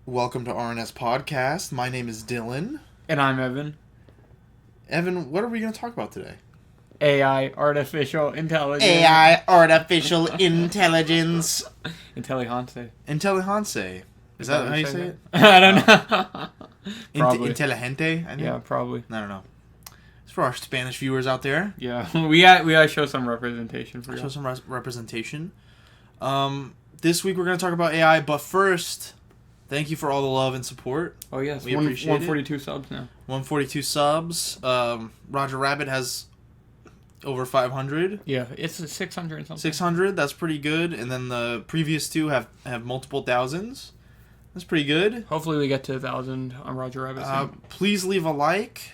Welcome to RNS Podcast. My name is Dylan. And I'm Evan. Evan, what are we going to talk about today? AI, artificial intelligence. AI, artificial intelligence. Intelligence. Intelligence. Is that how you say it? I don't know. Probably. Intelligente, I think? Yeah, probably. I don't know. It's for our Spanish viewers out there. Yeah, we gotta show some representation for you. Show some representation. This week we're going to talk about AI, but first, thank you for all the love and support. Oh, yes. We appreciate 142 subs now. 142 subs. Roger Rabbit has over 500. Yeah, it's 600 and something. 600, that's pretty good. And then the previous two have multiple thousands. That's pretty good. Hopefully we get to 1,000 on Roger Rabbit soon. Please leave a like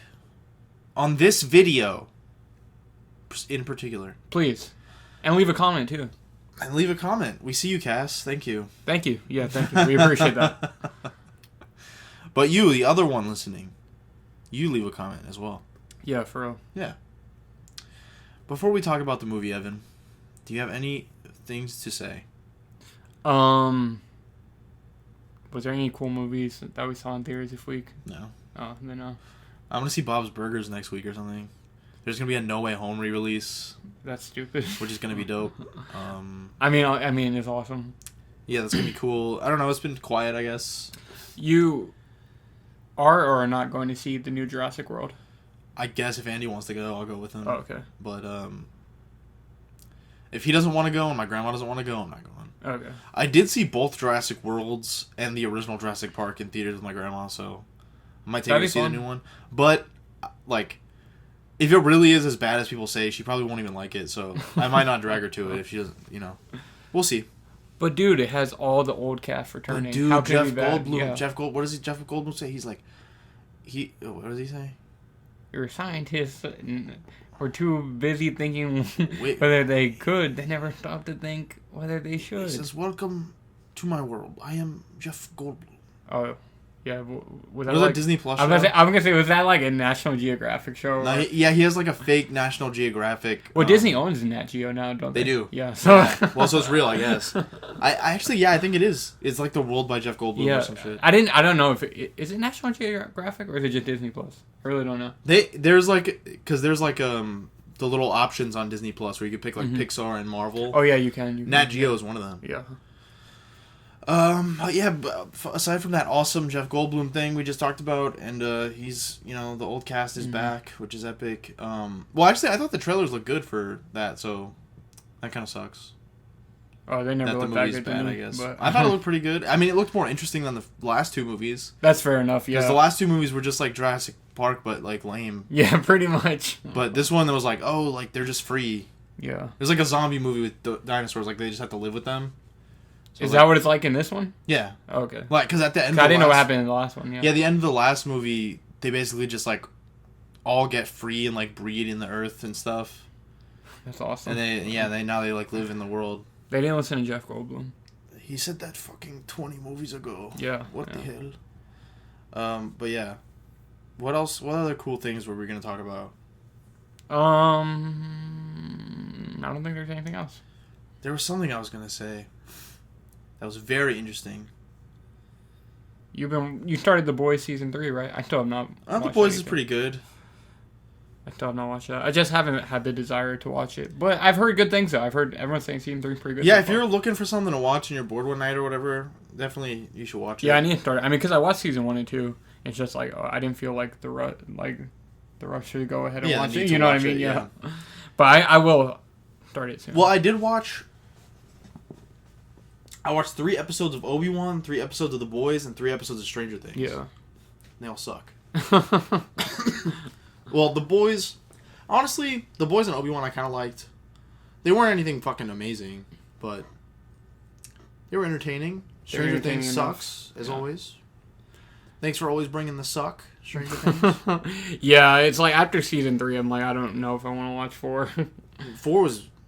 on this video in particular. Please. And leave a comment, too. And leave a comment. We see you, Cass. Thank you. Thank you. Yeah, thank you. We appreciate that. But you, the other one listening, you leave a comment as well. Yeah, for real. Yeah. Before we talk about the movie, Evan, do you have any things to say? Was there any cool movies that we saw in theaters this week? No. Oh, then no. I'm going to see Bob's Burgers next week or something. There's going to be a No Way Home re-release. That's stupid. Which is going to be dope. I mean, it's awesome. Yeah, that's going to be cool. I don't know. It's been quiet, I guess. You are or are not going to see the new Jurassic World? I guess if Andy wants to go, I'll go with him. Oh, okay. But if he doesn't want to go and my grandma doesn't want to go, I'm not going. Okay. I did see both Jurassic Worlds and the original Jurassic Park in theaters with my grandma, so I might take her to see the new one. But, like, if it really is as bad as people say, she probably won't even like it, so I might not drag her to it if she doesn't, you know. We'll see. But, dude, it has all the old cast returning. But dude, how can Jeff it be bad? Goldblum. Yeah. What does Jeff Goldblum say? He's like, what does he say? You're scientists. We're too busy thinking Wait. whether they could. They never stop to think whether they should. He says, "Welcome to my world. I am Jeff Goldblum." Oh, yeah. Was that Was like a Disney Plus show? I'm gonna say, was that like a National Geographic show? No, yeah, he has like a fake National Geographic. Well, Disney owns Nat Geo now, don't they? They do. Yeah. So. Yeah. Well, so it's real, I guess. I actually, I think it is. It's like The World by Jeff Goldblum or some shit. I don't know if is it National Geographic or is it just Disney Plus? I really don't know. There's the little options on Disney Plus where you can pick like Pixar and Marvel. Oh yeah, you can. Nat Geo is one of them. Yeah. Aside from that awesome Jeff Goldblum thing we just talked about, and he's, the old cast is back, which is epic. Well, actually, I thought the trailers looked good for that, so that kind of sucks. Oh, they never looked that good bad, to me, I guess. But I thought it looked pretty good. I mean, it looked more interesting than the last two movies. That's fair enough, yeah. Because the last two movies were just like Jurassic Park, but like lame. Yeah, pretty much. But this one, that was like, oh, like they're just free. Yeah. It was like a zombie movie with dinosaurs. Like they just have to live with them. So is that what it's like in this one? Yeah. Okay. Like, because at the end, I didn't know what happened in the last one. Yeah. Yeah, the end of the last movie, they basically just like all get free and like breed in the earth and stuff. That's awesome. And they now like live in the world. They didn't listen to Jeff Goldblum. He said that fucking 20 movies ago. Yeah. What the hell? But yeah. What else? What other cool things were we going to talk about? I don't think there's anything else. There was something I was going to say that was very interesting. You started The Boys season 3, right? I still have not. The Boys is pretty good. I still have not watched that. I just haven't had the desire to watch it. But I've heard good things, though. I've heard everyone saying season 3 is pretty good. Yeah, so if far. you're looking for something to watch and you're bored one night or whatever, definitely you should watch it. Yeah, I need to start. I mean, because I watched season 1 and 2. It's just like, I didn't feel like the rush to go ahead and watch it. You know what I mean? Yeah. But I will start it soon. Well, I watched 3 episodes of Obi-Wan, 3 episodes of The Boys, and 3 episodes of Stranger Things. Yeah. They all suck. Well, The Boys... Honestly, The Boys and Obi-Wan I kind of liked. They weren't anything fucking amazing, but they were entertaining. Stranger Things sucks, as always. Thanks for always bringing the suck, Stranger Things. Yeah, it's like after season 3, I'm like, I don't know if I want to watch 4.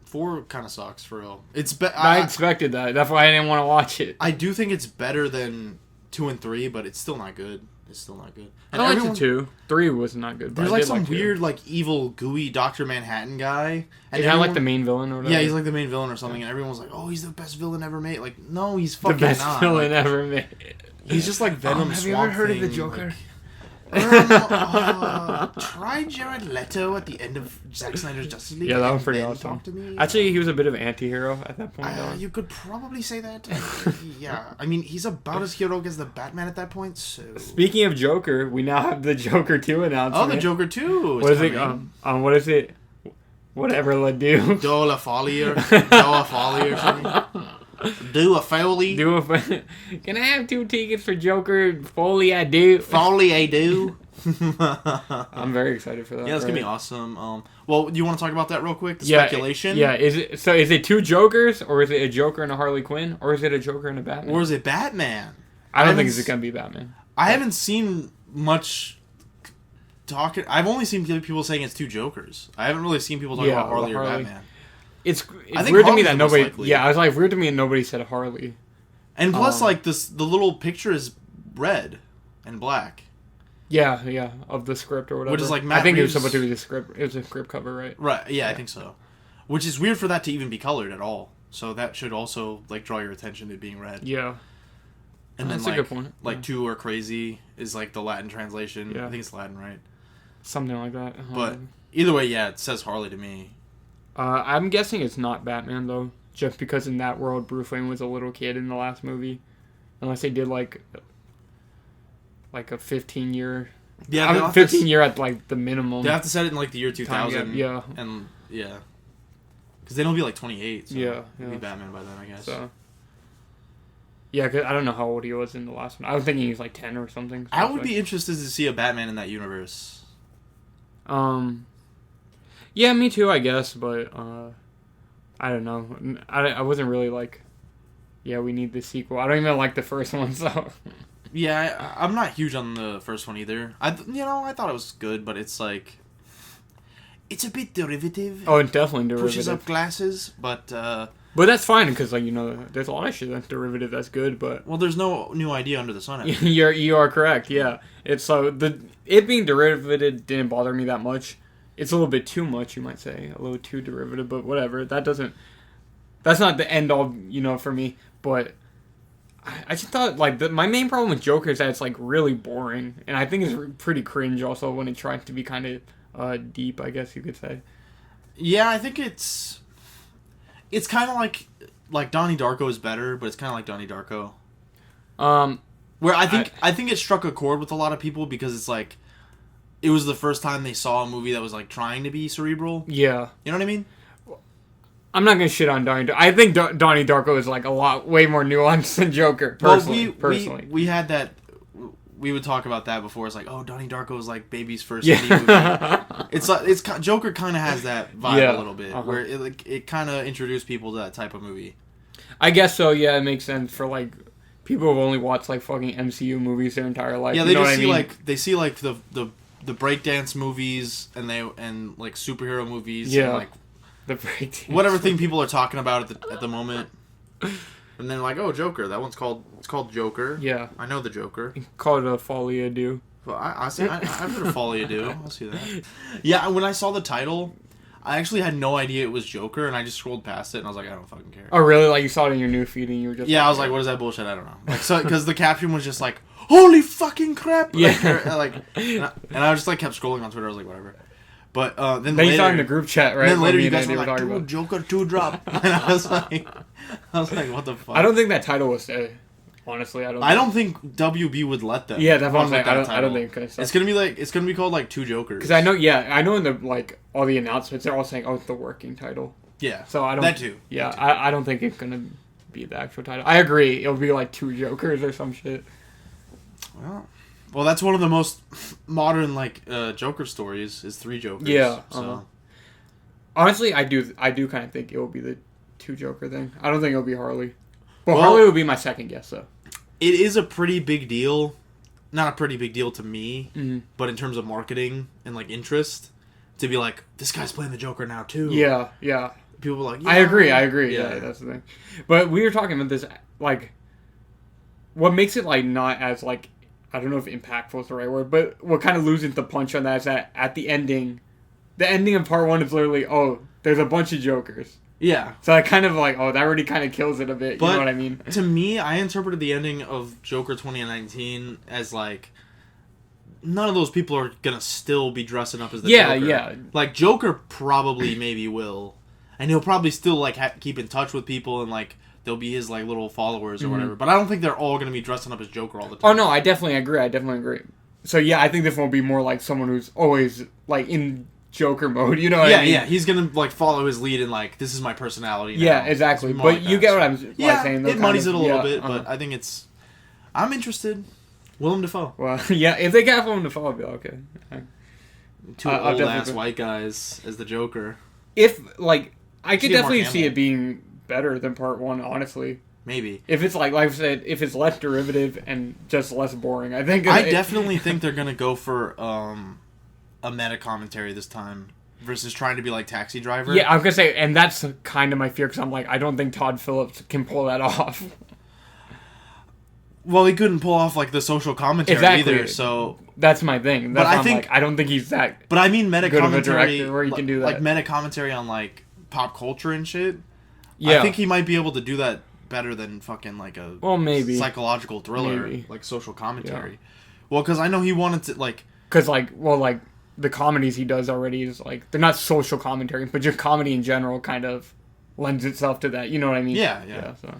4 kind of sucks, for real. I expected that. That's why I didn't want to watch it. I do think it's better than 2 and 3, but it's still not good. And I liked the 2. 3 was not good. But there's like some weird, like evil, gooey Dr. Manhattan guy. And is that like the main villain or whatever? Yeah, he's like the main villain or something. And everyone was like, "Oh, he's the best villain ever made." Like, no, he's fucking the best not. villain ever made. He's just like Venom. Have you ever heard of the Joker? Like, try Jared Leto at the end of Zack Snyder's Justice League. Yeah, that was pretty awesome. Talk to me. Actually, he was a bit of an anti-hero at that point. You could probably say that. Yeah, I mean, he's about as heroic as the Batman at that point. So speaking of Joker, we now have the Joker 2 announcement. Oh, the Joker 2. What is it? What is it? Whatever la do. Do a folly or something. Do a Foley. Can I have 2 tickets for Joker? Foley, I do. Foley, I do. I'm very excited for that. Yeah, it's gonna be awesome. Well, do you want to talk about that real quick? The speculation. Yeah. Is it 2 Jokers, or is it a Joker and a Harley Quinn, or is it a Joker and a Batman? Or is it Batman? I don't think it's gonna be Batman. I haven't seen much talking. I've only seen people saying it's 2 Jokers. I haven't really seen people talk about Harley or Batman. It's weird to me that nobody. Yeah, I was like, weird to me that nobody said Harley. And plus, like the little picture is red and black. Yeah, of the script or whatever. Which is like I think it was supposed to be the script. It was a script cover, right? Right. Yeah, I think so. Which is weird for that to even be colored at all. So that should also like draw your attention to being red. Yeah. And that's then, a good point. Like 2 are crazy is like the Latin translation. Yeah. I think it's Latin, right? Something like that. But either way, yeah, it says Harley to me. I'm guessing it's not Batman, though. Just because in that world, Bruce Wayne was a little kid in the last movie. Unless they did, like a 15-year... Yeah, 15-year at, like, the minimum. They have to set it in, like, the year 2000. Yeah. And, yeah. Because then he'll be, like, 28. So yeah. He'll be Batman by then, I guess. So... Yeah, cause I don't know how old he was in the last one. I was thinking he was, like, 10 or something. So I would be interested to see a Batman in that universe. Yeah, me too, I guess, but, I don't know. I wasn't really like, yeah, we need the sequel. I don't even like the first one, so. Yeah, I'm not huge on the first one either. I thought it was good, but it's like, it's a bit derivative. Oh, it's definitely derivative. Pushes up glasses, but that's fine, because, like, there's a lot of shit that's derivative that's good, but... Well, there's no new idea under the sun. You are correct, yeah. It's so, it being derivative didn't bother me that much. It's a little bit too much, you might say. A little too derivative, but whatever. That's not the end all, for me. But I just thought, like, my main problem with Joker is that it's, like, really boring. And I think it's pretty cringe also when it tries to be kind of deep, I guess you could say. Yeah, I think it's kind of like Donnie Darko is better, but it's kind of like Donnie Darko. Where I think it struck a chord with a lot of people because it's like, it was the first time they saw a movie that was, like, trying to be cerebral. Yeah. You know what I mean? I'm not going to shit on Donnie Darko. I think Donnie Darko is, like, way more nuanced than Joker, personally. We had that... We would talk about that before. It's like, oh, Donnie Darko is, like, baby's first indie movie. It's Joker kind of has that vibe a little bit, where it kind of introduced people to that type of movie. I guess so, yeah. It makes sense for, like... People who've only watched, like, fucking MCU movies their entire life. Yeah, they see, like, the breakdance movies and like superhero movies. Yeah, and, like the breakdance. Whatever thing people are talking about at the moment. And then like, oh, Joker. That one's called Joker. Yeah, I know the Joker. Call it a Folie à Deux. Well, I've heard of Folie à Deux. I'll see that. Yeah, when I saw the title, I actually had no idea it was Joker, and I just scrolled past it, and I was like, I don't fucking care. Oh, really? Like, you saw it in your new feed, and you were just... Yeah, I was like, what is that bullshit? I don't know. Like, so, because the caption was just like, holy fucking crap! Yeah. And I just, like, kept scrolling on Twitter. I was like, whatever. But, then later... you saw in the group chat, right? And then later you guys were like, dude, Joker 2 drop. And I was like, what the fuck? I don't think that title was... honestly, I don't think WB would let them. Yeah, that's what I'm saying. I don't think so. It's gonna be called like 2 Jokers. Because I know in the like all the announcements they're all saying, oh, it's the working title. Yeah. So I don't. That too. Yeah, I don't think it's gonna be the actual title. I agree. It'll be like 2 Jokers or some shit. Well, that's one of the most modern like Joker stories is 3 Jokers. Yeah. So. Honestly, I do kind of think it will be the 2 Joker thing. I don't think it'll be Harley. But Harley would be my second guess, though. It is a pretty big deal. Not a pretty big deal to me, but in terms of marketing and, like, interest, to be like, this guy's playing the Joker now, too. Yeah. People are like, I agree. Yeah, that's the thing. But we were talking about this, like, what makes it, like, not as, like, I don't know if impactful is the right word, but what kind of loses the punch on that is that at the ending of part 1 is literally, oh, there's a bunch of Jokers. Yeah. So I kind of like, that already kind of kills it a bit. But you know what I mean? To me, I interpreted the ending of Joker 2019 as like, none of those people are gonna still be dressing up as the Joker. Yeah. Like, Joker probably maybe will. And he'll probably still, like, keep in touch with people and, like, they'll be his, like, little followers or whatever. But I don't think they're all gonna be dressing up as Joker all the time. Oh, no, I definitely agree. So, yeah, I think this won't be more like someone who's always, like, in Joker mode, you know what I mean? Yeah, he's gonna, like, follow his lead and, like, this is my personality now. Yeah, exactly. But like you get what I'm saying. It muddies it a little bit, but I think it's... I'm interested. Willem Dafoe. Well, yeah, if they got Willem Dafoe, I'll be okay. Two old-ass white guys as the Joker. If, like, I could Get Mark definitely Hamill. see it being better than part one, honestly. Maybe. If it's, like I said, if it's less derivative and just less boring, I think... I definitely think they're gonna go for a meta commentary this time versus trying to be like Taxi Driver. Yeah, I was gonna say, and that's kind of my fear, because I'm like, I don't think Todd Phillips can pull that off. Well, he couldn't pull off like the social commentary either, so that's my thing. That's I think I don't think he's that. But I mean, meta good commentary of a director where he can do that. Like meta commentary on like pop culture and shit. Yeah, I think he might be able to do that better than fucking like a maybe psychological thriller, like social commentary. Yeah. Well, because I know he wanted to like the comedies he does already is like they're not social commentary, but just comedy in general kind of lends itself to that. You know what I mean? Yeah. So.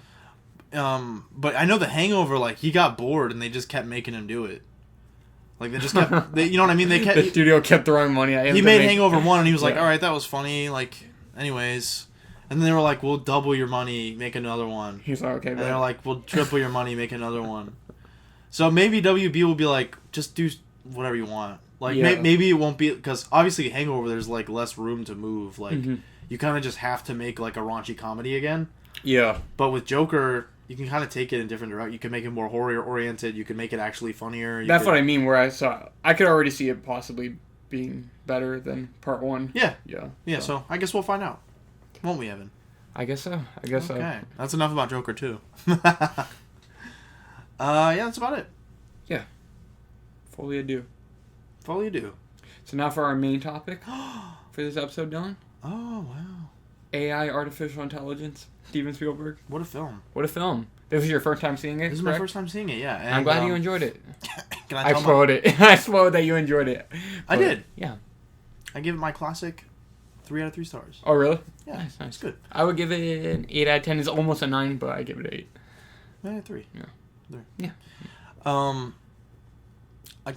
But I know The Hangover, like, he got bored and they just kept making him do it. Like, they just kept, you know what I mean? The studio kept throwing money at him. He made Hangover 1 and he was like, alright, that was funny, like, anyways. And then they were like, we'll double your money, make another one. He's like, okay, and they're like, we'll triple your money, make another one. So maybe WB will be like, just do whatever you want. Like, maybe it won't be, because obviously Hangover, there's, like, less room to move. Like, you kind of just have to make, like, a raunchy comedy again. Yeah. But with Joker... You can kind of take it in different directions. You can make it more horror-oriented. You can make it actually funnier. That's what I mean, where I could already see it possibly being better than part one. Yeah. Yeah. So I guess we'll find out. Won't we, Evan? I guess so. Okay. That's enough about Joker 2. Yeah, that's about it. Yeah. Fully adieu. Fully adieu. So now for our main topic for this episode, Dylan. Oh, wow. AI, artificial intelligence. Steven Spielberg. What a film. This was your first time seeing it? This is my first time seeing it, yeah. And I'm glad you enjoyed it. Can I spoiled it. I spoiled that you enjoyed it. I did. Yeah. I give it my classic 3 out of 3 stars. Oh, really? Yeah. Nice. It's good. I would give it an 8 out of 10. It's almost a 9, but I give it an 8. 3. Yeah. 3. Yeah. Can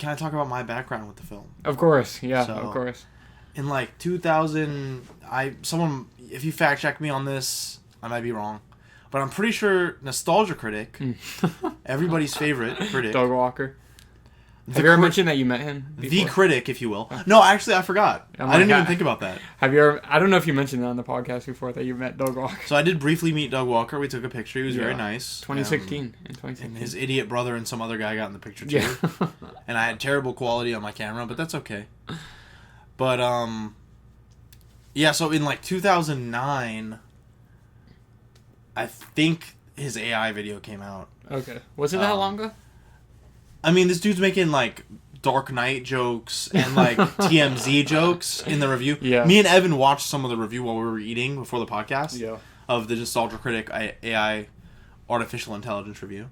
I talk about my background with the film? Of course. Yeah, of course. In like 2000, if you fact check me on this, I might be wrong, but I'm pretty sure Nostalgia Critic, everybody's favorite critic, Doug Walker. Have you ever mentioned that you met him before? The critic, if you will. No, actually, I forgot. I didn't even think about that. Have you ever? I don't know if you mentioned that on the podcast before that you met Doug Walker. So I did briefly meet Doug Walker. We took a picture. He was very nice. 2016. And his idiot brother and some other guy got in the picture too. Yeah. And I had terrible quality on my camera, but that's okay. But yeah. So in like 2009. I think his AI video came out. Okay. Was it that long ago? I mean, this dude's making, like, Dark Knight jokes and, like, TMZ jokes in the review. Yeah. Me and Evan watched some of the review while we were eating before the podcast. Yeah. Of the Nostalgia Critic AI Artificial Intelligence review.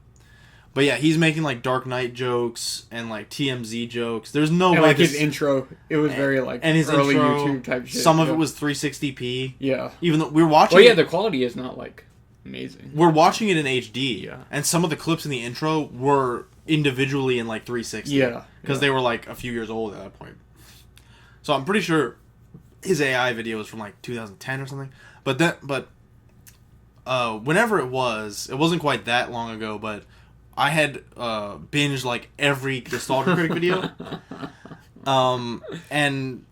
But, yeah, he's making, like, Dark Knight jokes and, like, TMZ jokes. There's no way like, his intro, it was very, like, and his early intro, YouTube type shit. Some of it was 360p. Yeah. Even though we were watching Well, yeah, the quality is not, like... amazing. We're watching it in HD, yeah. And some of the clips in the intro were individually in like 360, yeah, because they were like a few years old at that point. So I'm pretty sure his AI video was from like 2010 or something. But whenever it wasn't quite that long ago. But I had binged like every Nostalgia Critic video, and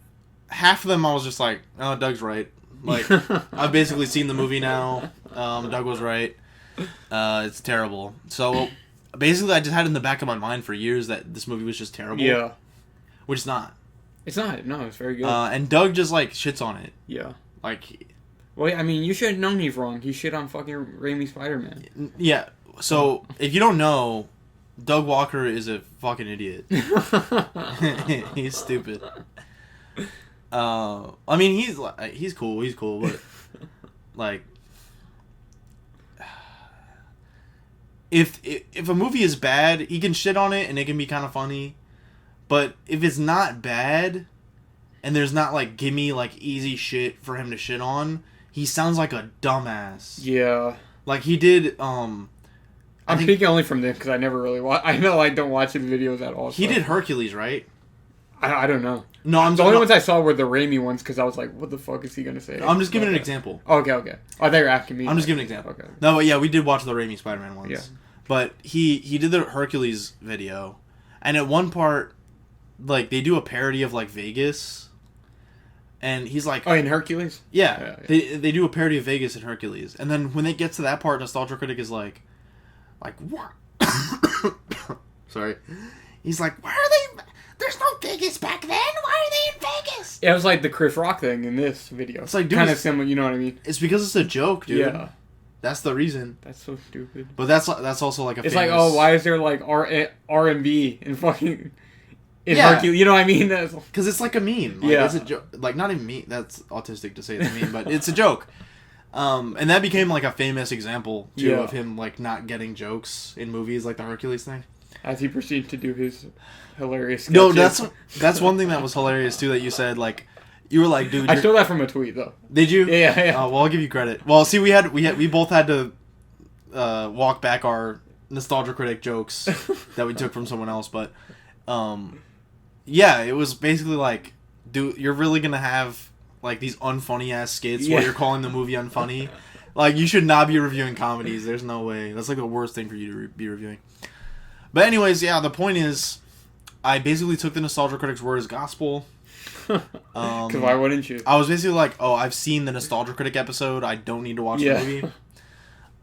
half of them I was just like, oh, Doug's right. Like, I've basically seen the movie now. Doug was right. It's terrible. So, basically, I just had it in the back of my mind for years that this movie was just terrible. Yeah. Which it's not. It's not. No, it's very good. And Doug just, like, shits on it. Yeah. Like... Well, I mean, you should have known he's wrong. He shit on fucking Raimi Spider-Man. Yeah. So, if you don't know, Doug Walker is a fucking idiot. He's stupid. I mean, he's cool, but like, if a movie is bad, he can shit on it and it can be kind of funny. But if it's not bad, and there's not like gimme like easy shit for him to shit on, he sounds like a dumbass. Yeah. Like he did. I'm speaking only from them because I never really watch. I know I don't watch his videos at all. He did Hercules, right? I don't know. No, the only ones I saw were the Raimi ones because I was like, what the fuck is he gonna say? I'm just giving an example. Okay. Oh, I thought you were asking me. I'm just giving an example. Okay. No, but yeah, we did watch the Raimi Spider-Man ones. Yeah. But he did the Hercules video, and at one part, like they do a parody of like Vegas, and he's like, oh, in Hercules? Yeah. They do a parody of Vegas in Hercules, and then when they get to that part, Nostalgia Critic is like what? Sorry. He's like, why are they? There's no Vegas back then. Why are they in Vegas? Yeah, it was like the Chris Rock thing in this video. It's like kind of similar. You know what I mean? It's because it's a joke, dude. Yeah. That's the reason. That's so stupid. But that's also like a. It's famous... like, oh, why is there like R&B in fucking Hercules? You know what I mean? Because it's like a meme. Like, it's a joke. Like not even me. That's autistic to say it's a meme, but it's a joke. And that became like a famous example too of him like not getting jokes in movies, like the Hercules thing. As he proceeded to do his hilarious sketches. No, that's one thing that was hilarious too that you said, like you were like, dude, I stole that from a tweet though. Did you? Yeah. Well, I'll give you credit. Well, see, we both had to walk back our Nostalgia Critic jokes that we took from someone else, but yeah, it was basically like, dude, you're really gonna have like these unfunny ass skits where you're calling the movie unfunny. Like, you should not be reviewing comedies. There's no way. That's like the worst thing for you to be reviewing. But anyways, yeah, the point is, I basically took the Nostalgia Critic's word as gospel. Because why wouldn't you? I was basically like, oh, I've seen the Nostalgia Critic episode. I don't need to watch the movie.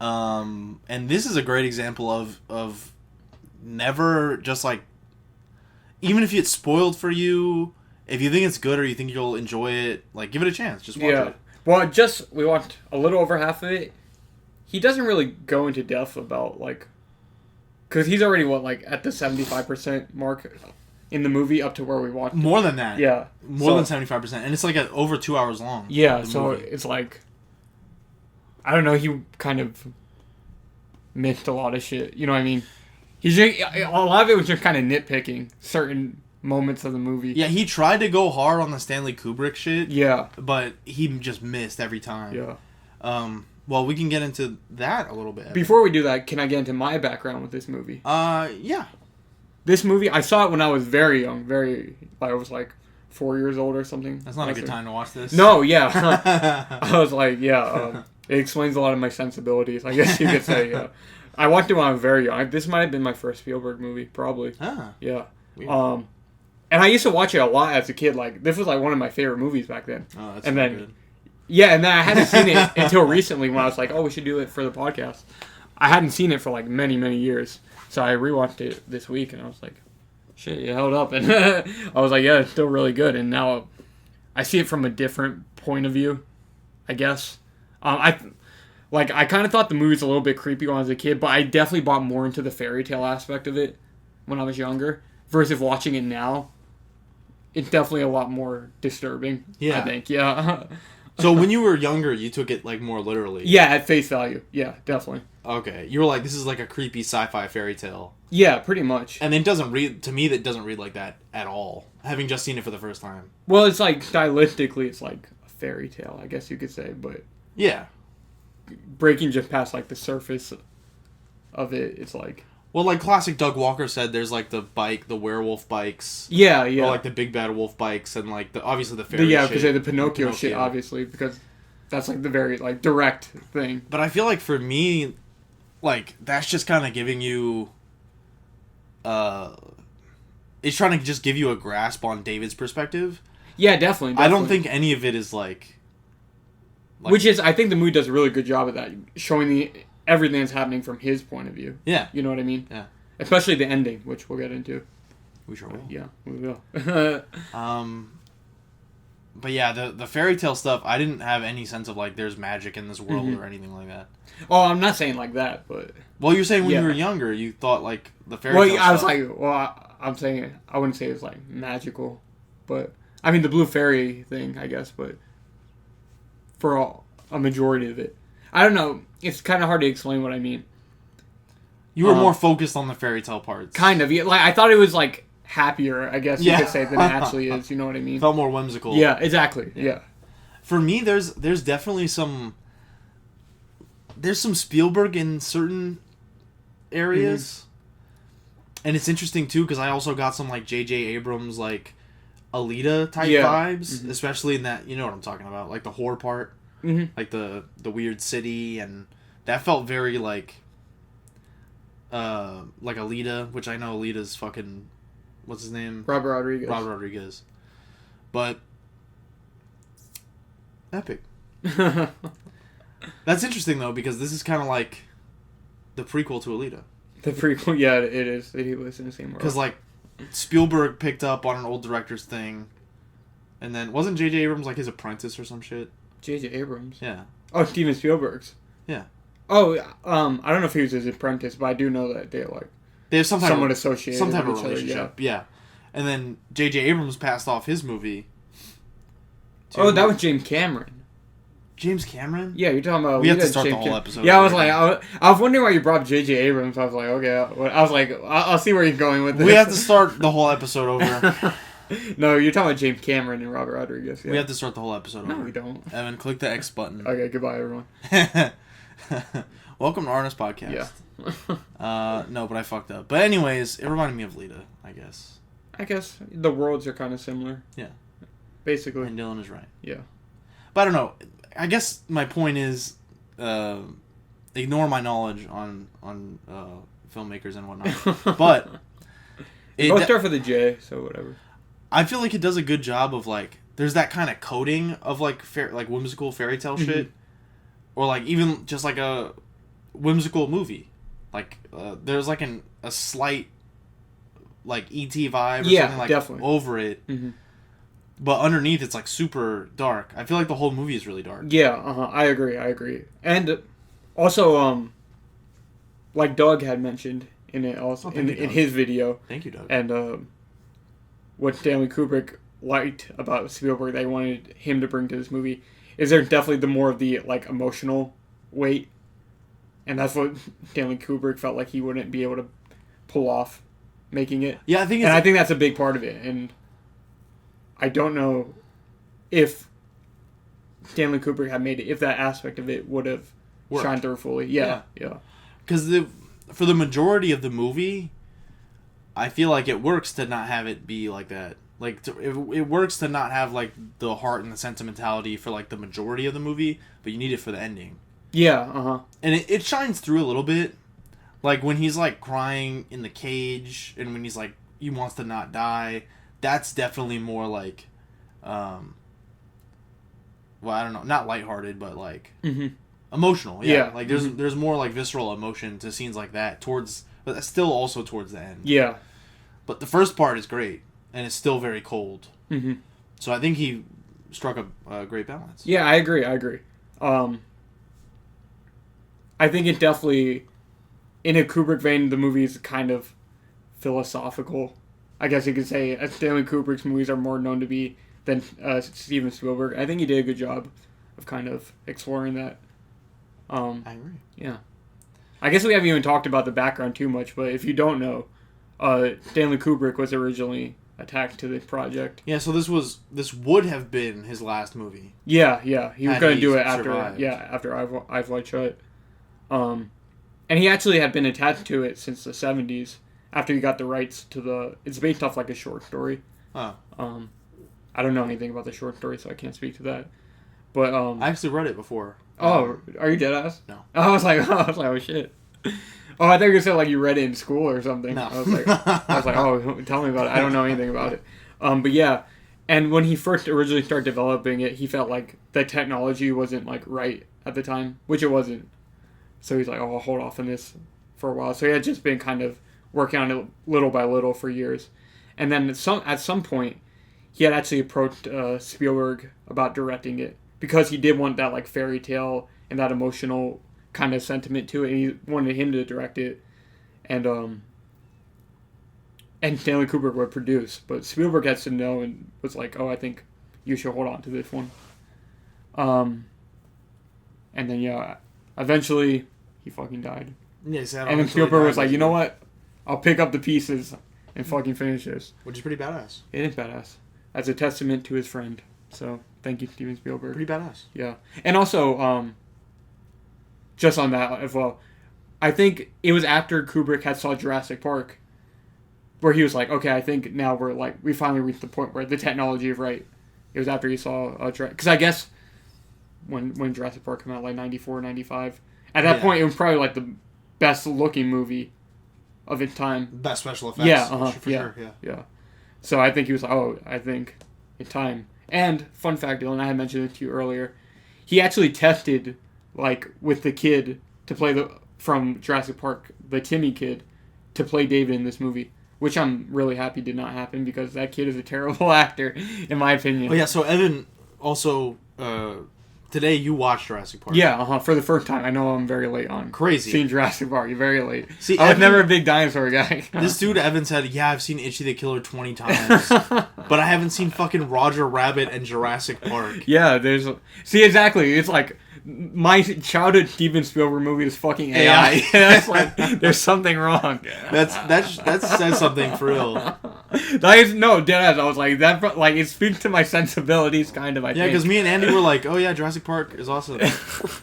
And this is a great example of never just like, even if it's spoiled for you, if you think it's good or you think you'll enjoy it, like, give it a chance. Just watch it. Well, we watched a little over half of it. He doesn't really go into depth about like. Because he's already, at the 75% mark in the movie up to where we watched. More than that. Yeah. More than 75%. And it's, over 2 hours long. Yeah, so movie. It's like... I don't know, he kind of missed a lot of shit. You know what I mean? A lot of it was just kind of nitpicking certain moments of the movie. Yeah, he tried to go hard on the Stanley Kubrick shit. Yeah. But he just missed every time. Yeah. Well, we can get into that a little bit. Before we do that, can I get into my background with this movie? Yeah. This movie, I saw it when I was very young. I was 4 years old or something. That's not a good time to watch this. No, yeah. I was like, yeah, it explains a lot of my sensibilities, I guess you could say, yeah. I watched it when I was very young. This might have been my first Spielberg movie, probably. Ah. Yeah. Weird. And I used to watch it a lot as a kid. This was one of my favorite movies back then. Oh, that's and then good. Yeah, and then I hadn't seen it until recently when I was like, oh, we should do it for the podcast. I hadn't seen it for many, many years. So I rewatched it this week and I was like, shit, it held up. And I was like, yeah, it's still really good. And now I see it from a different point of view, I guess. I kind of thought the movie was a little bit creepy when I was a kid, but I definitely bought more into the fairy tale aspect of it when I was younger. Versus watching it now, it's definitely a lot more disturbing, I think. Yeah. So when you were younger, you took it more literally. Yeah, at face value. Yeah, definitely. Okay, you were like, this is like a creepy sci-fi fairy tale. Yeah, pretty much. And it doesn't read to me. That doesn't read like that at all. Having just seen it for the first time. Well, it's stylistically, it's like a fairy tale, I guess you could say, but yeah, breaking just past the surface of it, it's like. Well, classic Doug Walker said, there's the werewolf bikes. Yeah. Or the big bad wolf bikes, and obviously the fairy shit. Yeah, because the Pinocchio shit, obviously, because that's the very direct thing. But I feel like for me, that's just kind of giving you, it's trying to just give you a grasp on David's perspective. Yeah, definitely. I don't think any of it is which is, I think the movie does a really good job of that, showing everything that's happening from his point of view. Yeah. You know what I mean? Yeah. Especially the ending, which we'll get into. We sure will. Yeah, we will. But yeah, the fairy tale stuff, I didn't have any sense of there's magic in this world or anything like that. Oh, I'm not saying like that, but... Well, you're saying when you were younger, you thought the fairy tale stuff... I'm saying, I wouldn't say it's magical, but... I mean, the blue fairy thing, I guess, but... a majority of it. I don't know. It's kind of hard to explain what I mean. You were more focused on the fairy tale parts. Kind of. Yeah, like I thought it was like happier, I guess you could say, than it actually is. You know what I mean? Felt more whimsical. Yeah, exactly. Yeah. For me, there's definitely some. There's some Spielberg in certain areas, and it's interesting too because I also got some like J.J. Abrams like Alita type vibes, especially in that, you know what I'm talking about, like the horror part, like the weird city, and that felt very like Alita, which I know Alita's fucking, what's his name? Robert Rodriguez. But epic. That's interesting though, because this is kind of like the prequel to Alita. The prequel, yeah, it is. He was in the same world. Because like Spielberg picked up on an old director's thing, and then wasn't J.J. Abrams like his apprentice or some shit? J.J. Abrams? Yeah. Oh, Steven Spielberg's? Yeah. Oh, I don't know if he was his apprentice, but I do know that they have somewhat associated, some type with of each relationship. other, Yeah. And then J.J. Abrams passed off his movie. Oh, that was James Cameron. James Cameron? Yeah, you're talking about. We have to start the whole episode. Yeah, I was like, I was wondering why you brought J.J. Abrams. I was like, okay, I was like, I'll see where you're going with this. We have to start the whole episode over. No, you're talking about James Cameron and Robert Rodriguez. Yeah. We have to start the whole episode over. No, we don't. Evan, click the X button. Okay, goodbye, everyone. Welcome to RNS Podcast. Yeah. No, but I fucked up. But anyways, it reminded me of Lita, I guess. I guess the worlds are kind of similar. Yeah. Basically. And Dylan is right. Yeah. But I don't know. I guess my point is, ignore my knowledge on filmmakers and whatnot. But both start for the J, so whatever. I feel like it does a good job of like, there's that kind of coding of like like whimsical fairy tale shit, or like even just like a whimsical movie. Like there's like a slight like E.T. vibe or something like definitely. Over it. But underneath, it's, like, super dark. I feel like the whole movie is really dark. Yeah, I agree. And also, like Doug had mentioned in it also, in his video. Thank you, Doug. And what Stanley Kubrick liked about Spielberg that he wanted him to bring to this movie is there definitely the more of the, like, emotional weight. And that's what Stanley Kubrick felt like he wouldn't be able to pull off making it. Yeah, I think that's a big part of it. And I don't know if Stanley Kubrick had made it, if that aspect of it would have shined through fully. Yeah. Because for the majority of the movie, I feel like it works to not have it be like that. Like, it works to not have, like, the heart and the sentimentality for, like, the majority of the movie, but you need it for the ending. Yeah, And it shines through a little bit. Like, when he's, like, crying in the cage, and when he's, like, he wants to not die, that's definitely more, like, well, I don't know, not lighthearted, but, like, emotional. Yeah. Like, there's more, like, visceral emotion to scenes like that, but that's still also towards the end. Yeah. But the first part is great, and it's still very cold. So I think he struck a great balance. Yeah, I agree. I think it definitely, in a Kubrick vein, the movie is kind of philosophical. I guess you could say Stanley Kubrick's movies are more known to be than Steven Spielberg. I think he did a good job of kind of exploring that. I agree. Yeah. I guess we haven't even talked about the background too much, but if you don't know, Stanley Kubrick was originally attached to the project. Yeah, so this would have been his last movie. Yeah. He was going to do it after survived. Eyes Wide Shut. And he actually had been attached to it since the 70s. After he got the rights to it's based off like a short story. Oh. I don't know anything about the short story, so I can't speak to that. But I actually read it before. Oh, are you dead ass? No. I was like, oh shit. Oh, I thought you were gonna say like you read it in school or something. No. I was like, oh, tell me about it. I don't know anything about it. But yeah, and when he first originally started developing it, he felt like the technology wasn't like right at the time, which it wasn't. So he's like, oh, I'll hold off on this for a while. So he had just been kind of working on it little by little for years. And then at some point, he had actually approached Spielberg about directing it because he did want that like fairy tale and that emotional kind of sentiment to it. And he wanted him to direct it, and Stanley Kubrick would produce. But Spielberg had to know and was like, "Oh, I think you should hold on to this one." And then eventually he fucking died. Yeah, and then Spielberg was like, you know what? I'll pick up the pieces and fucking finish this. Which is pretty badass. It is badass. As a testament to his friend. So, thank you, Steven Spielberg. Pretty badass. Yeah. And also, just on that as well, I think it was after Kubrick had saw Jurassic Park where he was like, okay, I think now we finally reached the point where the technology is right. It was after he saw because I guess when Jurassic Park came out, like 94, 95, at that point, it was probably like the best looking movie of its time. Best special effects. Yeah, for sure. Yeah. So I think he was like, I think in time. And fun fact, Dylan, I had mentioned it to you earlier. He actually tested like with the kid to play from Jurassic Park, the Timmy kid, to play David in this movie. Which I'm really happy did not happen because that kid is a terrible actor, in my opinion. Oh yeah, so Evan also today you watched Jurassic Park. Yeah, for the first time. I know I'm very late on. Crazy. Seeing Jurassic Park. You're very late. See, I was never a big dinosaur guy. This dude Evan said, yeah, I've seen Itchy the Killer 20 times, but I haven't seen fucking Roger Rabbit and Jurassic Park. Yeah, see exactly. It's like my childhood Steven Spielberg movie is fucking AI. That's like there's something wrong. That says something for real. That is deadass. I was like that. Like it speaks to my sensibilities, kind of. I think. Because me and Andy were like, oh yeah, Jurassic Park is awesome,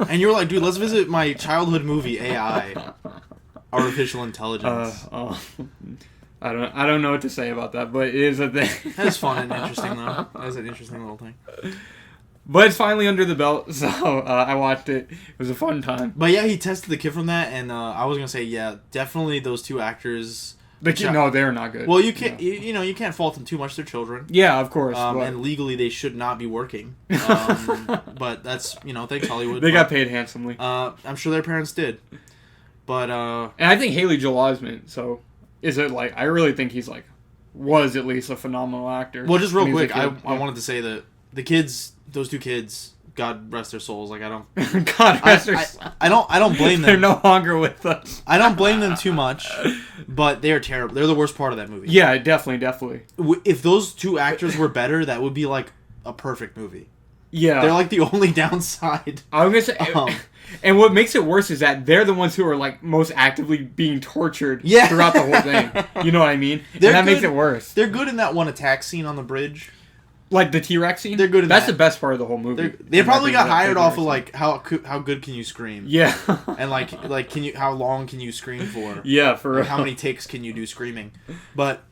and you were like, dude, let's visit my childhood movie AI, artificial intelligence. I don't know what to say about that, but it is a thing. That is fun and interesting though. That was an interesting little thing. But it's finally under the belt, so I watched it. It was a fun time. But yeah, he tested the kid from that, and I was gonna say, yeah, definitely those two actors. No, they're not good. Well, you can't, you can't fault them too much. They're children. Yeah, of course. And legally, they should not be working. But that's thanks Hollywood. They got paid handsomely. I'm sure their parents did. But and I think Haley Joel Osment. So is it like I really think he's like was at least a phenomenal actor. Well, just real quick, I wanted to say that the kids. Those two kids, God rest their souls. Like I don't. God rest their souls. I don't blame them. They're no longer with us. I don't blame them too much, but they are terrible. They're the worst part of that movie. Yeah, definitely. If those two actors were better, that would be like a perfect movie. Yeah, they're like the only downside. I was gonna say, and what makes it worse is that they're the ones who are like most actively being tortured throughout the whole thing. You know what I mean? And that makes it worse. They're good in that one attack scene on the bridge. Like the T-Rex scene? They're good at That's that. the best part of the whole movie. They probably got hired off of like how good can you scream? Yeah. And like how long can you scream for? Yeah, for real. How many takes can you do screaming? But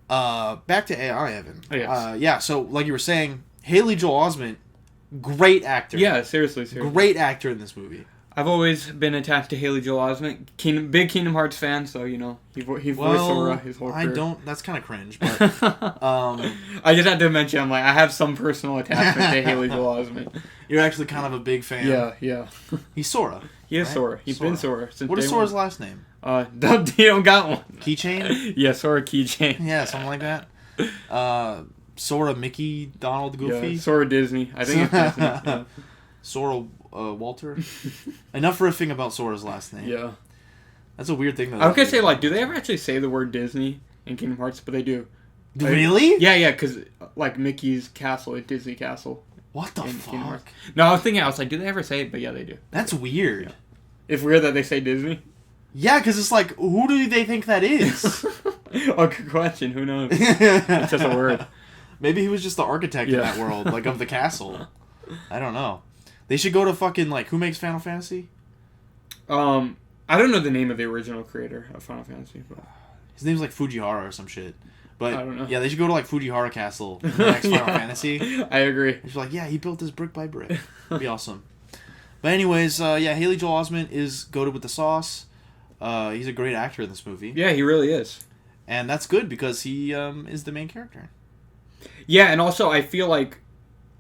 back to AI, Evan. Oh, yes. So like you were saying, Haley Joel Osment, great actor. Yeah, seriously. Great actor in this movie. I've always been attached to Haley Joel Osment. Big Kingdom Hearts fan, so he voiced Sora his whole career. I don't. That's kind of cringe, but I just had to mention. I'm like, I have some personal attachment to Haley Joel Osment. You're actually kind of a big fan. Yeah. He's Sora. He is Sora. He's been Sora since. What is Sora's last name? You don't got one. Keychain. Yeah, Sora Keychain. Yeah, something like that. Sora Mickey Donald Goofy. Yeah, Sora Disney. I think it's Disney. Yeah. Sora Walter. Enough riffing about Sora's last name. Yeah. That's a weird thing. I was going to say, like, do they ever actually say the word Disney in Kingdom Hearts? But they do. Really? Yeah, because, like, Mickey's castle at Disney Castle. What the fuck? No, I was like, do they ever say it? But yeah, they do. That's weird. Yeah. It's weird that they say Disney? Yeah, because it's like, who do they think that is? Oh, good question. Who knows? It's just a word. Maybe he was just the architect in that world, like, of the castle. I don't know. They should go to fucking, like, who makes Final Fantasy? I don't know the name of the original creator of Final Fantasy. But his name's, like, Fujihara or some shit. But, I don't know. Yeah, they should go to, like, Fujihara Castle in the next Final Fantasy. I agree. They should be like, yeah, he built this brick by brick. It'd be awesome. But anyways, Haley Joel Osment is goated with the sauce. He's a great actor in this movie. Yeah, he really is. And that's good because he is the main character. Yeah, and also I feel like,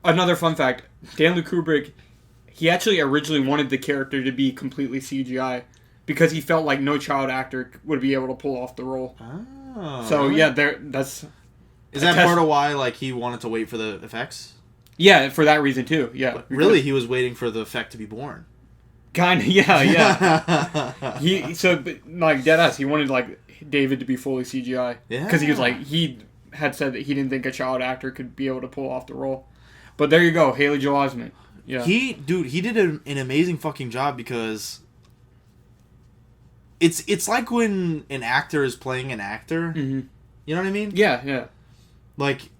another fun fact, Stanley Kubrick, he actually originally wanted the character to be completely CGI because he felt like no child actor would be able to pull off the role. Oh. So yeah, that's... Is that part of why like he wanted to wait for the effects? Yeah, for that reason too, yeah. But really, he was waiting for the effect to be born. Kind of, yeah. Like, deadass, he wanted, like, David to be fully CGI. Yeah. Because he was like, he had said that he didn't think a child actor could be able to pull off the role. But there you go, Haley Joel Osment. Yeah. He did an amazing fucking job because it's like when an actor is playing an actor. Mm-hmm. You know what I mean? Yeah, yeah. Like,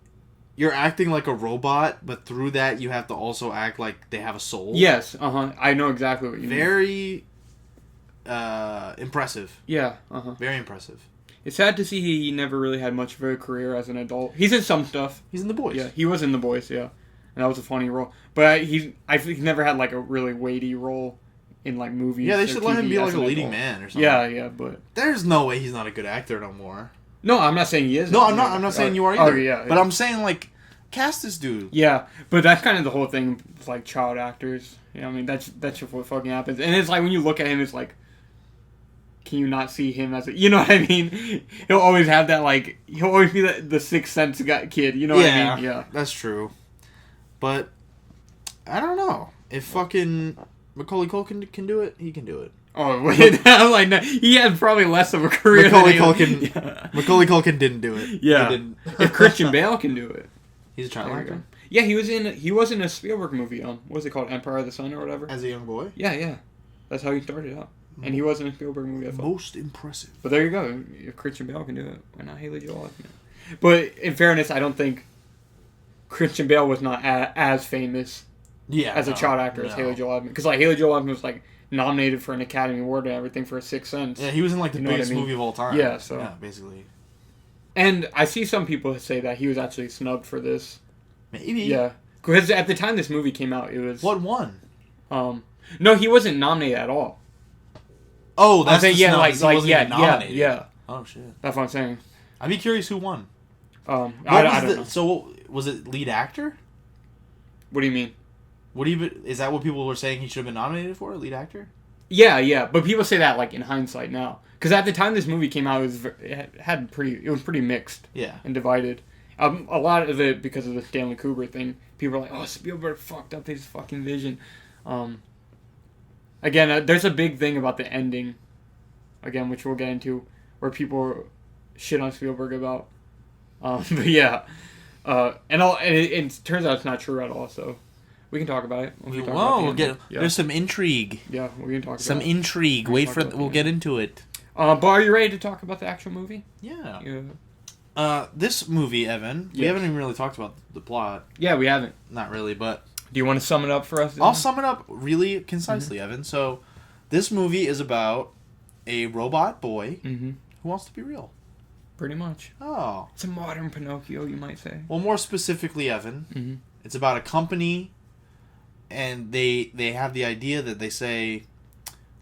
you're acting like a robot, but through that you have to also act like they have a soul. Yes, I know exactly what you mean. Very impressive. Yeah, Very impressive. It's sad to see he never really had much of a career as an adult. He's in some stuff. He's in The Boys. Yeah, he was in The Boys, yeah. And that was a funny role. But I think he's never had, like, a really weighty role in, like, movies. Yeah, they should let him be, like, a leading man or something. Yeah, but... There's no way he's not a good actor no more. No, I'm not saying he is. No, I'm not saying you are either. Oh, yeah. But I'm saying, like, cast this dude. Yeah, but that's kind of the whole thing with, like, child actors. You know what I mean? That's just what fucking happens. And it's like, when you look at him, it's like, can you not see him as a... You know what I mean? He'll always have that, like... He'll always be the Sixth Sense kid. You know what I mean? Yeah, that's true. But, I don't know. If fucking Macaulay Culkin can do it, he can do it. Oh, wait. I'm like, no, he had probably less of a career Macaulay than Culkin. Yeah. Macaulay Culkin didn't do it. Yeah. He didn't. If Christian Bale can do it. He's a child actor? Yeah, he was in a Spielberg movie. What was it called? Empire of the Sun or whatever? As a young boy? Yeah. That's how he started out. And he was in a Spielberg movie, I thought. Most impressive. But there you go. If Christian Bale can do it, why not Haley Joel Osment? But in fairness, I don't think Christian Bale was not as famous as a child actor as Haley Joel Osment. Because, like, Haley Joel Osment was, like, nominated for an Academy Award and everything for Sixth Sense. Yeah, he was in, like, the biggest movie of all time. Yeah, so. Yeah, basically. And I see some people say that he was actually snubbed for this. Maybe. Yeah. Because at the time this movie came out, it was... What won? No, he wasn't nominated at all. Oh, that's saying, the snub, yeah. Oh, shit. That's what I'm saying. I'd be curious who won. I don't know. So, was it lead actor? What do you mean? Is that what people were saying he should have been nominated for, lead actor? Yeah. But people say that, like, in hindsight now. Because at the time this movie came out, it was pretty mixed. Yeah. And divided. A lot of it because of the Stanley Kubrick thing. People are like, oh, Spielberg fucked up his fucking vision. Again, there's a big thing about the ending, again, which we'll get into, where people shit on Spielberg about. But yeah, and it turns out it's not true at all. So we can talk about it. There's some intrigue. Yeah, we can talk about some intrigue. We'll get into it. But are you ready to talk about the actual movie? Yeah. This movie, Evan, we haven't even really talked about the plot. Yeah, we haven't. Not really, but... Do you want to sum it up for us? I'll sum it up really concisely, Evan. So, this movie is about a robot boy who wants to be real. Pretty much. Oh. It's a modern Pinocchio, you might say. Well, more specifically, Evan, it's about a company, and they have the idea that they say,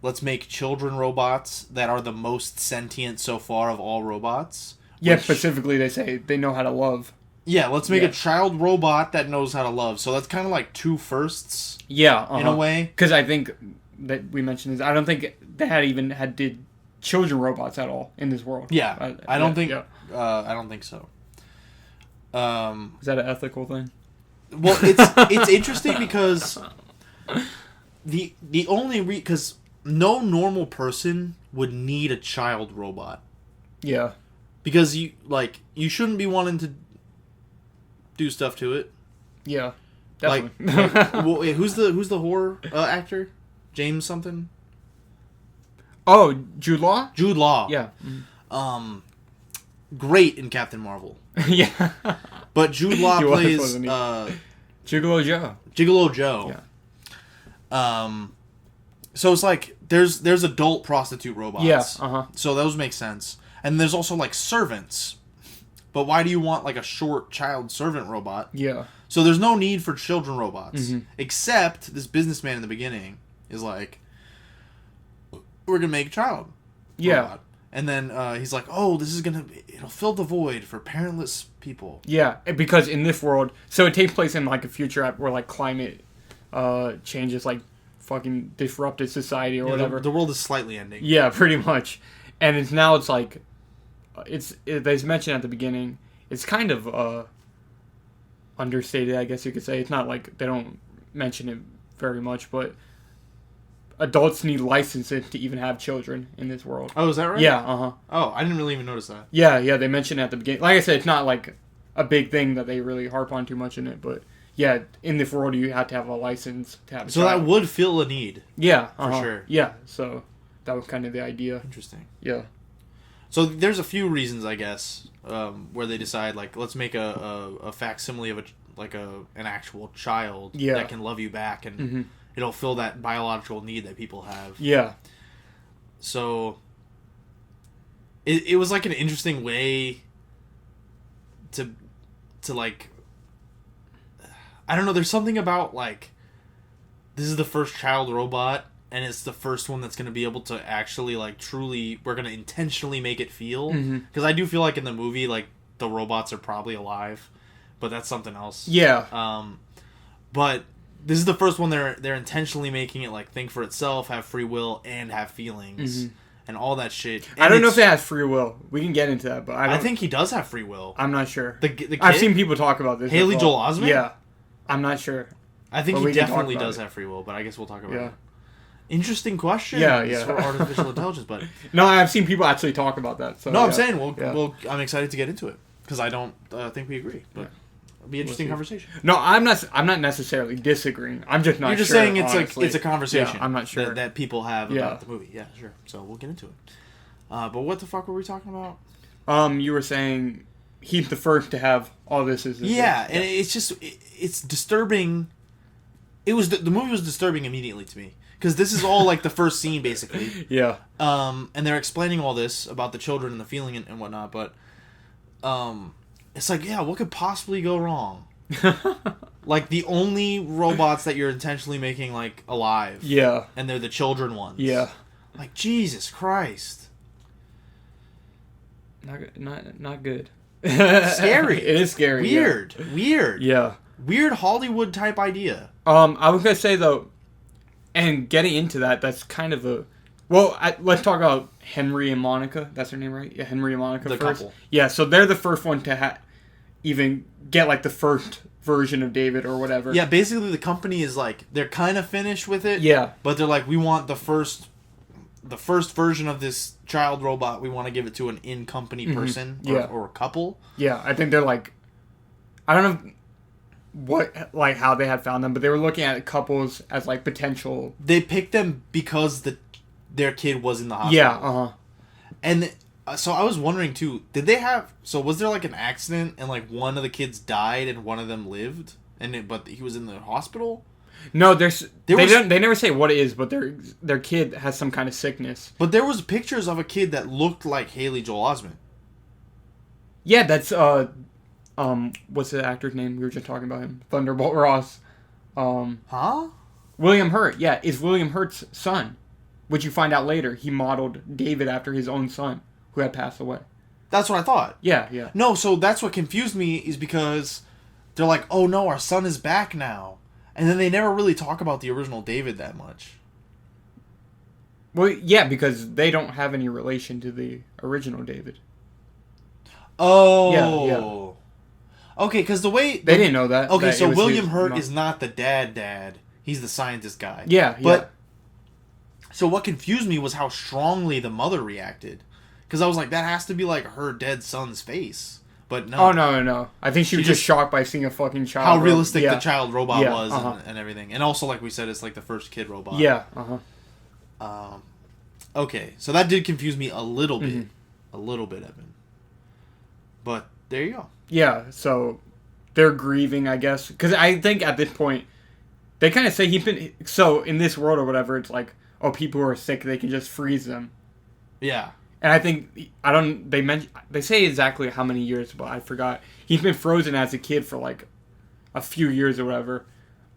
let's make children robots that are the most sentient so far of all robots. Yeah, specifically they say they know how to love. Yeah, let's make a child robot that knows how to love. So that's kind of like two firsts. Yeah, in a way. Because I think that we mentioned this. I don't think they did children robots at all in this world. Yeah, I don't think. Yeah. I don't think so. Is that an ethical thing? Well, it's interesting because the only because no normal person would need a child robot. Yeah. Because you shouldn't be wanting to do stuff to it. Yeah, definitely. Who's the horror actor? James something. Oh, Jude Law. Jude Law. Yeah. Great in Captain Marvel. Yeah. But Jude Law plays Gigolo Joe. Gigolo Joe. Yeah. So it's like there's adult prostitute robots. Yeah. So those make sense. And there's also, like, servants. But why do you want, like, a short child servant robot? Yeah. So there's no need for children robots. Except this businessman in the beginning is like, we're going to make a child robot. And then he's like, oh, this is it'll fill the void for parentless people. Yeah, because in this world, so it takes place in, like, a future where, like, climate changes, like, fucking disrupted society or whatever. The world is slightly ending. Yeah, pretty much. And it's like, they mentioned at the beginning, it's kind of understated, I guess you could say. It's not like they don't mention it very much, but adults need licenses to even have children in this world. Oh, is that right? Yeah, Oh, I didn't really even notice that. Yeah, they mentioned it at the beginning. Like I said, it's not like a big thing that they really harp on too much in it, but yeah, in this world you have to have a license to have a So child. that would fill a need. Yeah, for sure. Yeah, so that was kind of the idea. Interesting. Yeah. So there's a few reasons, I guess, where they decide, like, let's make a facsimile of an actual child that can love you back, and it'll fill that biological need that people have. Yeah. So it was like an interesting way to like, I don't know, there's something about, like, this is the first child robot, and it's the first one that's going to be able to actually, like, truly, we're going to intentionally make it feel. Because I do feel like in the movie, like, the robots are probably alive, but that's something else. Yeah. But this is the first one they're intentionally making it, like, think for itself, have free will, and have feelings. And all that shit. And I don't know if it has free will. We can get into that, but I think he does have free will. I'm not sure. The kid? I've seen people talk about this. Haley Joel Osment? Yeah. I'm not sure. I think But he definitely does have free will, but I guess we'll talk about it. Interesting question. Yeah. For artificial intelligence, but no, I've seen people actually talk about that. So, no, I'm saying I'm excited to get into it because I don't think we agree, but it'll be an interesting conversation. No, I'm not necessarily disagreeing. I'm just not. You're just sure, saying it's honestly. it's a conversation. Yeah, I'm not sure that people have about the movie. Yeah, sure. So we'll get into it. But what the fuck were we talking about? You were saying he's the first to have all this. And it's just it's disturbing. It was the movie was disturbing immediately to me because this is all like the first scene basically. Yeah. And they're explaining all this about the children and the feeling and whatnot, but it's like, yeah, what could possibly go wrong? Like the only robots that you're intentionally making like alive. Yeah. And they're the children ones. Yeah. Like Jesus Christ. Not good. Scary. It is scary. Weird. Yeah. Weird Hollywood type idea. I was gonna say though, and getting into that's kind of a. Well, let's talk about Henry and Monica. That's her name, right? Yeah, Henry and Monica. The first. couple. Yeah, so they're the first one to even get like the first version of David or whatever. Yeah, basically the company is like they're kind of finished with it. Yeah. But they're like, we want the first version of this child robot. We want to give it to an in-company person or a couple. Yeah, I think they're like, I don't know how they had found them, but they were looking at couples as like potential. They picked them because their kid was in the hospital. Yeah, And so I was wondering too, was there like an accident and like one of the kids died and one of them lived but he was in the hospital? No, they never say what it is, but their kid has some kind of sickness. But there was pictures of a kid that looked like Haley Joel Osment. Yeah, that's what's the actor's name? We were just talking about him. Thunderbolt Ross. William Hurt. Yeah, is William Hurt's son. Which you find out later, he modeled David after his own son, who had passed away. That's what I thought. Yeah. No, so that's what confused me is because they're like, oh no, our son is back now. And then they never really talk about the original David that much. Well, yeah, because they don't have any relation to the original David. Oh. Yeah. Okay, because the way... They didn't know that. Okay, so William Hurt is not the dad. He's the scientist guy. Yeah. But, so what confused me was how strongly the mother reacted. Because I was like, that has to be like her dead son's face. But no. Oh, no. I think she was just shocked by seeing a fucking child. How realistic the child robot was and everything. And also, like we said, it's like the first kid robot. Yeah, okay, so that did confuse me a little bit. A little bit, Evan. But there you go. Yeah, so they're grieving, I guess. Because I think at this point, they kind of say he's been... So, in this world or whatever, it's like, oh, people who are sick, they can just freeze them. Yeah. And I think, they say exactly how many years, but I forgot. He's been frozen as a kid for like a few years or whatever.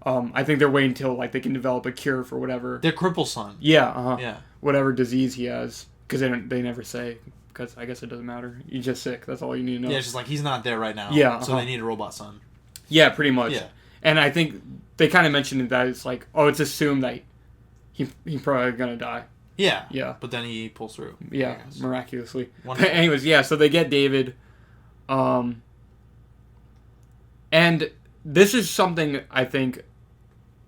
I think they're waiting until like they can develop a cure for whatever. Their cripple son. Yeah, Yeah. Whatever disease he has. Because they never say, because I guess it doesn't matter. He's just sick, that's all you need to know. Yeah, it's just like he's not there right now. Yeah. So they need a robot son. Yeah, pretty much. Yeah. And I think they kind of mentioned that it's like, oh, it's assumed that he's probably gonna die. Yeah. Yeah. But then he pulls through. Yeah, miraculously. Wonderful. But anyways, yeah, so they get David. And this is something I think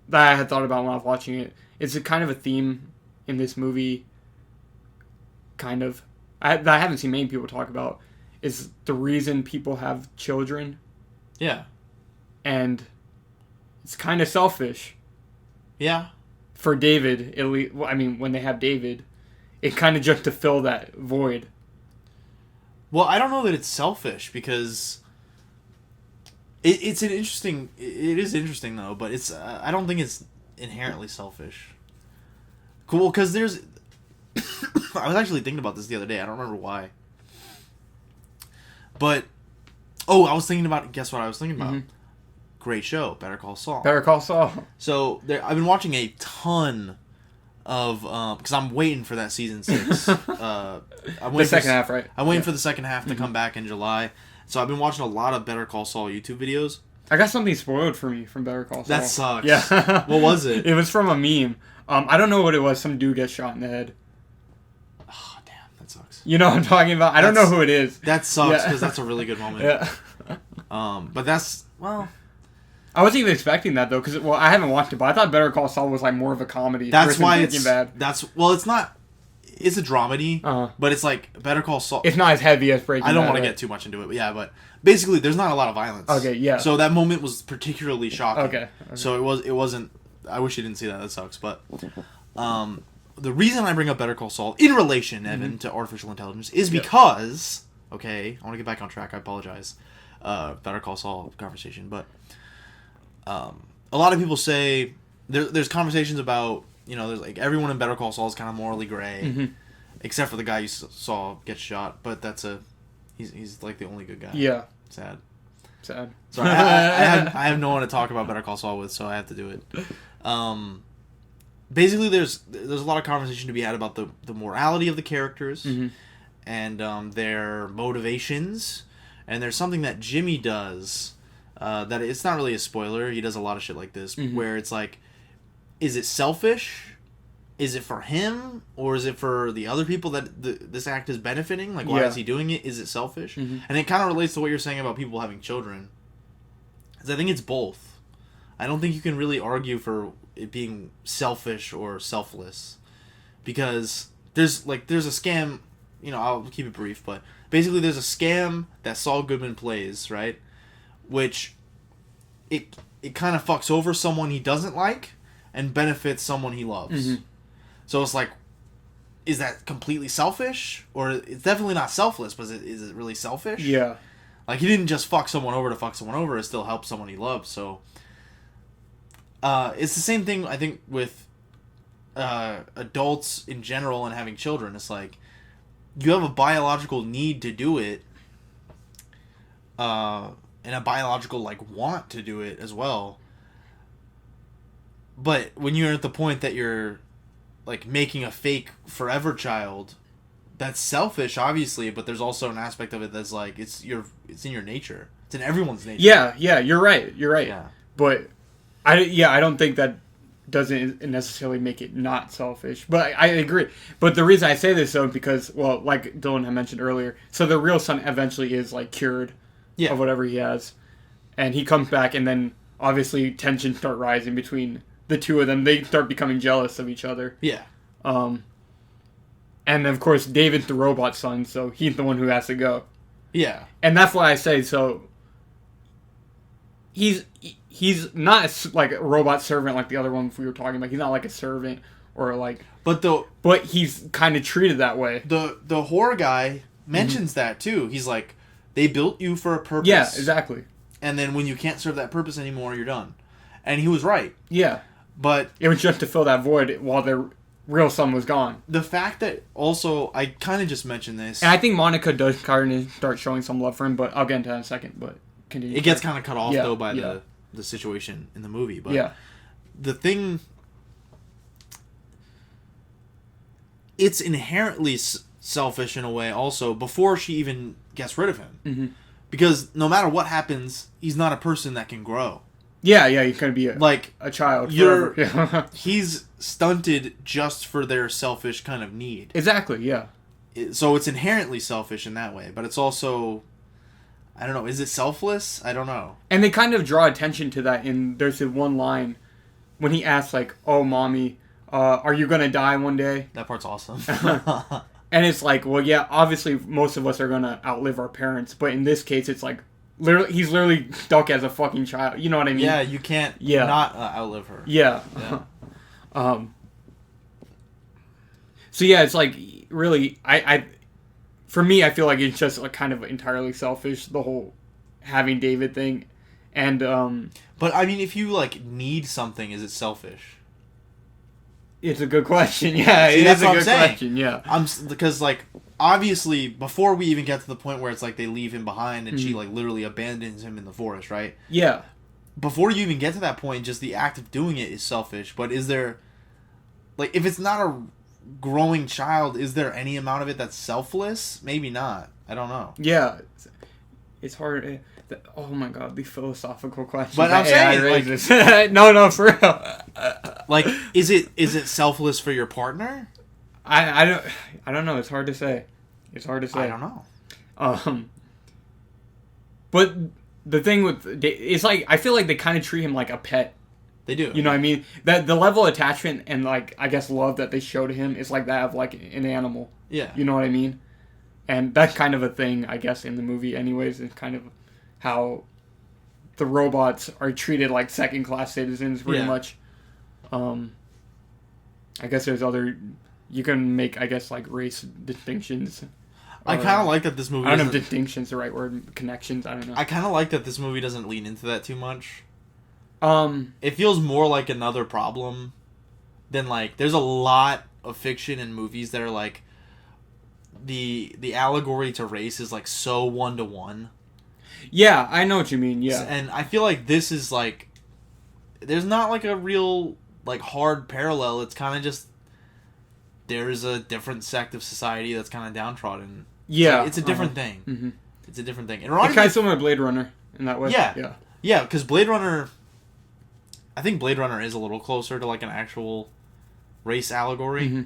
that I had thought about when I was watching it. It's a kind of a theme in this movie, kind of, that I haven't seen many people talk about, is the reason people have children. Yeah. And it's kind of selfish. Yeah. For David, at least, I mean, when they have David, it kind of just to fill that void. Well, I don't know that it's selfish because it's an interesting. It is interesting though, but it's. I don't think it's inherently selfish. Cool, because there's. I was actually thinking about this the other day. I don't remember why. But, I was thinking about. Guess what I was thinking about? Mm-hmm. Great show, Better Call Saul. Better Call Saul. So I've been watching a ton of because I'm waiting for that season 6. I'm waiting the second half, right? I'm waiting for the second half to come back in July. So I've been watching a lot of Better Call Saul YouTube videos. I got something spoiled for me from Better Call Saul. That sucks. Yeah. What was it? It was from a meme. I don't know what it was. Some dude gets shot in the head. Oh, damn. That sucks. You know what I'm talking about? I don't know who it is. That sucks because that's a really good moment. Yeah. But that's, well... I wasn't even expecting that, though, because, I haven't watched it, but I thought Better Call Saul was, like, more of a comedy. That's why it's... Bad. Well, it's not... It's a dramedy, but it's like Better Call Saul... It's not as heavy as Breaking Bad. I don't want to get too much into it, but yeah, but basically, there's not a lot of violence. Okay, yeah. So that moment was particularly shocking. Okay. So it wasn't... I wish you didn't see that. That sucks, but... the reason I bring up Better Call Saul in relation, Evan, to artificial intelligence is because... Okay, I want to get back on track. I apologize. Better Call Saul conversation, but... a lot of people say there's conversations about, there's like everyone in Better Call Saul is kind of morally gray, except for the guy you saw get shot. But he's like the only good guy. Yeah. Sad. Sad. Sorry, I have no one to talk about Better Call Saul with, so I have to do it. Basically, there's a lot of conversation to be had about the morality of the characters and their motivations, and there's something that Jimmy does. That it's not really a spoiler. He does a lot of shit like this, where it's like, is it selfish? Is it for him? Or is it for the other people that this act is benefiting? Like, why is he doing it? Is it selfish? And it kind of relates to what you're saying about people having children. Because I think it's both. I don't think you can really argue for it being selfish or selfless. Because there's a scam, I'll keep it brief, but basically there's a scam that Saul Goodman plays, right? Which it kind of fucks over someone he doesn't like and benefits someone he loves. So it's like, is that completely selfish? Or it's definitely not selfless, but is it really selfish? Yeah. Like, he didn't just fuck someone over to fuck someone over. It still helps someone he loves. So it's the same thing, I think, with adults in general and having children. It's like, you have a biological need to do it. And a biological, want to do it as well. But when you're at the point that you're, making a fake forever child, that's selfish, obviously, but there's also an aspect of it that's, it's in your nature. It's in everyone's nature. Yeah, you're right. Yeah. But, I don't think that doesn't necessarily make it not selfish. But I agree. But the reason I say this, though, because, like Dylan had mentioned earlier, so the real son eventually is, cured. Yeah. Of whatever he has. And he comes back, and then obviously tensions start rising between the two of them. They start becoming jealous of each other. Yeah. And of course, David's the robot son, so he's the one who has to go. Yeah. And that's why I say, so he's not a robot servant like the other one we were talking about. He's not like a servant or But he's kind of treated that way. The horror guy mentions that too. He's like, they built you for a purpose. Yeah, exactly. And then when you can't serve that purpose anymore, you're done. And he was right. Yeah. But it was just to fill that void while their real son was gone. The fact that also, I kind of just mentioned this. And I think Monica does kind of start showing some love for him, but I'll get into that in a second. But continue. It gets kind of cut off, though, by the situation in the movie. But the thing... It's inherently selfish in a way also before she even gets rid of him. Because no matter what happens, he's not a person that can grow. Yeah, he's going to be a child forever. He's stunted just for their selfish kind of need. Exactly, yeah. So it's inherently selfish in that way, but it's also... I don't know, is it selfless? I don't know. And they kind of draw attention to that there's this one line when he asks, oh, mommy, are you going to die one day? That part's awesome. And it's like, well, yeah, obviously most of us are going to outlive our parents, but in this case, it's like, he's literally stuck as a fucking child. You know what I mean? Yeah, you can't not outlive her. Yeah. So yeah, it's like really, for me, I feel like it's just like kind of entirely selfish, the whole having David thing, and But I mean, if you like need something, is it selfish? It's a good question. Yeah, See, it that's is a what good I'm saying. question. Yeah, Because like obviously before we even get to the point where it's like they leave him behind and she Mm-hmm. like literally abandons him in the forest, right? yeah. Before you even get to that point, just the act of doing it is selfish. But is there, like, if it's not a growing child, is there any amount of it that's selfless? Maybe not. I don't know. Yeah, it's hard. Oh my god, the philosophical question. But I'm saying, like, no, for real. Like, is it selfless for your partner? I don't know. It's hard to say. I don't know. But the thing with it's like I feel like they kind of treat him like a pet. They do. You know what I mean? That the level of attachment and like I guess love that they show to him is like that of like an animal. Yeah. You know what I mean? And that's kind of a thing I guess in the movie anyways, is kind of how the robots are treated like second class citizens pretty much. I guess there's other you can make I guess like race distinctions. I kind of like that this movie. I don't know if distinction's the right word. Connections. I don't know. I kind of like that this movie doesn't lean into that too much. It feels more like another problem than like there's a lot of fiction and movies that are like the allegory to race is like so 1-to-1. Yeah, I know what you mean. Yeah, and I feel like this is like there's not like a real like hard parallel. It's kind of just there's a different sect of society that's kind of downtrodden. Yeah, it's a different thing. Mm-hmm. It's a different thing. It's kind of similar to Blade Runner in that way. Yeah. Because Blade Runner, I think Blade Runner is a little closer to like an actual race allegory, Mm-hmm.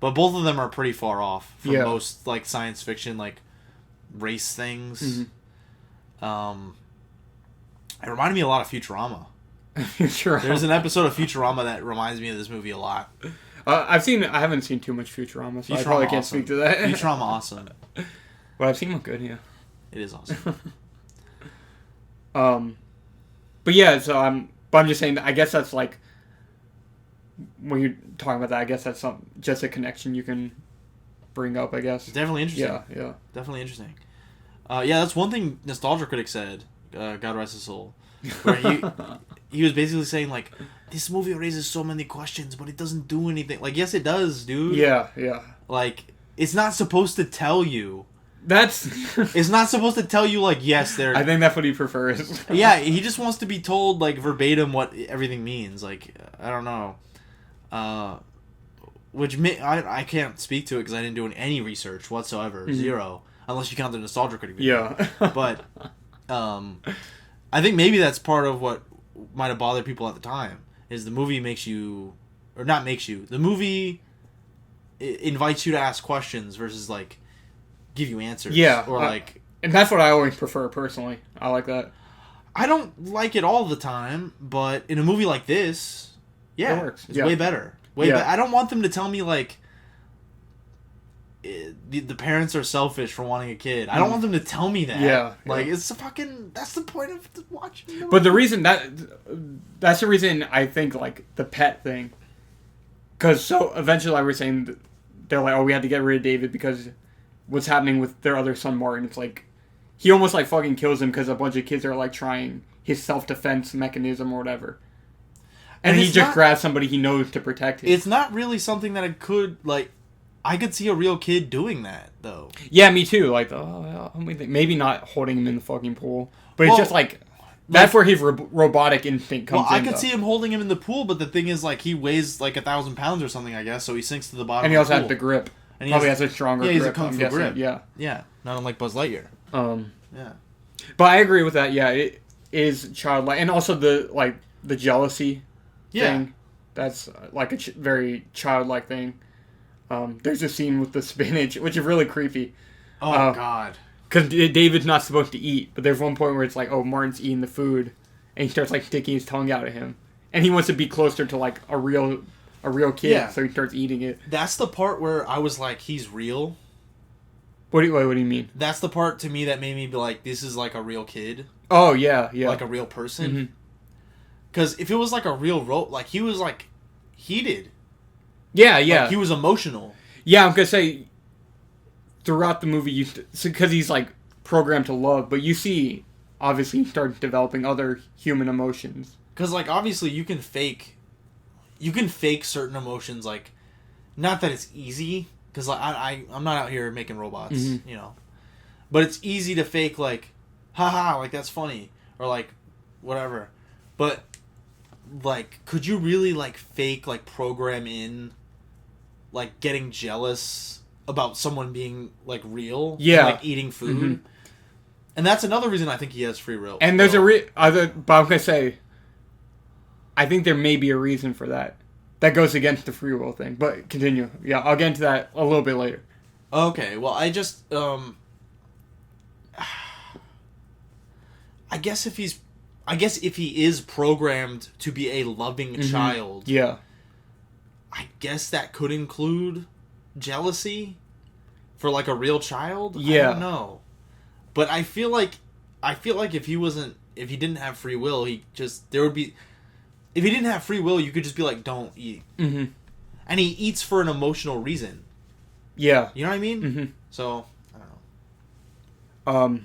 but both of them are pretty far off from most like science fiction like race things. Mm-hmm. It reminded me a lot of Futurama. Futurama. There's an episode of Futurama that reminds me of this movie a lot. I haven't seen too much Futurama, so Futurama I probably can't awesome. speak to that. Futurama awesome. But I've seen one good, yeah. It is awesome. But yeah, so I'm just saying that I guess that's like when you're talking about that, I guess that's just a connection you can bring up, I guess. It's definitely interesting. Yeah. Definitely interesting. Yeah, that's one thing Nostalgia Critic said, God rest his soul, where he was basically saying like, this movie raises so many questions, but it doesn't do anything. Like, yes, it does, dude. Yeah. Like, it's not supposed to tell you. That's... It's not supposed to tell you, like, yes, they're... I think that's what he prefers. Yeah, he just wants to be told, like, verbatim what everything means. Like, I don't know. I can't speak to it because I didn't do any research whatsoever. Mm-hmm. Zero. Unless you count the Nostalgia Critic video. Yeah. But, I think maybe that's part of what might have bothered people at the time. Is the movie makes you... Or not makes you. The movie invites you to ask questions versus, like... give you answers. Yeah. Or like... And that's what I always prefer, personally. I like that. I don't like it all the time, but in a movie like this, yeah, it works. It's way better. I don't want them to tell me, like, the parents are selfish for wanting a kid. I don't want them to tell me that. Yeah. Like, it's a fucking... That's the point of watching. But the reason that's the reason I think, like, the pet thing. Because so eventually I was saying they're like, oh, we had to get rid of David because what's happening with their other son, Martin. It's like, he almost, like, fucking kills him because a bunch of kids are, like, trying his self-defense mechanism or whatever. And he just grabs somebody he knows to protect him. It's not really something that I could see a real kid doing that, though. Yeah, me too. Like, maybe not holding him in the fucking pool. But it's just, like... That's where his robotic instinct comes in. Well, I could see him holding him in the pool, but the thing is, like, he weighs, like, 1,000 pounds or something, I guess, so he sinks to the bottom of the pool. And he also has the grip. And probably has a stronger grip. Yeah, he's a kung fu grip. Yeah. Yeah, not unlike Buzz Lightyear. Yeah. But I agree with that, yeah. It is childlike. And also the jealousy thing. That's, like, a very childlike thing. There's a scene with the spinach, which is really creepy. Oh, God. Because David's not supposed to eat, but there's one point where it's like, oh, Martin's eating the food, and he starts, like, sticking his tongue out at him. And he wants to be closer to, like, a real kid, so he starts eating it. That's the part where I was like, he's real. What do you mean? That's the part to me that made me be like, this is like a real kid. Oh, yeah. Like a real person. Because if it was like a real like, he was like heated. Yeah. Like, he was emotional. Yeah, I'm going to say, throughout the movie, because he's like programmed to love, but you see, obviously, he starts developing other human emotions. Because, like, obviously, you can fake certain emotions, like, not that it's easy, because like, I'm not out here making robots, you know, but it's easy to fake, like, haha, like, that's funny, or, like, whatever, but, like, could you really, like, fake, like, program in, like, getting jealous about someone being, like, real? Yeah. And, like, eating food? And that's another reason I think he has free will. And there's but I'm going to say, I think there may be a reason for that. That goes against the free will thing. But continue. Yeah, I'll get into that a little bit later. Okay, well, I just, I guess if he is programmed to be a loving child, yeah, I guess that could include jealousy for like a real child. Yeah, I don't know, but I feel like if he didn't have free will, if he didn't have free will, you could just be like, don't eat, and he eats for an emotional reason. Yeah, you know what I mean. So I don't know.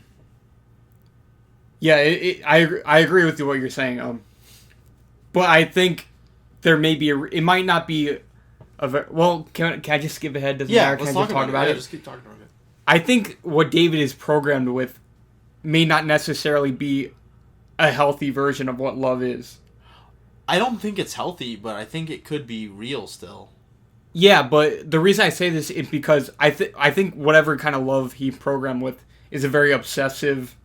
Yeah, I agree with what you're saying. But I think there may be it might not be well. Can I just skip ahead? Doesn't matter. Let's talk about it. Just keep talking about it. I think what David is programmed with may not necessarily be a healthy version of what love is. I don't think it's healthy, but I think it could be real still. Yeah, but the reason I say this is because I think whatever kind of love he programmed with is a very obsessive,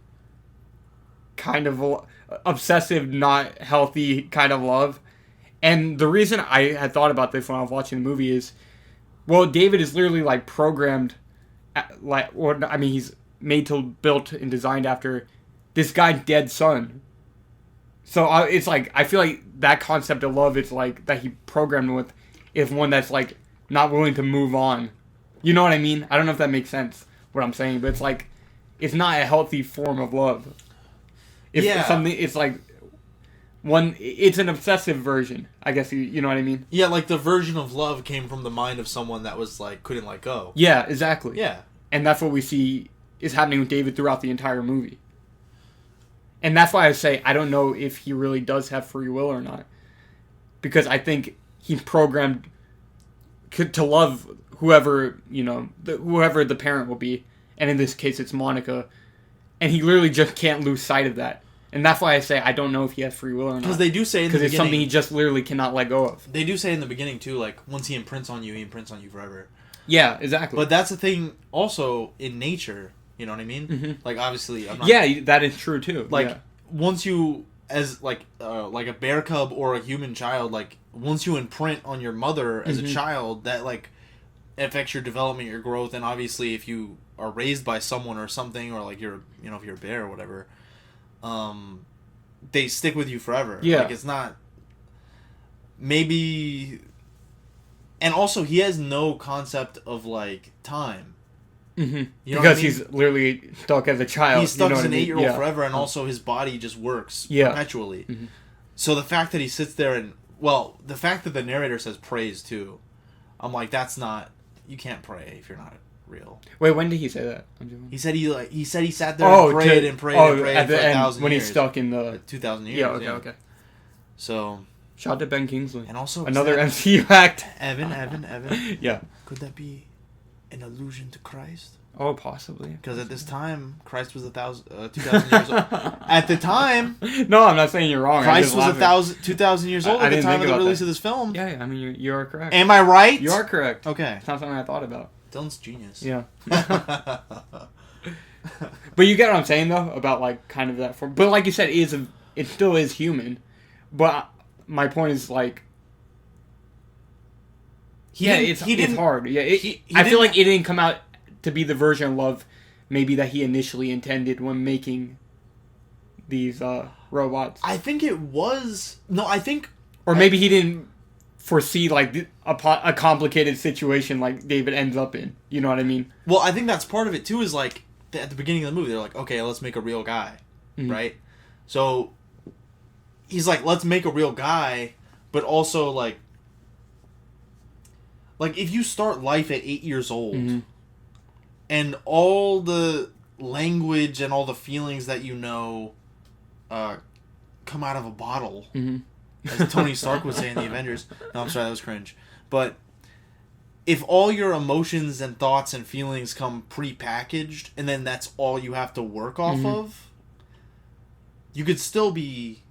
not healthy kind of love. And the reason I had thought about this when I was watching the movie is, well, David is literally like programmed, he's built and designed after this guy's dead son. So it's like, I feel like that concept of love is like, that he programmed with, is one that's like, not willing to move on. You know what I mean? I don't know if that makes sense, what I'm saying, but it's like, it's not a healthy form of love. It's like, it's an obsessive version, I guess, you know what I mean? Yeah, like the version of love came from the mind of someone that was like, couldn't let go. Yeah, exactly. Yeah. And that's what we see is happening with David throughout the entire movie. And that's why I say I don't know if he really does have free will or not. Because I think he's programmed to love whoever, whoever the parent will be. And in this case, it's Monica. And he literally just can't lose sight of that. And that's why I say I don't know if he has free will or not. Because they do say in the beginning... Because it's something he just literally cannot let go of. They do say in the beginning, too, like, once he imprints on you, he imprints on you forever. Yeah, exactly. But that's the thing also in nature... You know what I mean? Like, obviously, I'm not... Yeah, that is true, too. Like, once you, as, like a bear cub or a human child, like, once you imprint on your mother as a child, that, like, affects your development, your growth, and obviously if you are raised by someone or something, or, like, if you're a bear or whatever, they stick with you forever. Yeah. Like, it's not... Maybe... And also, he has no concept of, like, time. You know because he's literally stuck as a child. He's stuck as an 8-year-old forever, and also his body just works perpetually. So the fact that he sits there and... Well, the fact that the narrator says praise, too. I'm like, that's not... You can't pray if you're not real. Wait, when did he say that? He said he sat there and prayed and prayed and prayed at for 1,000 years. When he's stuck in the... 2,000 years. Yeah, okay. So... Shout out to Ben Kingsley. And also... Another MCU act. Evan. Yeah. Could that be... an allusion to Christ? Oh, possibly. Because at this time, Christ was 2,000 years old. At the time... No, I'm not saying you're wrong. Christ was 2,000 years old at the time of the release of this film. Yeah, I mean, you are correct. Am I right? You are correct. Okay. It's not something I thought about. Dylan's genius. Yeah. But you get what I'm saying, though, about, like, kind of that form. But like you said, it still is human. But my point is, like... It's hard. Yeah, I feel like it didn't come out to be the version of love maybe that he initially intended when making these robots. I think it was... No, I think... Or maybe he didn't foresee like a complicated situation like David ends up in. You know what I mean? Well, I think that's part of it too. Is like at the beginning of the movie, they're like, okay, let's make a real guy, right? So he's like, let's make a real guy, but also like if you start life at 8 years old, and all the language and all the feelings that you know come out of a bottle, as Tony Stark would say in the Avengers. No, I'm sorry, that was cringe. But if all your emotions and thoughts and feelings come pre-packaged, and then that's all you have to work off of, you could still be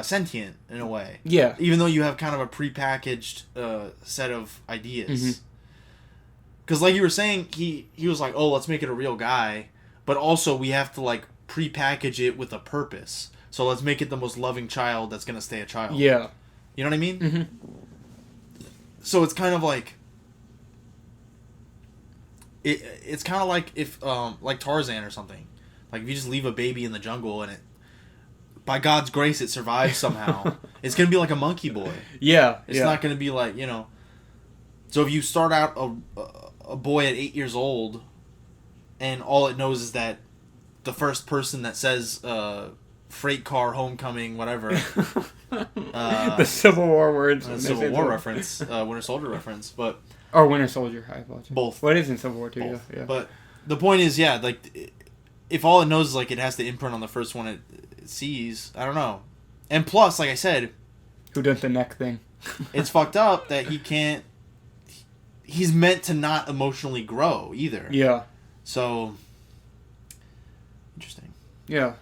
sentient in a way. Yeah. Even though you have kind of a pre-packaged set of ideas. Because like you were saying, he was like, oh, let's make it a real guy, but also we have to like pre-package it with a purpose. So let's make it the most loving child that's going to stay a child. Yeah. You know what I mean? So it's kind of like... It's kind of like if... like Tarzan or something. Like if you just leave a baby in the jungle and it... By God's grace, it survives somehow. It's going to be like a monkey boy. Yeah. It's not going to be like, you know... So if you start out a boy at 8 years old, and all it knows is that the first person that says freight car, homecoming, whatever. The Civil War words. Civil War reference. Winter Soldier reference. But or Winter Soldier, I apologize. Both. Well, it is in Civil War too, both. Yeah. But the point is, yeah, like, if all it knows is, like, it has to imprint on the first one it sees, I don't know. And plus, like I said... Who does the neck thing? It's fucked up that he can't... He's meant to not emotionally grow, either. Yeah. So... Interesting. Yeah.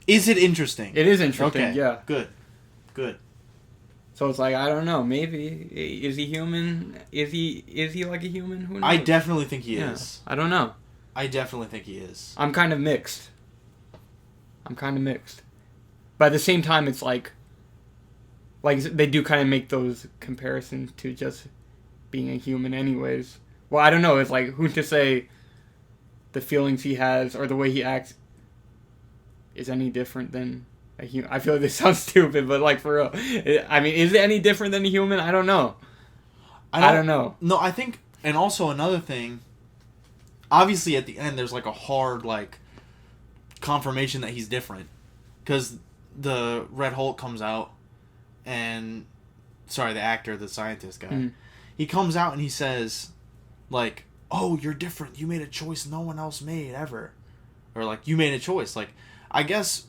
Is it interesting? It is interesting, okay. Yeah. Good. So it's like, I don't know, maybe, is he human? Is he like a human? Who knows? I definitely think he is. I don't know. I definitely think he is. I'm kind of mixed. But at the same time, it's like they do kind of make those comparisons to just being a human anyways. Well, I don't know, it's like, who's to say the feelings he has or the way he acts is any different than a human. I feel like this sounds stupid, but like for real. I mean, is it any different than a human? I don't know. I don't know. No, I think, and also another thing, obviously at the end there's like a hard like confirmation that he's different. Because the Red Hulk comes out and, sorry, the actor, the scientist guy, he comes out and he says, like, oh, you're different. You made a choice no one else made ever. Or, like, you made a choice. Like, I guess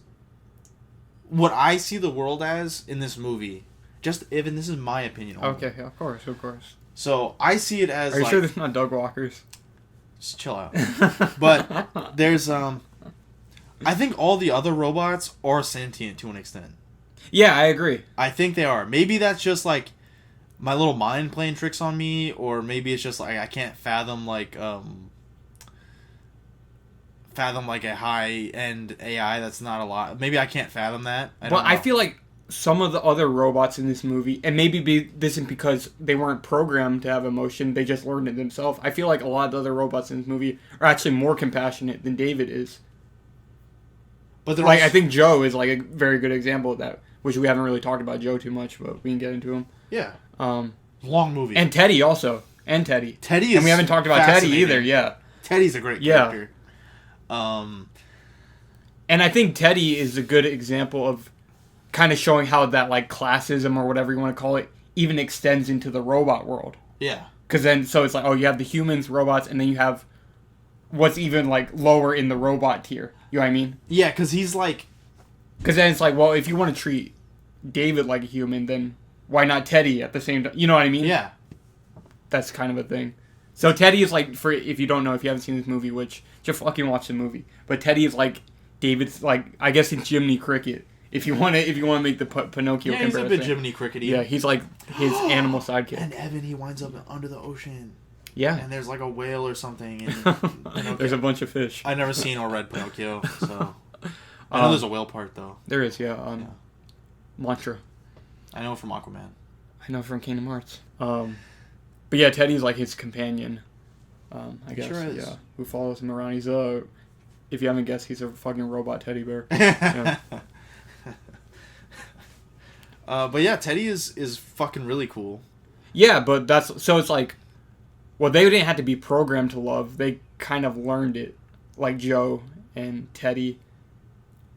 what I see the world as in this movie, just even this is my opinion. Only. Okay, of course. So, I see it as, Are you like... sure this is not dog walkers? Just chill out. But there's, I think all the other robots are sentient to an extent. Yeah, I agree. I think they are. Maybe that's just, like, my little mind playing tricks on me, or maybe it's just like I can't fathom like a high end AI that's not a lot. Maybe I can't fathom that. I feel like some of the other robots in this movie, and maybe this isn't because they weren't programmed to have emotion, they just learned it themselves. I feel like a lot of the other robots in this movie are actually more compassionate than David is. But like, I think Joe is like a very good example of that, which we haven't really talked about Joe too much, but we can get into him. Yeah. Long movie. And Teddy also. Teddy is, and we haven't talked about Teddy either. Yeah. Teddy's a great character. And I think Teddy is a good example of kind of showing how that like classism or whatever you want to call it even extends into the robot world. Yeah. Because then, so it's like, oh, you have the humans, robots, and then you have what's even like lower in the robot tier. You know what I mean? Yeah, because he's like... Because then it's like, well, if you want to treat David like a human, then why not Teddy at the same time? You know what I mean? Yeah. That's kind of a thing. So Teddy is like, for if you don't know, if you haven't seen this movie, which just fucking watch the movie. But Teddy is like David's, like, I guess it's Jiminy Cricket. If you want to make the Pinocchio comparison. Yeah, he's a bit Jiminy Cricket-y. Yeah, he's like his animal sidekick. And Evan, he winds up under the ocean. Yeah. And there's like a whale or something. And there's a bunch of fish. I've never seen or read Pinocchio, so... I know there's a whale part, though. There is, yeah. Mantra. I know from Aquaman. I know from Kingdom Hearts. But yeah, Teddy's like his companion. I guess. Sure is. Yeah. Who follows him around. He's if you haven't guessed, he's a fucking robot teddy bear. Yeah. But yeah, Teddy is fucking really cool. Yeah, but it's like, well, they didn't have to be programmed to love. They kind of learned it, like Joe and Teddy.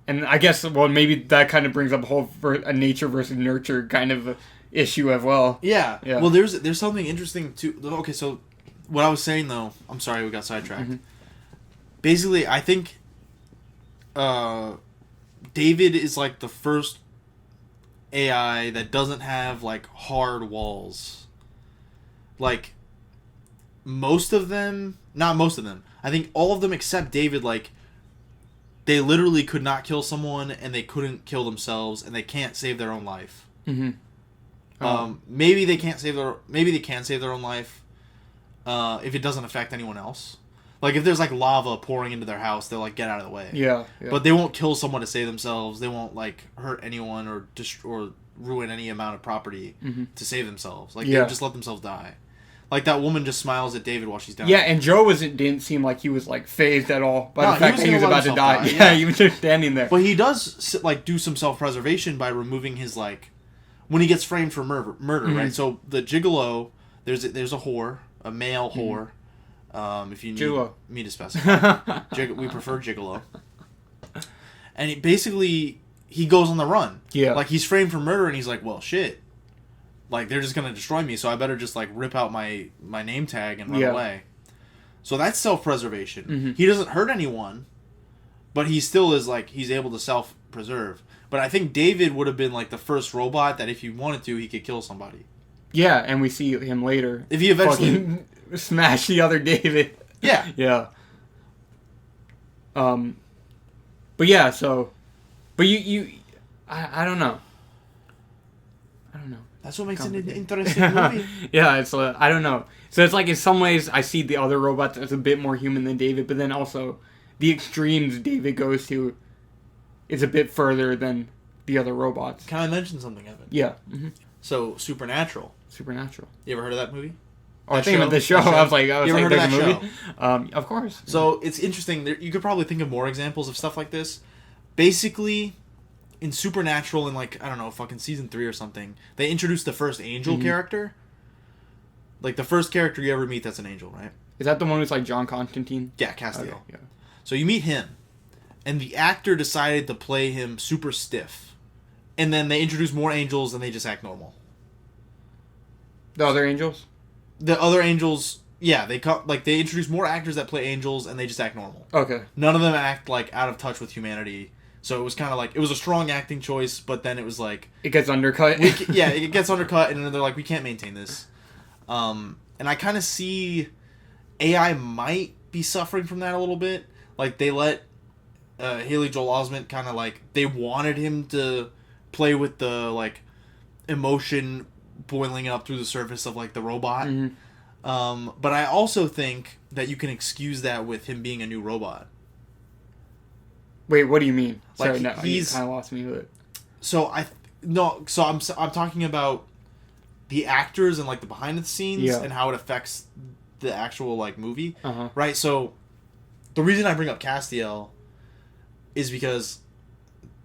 And I guess, well, maybe that kind of brings up a nature versus nurture kind of issue as well. Yeah. Well, there's something interesting too. Okay, so what I was saying though, I'm sorry we got sidetracked. Mm-hmm. Basically, I think David is like the first AI that doesn't have like hard walls. Like not most of them. I think all of them except David, like they literally could not kill someone and they couldn't kill themselves and they can't save their own life. Mm-hmm. Maybe they can save their own life if it doesn't affect anyone else. Like if there's like lava pouring into their house, they'll like get out of the way. Yeah. But they won't kill someone to save themselves. They won't like hurt anyone or ruin any amount of property to save themselves. Like they'll just let themselves die. Like that woman just smiles at David while she's dying. Yeah, and Joe didn't seem like he was like phased at all by the fact that he was about to die. Yeah, he was just standing there. But he does like do some self-preservation by removing his like when he gets framed for murder, right? So the gigolo, there's a whore, a male whore. If you need me to specify, we prefer gigolo. And he goes on the run. Yeah, like he's framed for murder, and he's like, well, shit. Like, they're just going to destroy me, so I better just, like, rip out my name tag and run away. So that's self-preservation. Mm-hmm. He doesn't hurt anyone, but he still is, like, he's able to self-preserve. But I think David would have been, like, the first robot that if he wanted to, he could kill somebody. Yeah, and we see him later. If he eventually... smash the other David. Yeah. Yeah. But yeah, so... But I don't know. That's what makes it an interesting movie. Yeah, it's I don't know. So it's like in some ways I see the other robots as a bit more human than David, but then also the extremes David goes to is a bit further than the other robots. Can I mention something, Evan? Yeah. Mm-hmm. So Supernatural. You ever heard of that movie? Oh, I think about the show. I was like, you ever heard of that movie? Of course. So it's interesting. You could probably think of more examples of stuff like this. Basically, in Supernatural, in like, I don't know, fucking season 3 or something, they introduced the first angel character. Like the first character you ever meet that's an angel, right? Is that the one who's like John Constantine? Yeah, Castiel. Okay, yeah. So you meet him, and the actor decided to play him super stiff. And then they introduce more angels and they just act normal. The other angels? The other angels, yeah, they introduce more actors that play angels and they just act normal. Okay. None of them act like out of touch with humanity. So it was kind of like, it was a strong acting choice, but then it was like... It gets undercut. It gets undercut, and then they're like, we can't maintain this. And I kind of see AI might be suffering from that a little bit. Like, they let Haley Joel Osment kind of like... They wanted him to play with the, like, emotion boiling up through the surface of, like, the robot. Mm-hmm. But I also think that you can excuse that with him being a new robot. Wait, what do you mean? Like, sorry, no, you kind of lost me with it. So I'm talking about the actors and like the behind the scenes and how it affects the actual like movie, right? So the reason I bring up Castiel is because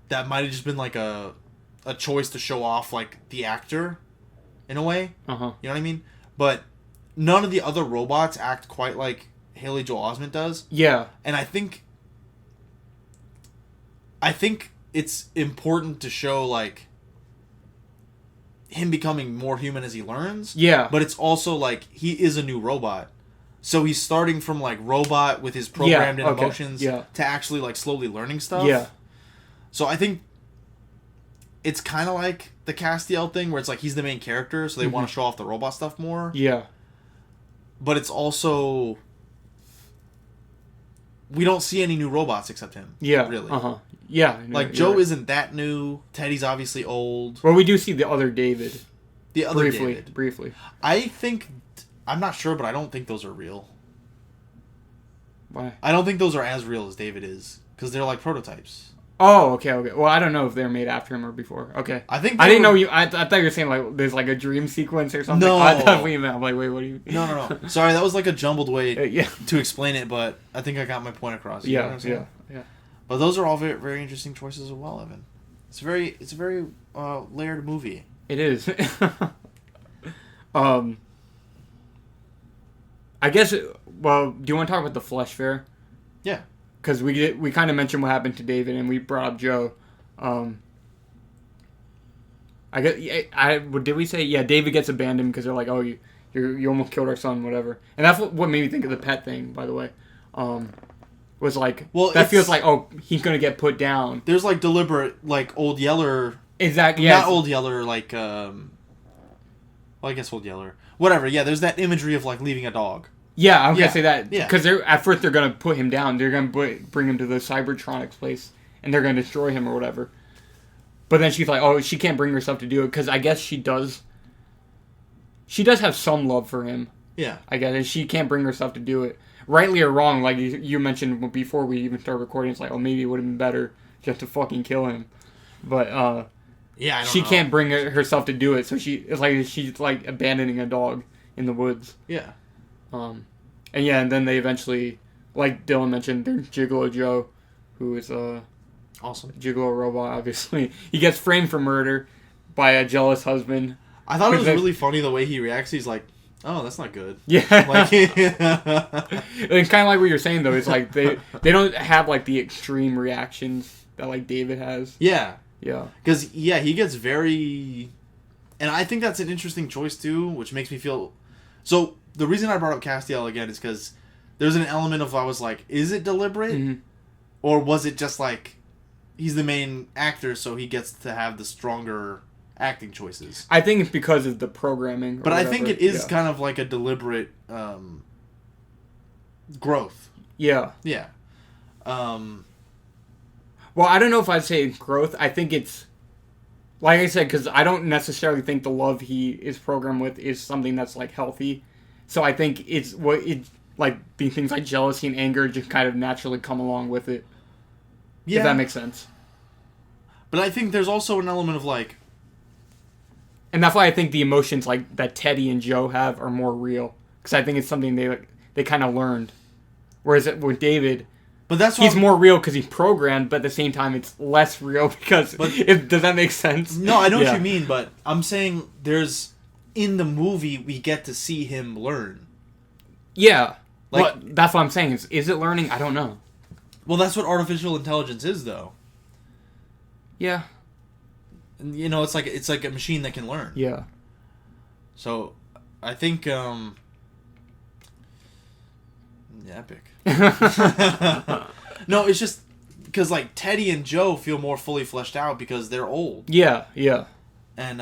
that might have just been like a choice to show off like the actor in a way. You know what I mean? But none of the other robots act quite like Haley Joel Osment does. Yeah, and I think it's important to show, like, him becoming more human as he learns. Yeah. But it's also, like, he is a new robot. So he's starting from, like, robot with his programmed emotions to actually, like, slowly learning stuff. Yeah. So I think it's kind of like the Castiel thing where it's, like, he's the main character, so they want to show off the robot stuff more. Yeah. But it's also... We don't see any new robots except him. Yeah. Really. Yeah. Like, Joe isn't that new. Teddy's obviously old. Well, we do see the other David. Briefly. I'm not sure, but I don't think those are real. Why? I don't think those are as real as David is. Because they're like prototypes. Oh, okay. Well, I don't know if they're made after him or before. Okay. I didn't know you... I thought you were saying, like, there's, like, a dream sequence or something. No. I thought we meant... I'm like, wait, what do you... No. Sorry, that was, like, a jumbled way to explain it, but I think I got my point across. You know what I'm saying? Yeah. But those are all very, very interesting choices as well, Evan. It's a very layered movie. It is. I guess. Well, do you want to talk about the Flesh Fair? Yeah. Because we kind of mentioned what happened to David, and we brought up Joe. I guess did we say David gets abandoned because they're like, oh, you almost killed our son, whatever. And that's what made me think of the pet thing, by the way. Was like, well, that feels like, oh, he's gonna get put down. There's like deliberate, like Old Yeller. Exactly. Yeah. Not Old Yeller, like well, I guess Old Yeller. Whatever. Yeah. There's that imagery of like leaving a dog. Yeah, I'm gonna say that. Yeah. Because at first they're gonna put him down. They're gonna bring him to the Cybertronics place, and they're gonna destroy him or whatever. But then she's like, oh, she can't bring herself to do it because I guess she does. She does have some love for him. Yeah. I guess, and she can't bring herself to do it. Rightly or wrong, like you mentioned before we even started recording, it's like, oh, maybe it would have been better just to fucking kill him. But yeah, she can't bring herself to do it, so she's like abandoning a dog in the woods. Yeah. And then they eventually, like Dylan mentioned, there's Gigolo Joe, who is awesome Gigolo robot. Obviously, he gets framed for murder by a jealous husband. I thought it was really funny the way he reacts. He's like, oh, that's not good. Yeah. Like, it's kind of like what you're saying, though. It's like they don't have, like, the extreme reactions that, like, David has. Yeah. Yeah. Because, he gets very... And I think that's an interesting choice, too, which makes me feel... So, the reason I brought up Castiel again is because there's an element of, I was like, is it deliberate? Mm-hmm. Or was it just, like, he's the main actor, so he gets to have the stronger... acting choices. I think it's because of the programming. But whatever. I think it is kind of like a deliberate growth. Yeah. Yeah. Well, I don't know if I'd say growth. I think it's, like I said, because I don't necessarily think the love he is programmed with is something that's, like, healthy. So I think it's like, the things like jealousy and anger just kind of naturally come along with it. Yeah. If that makes sense. But I think there's also an element of, like, and that's why I think the emotions like that Teddy and Joe have are more real, because I think it's something they kind of learned. Whereas with David, he's more real because he's programmed, but at the same time it's less real because does that make sense? No, I know what you mean, but I'm saying in the movie we get to see him learn. Yeah, like that's what I'm saying. Is it learning? I don't know. Well, that's what artificial intelligence is, though. Yeah. You know, it's like a machine that can learn. Yeah. So, I think, epic. No, it's just because, like, Teddy and Joe feel more fully fleshed out because they're old. Yeah, yeah. And,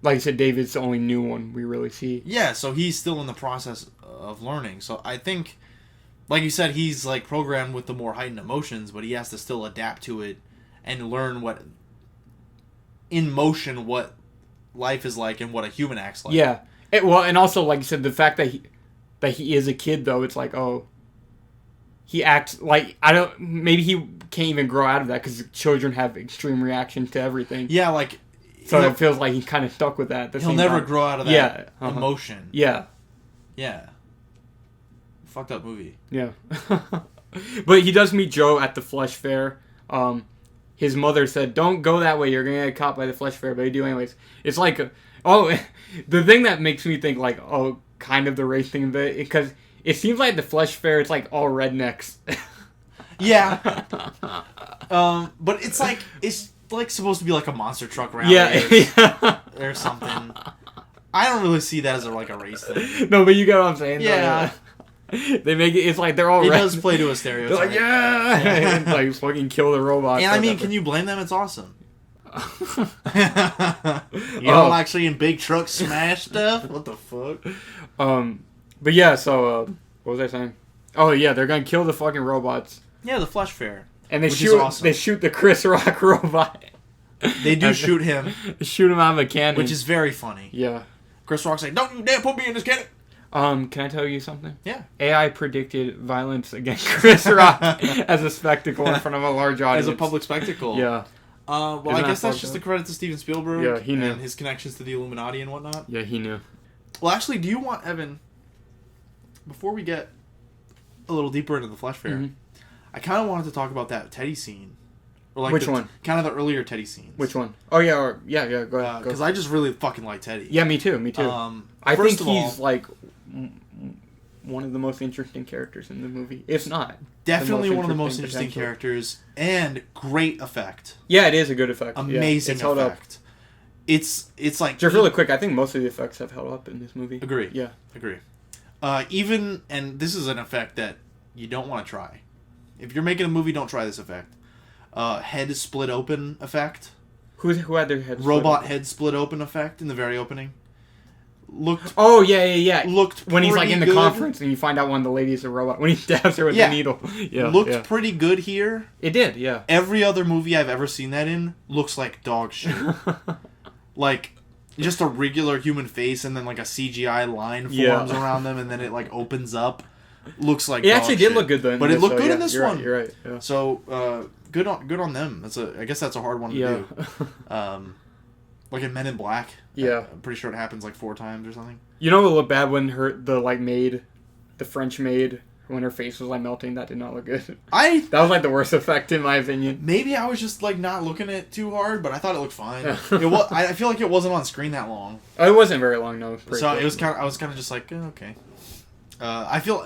like you said, David's the only new one we really see. Yeah, so he's still in the process of learning. So, I think, like you said, he's, like, programmed with the more heightened emotions, but he has to still adapt to it and learn in motion what life is like and what a human acts like. Yeah. And also, like you said, the fact that he is a kid, though, it's like, oh, he acts like, maybe he can't even grow out of that because children have extreme reactions to everything. Yeah, like... So it feels like he's kind of stuck with that. He'll never grow out of that emotion. Yeah. Yeah. Fucked up movie. Yeah. But he does meet Joe at the Flesh Fair. His mother said, don't go that way, you're going to get caught by the Flesh Fair, but they do anyways. It's like, the thing that makes me think, like, oh, kind of the race thing, because it seems like the Flesh Fair, it's like all rednecks. Yeah. But it's like supposed to be like a monster truck rally or something. I don't really see that as like a race thing. No, but you get what I'm saying. Yeah. Though. They make it like they're all It does play to a stereotype. They're like, yeah! And like fucking kill the robot. And I mean, can you blame them? It's awesome. Oh, actually in big trucks smash stuff? What the fuck? But yeah, so what was I saying? Oh yeah, they're gonna kill the fucking robots. Yeah, the Flesh Fair. And they shoot the Chris Rock robot. They do shoot him. Shoot him out of a cannon. Which is very funny. Yeah. Chris Rock's like, don't you dare put me in this cannon! Can I tell you something? Yeah. AI predicted violence against Chris Rock as a spectacle in front of a large audience. As a public spectacle. Yeah. Well, I guess that's just a credit to Steven Spielberg. Yeah, he knew. And his connections to the Illuminati and whatnot. Yeah, he knew. Well, actually, do you want, Evan, before we get a little deeper into the Flesh Fair, I kind of wanted to talk about that Teddy scene Or like Which one? Kind of the earlier Teddy scenes. Which one? Oh yeah, go ahead. Because I just really fucking like Teddy. Yeah, me too. I think he's like one of the most interesting characters in the movie, if not definitely one of the most interesting characters, and great effect. Yeah, it is a good effect. Amazing effect. Up. It's like just really quick. I think most of the effects have held up in this movie. Agree. Yeah, agree. And this is an effect that you don't want to try. If you're making a movie, don't try this effect. Head split open effect. Who had their head? Robot head split open effect in the very opening. Looked. Oh yeah. Looked when he's like in the good. Conference and you find out one of the ladies a robot when he stabs her with the needle. Yeah, looked pretty good here. It did. Yeah. Every other movie I've ever seen that in looks like dog shit. Like just a regular human face and then like a CGI line forms around them and then it like opens up. Looks like it actually did look good though. But it looked good in this one. You're right. Yeah. So good on them. I guess that's a hard one to do. Like in Men in Black. Yeah. I'm pretty sure it happens like 4 times or something. You know what looked bad when the French maid, when her face was like melting, that did not look good. That was like the worst effect in my opinion. Maybe I was just like not looking at it too hard, but I thought it looked fine. I feel like it wasn't on screen that long. Oh, it wasn't very long, no. So it was I was kind of just like, okay. I feel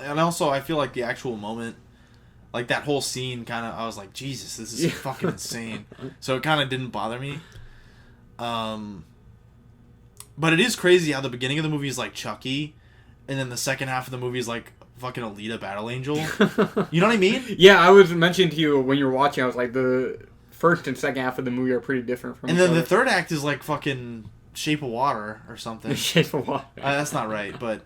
like the actual moment, like that whole scene, I was like, Jesus, this is fucking insane. So it kind of didn't bother me. But it is crazy how the beginning of the movie is like Chucky, and then the second half of the movie is like fucking Alita Battle Angel. You know what I mean? Yeah, I was mentioning to you when you were watching, I was like, the first and second half of the movie are pretty different from each other. And then the third act is like fucking Shape of Water or something. Shape of Water. That's not right, but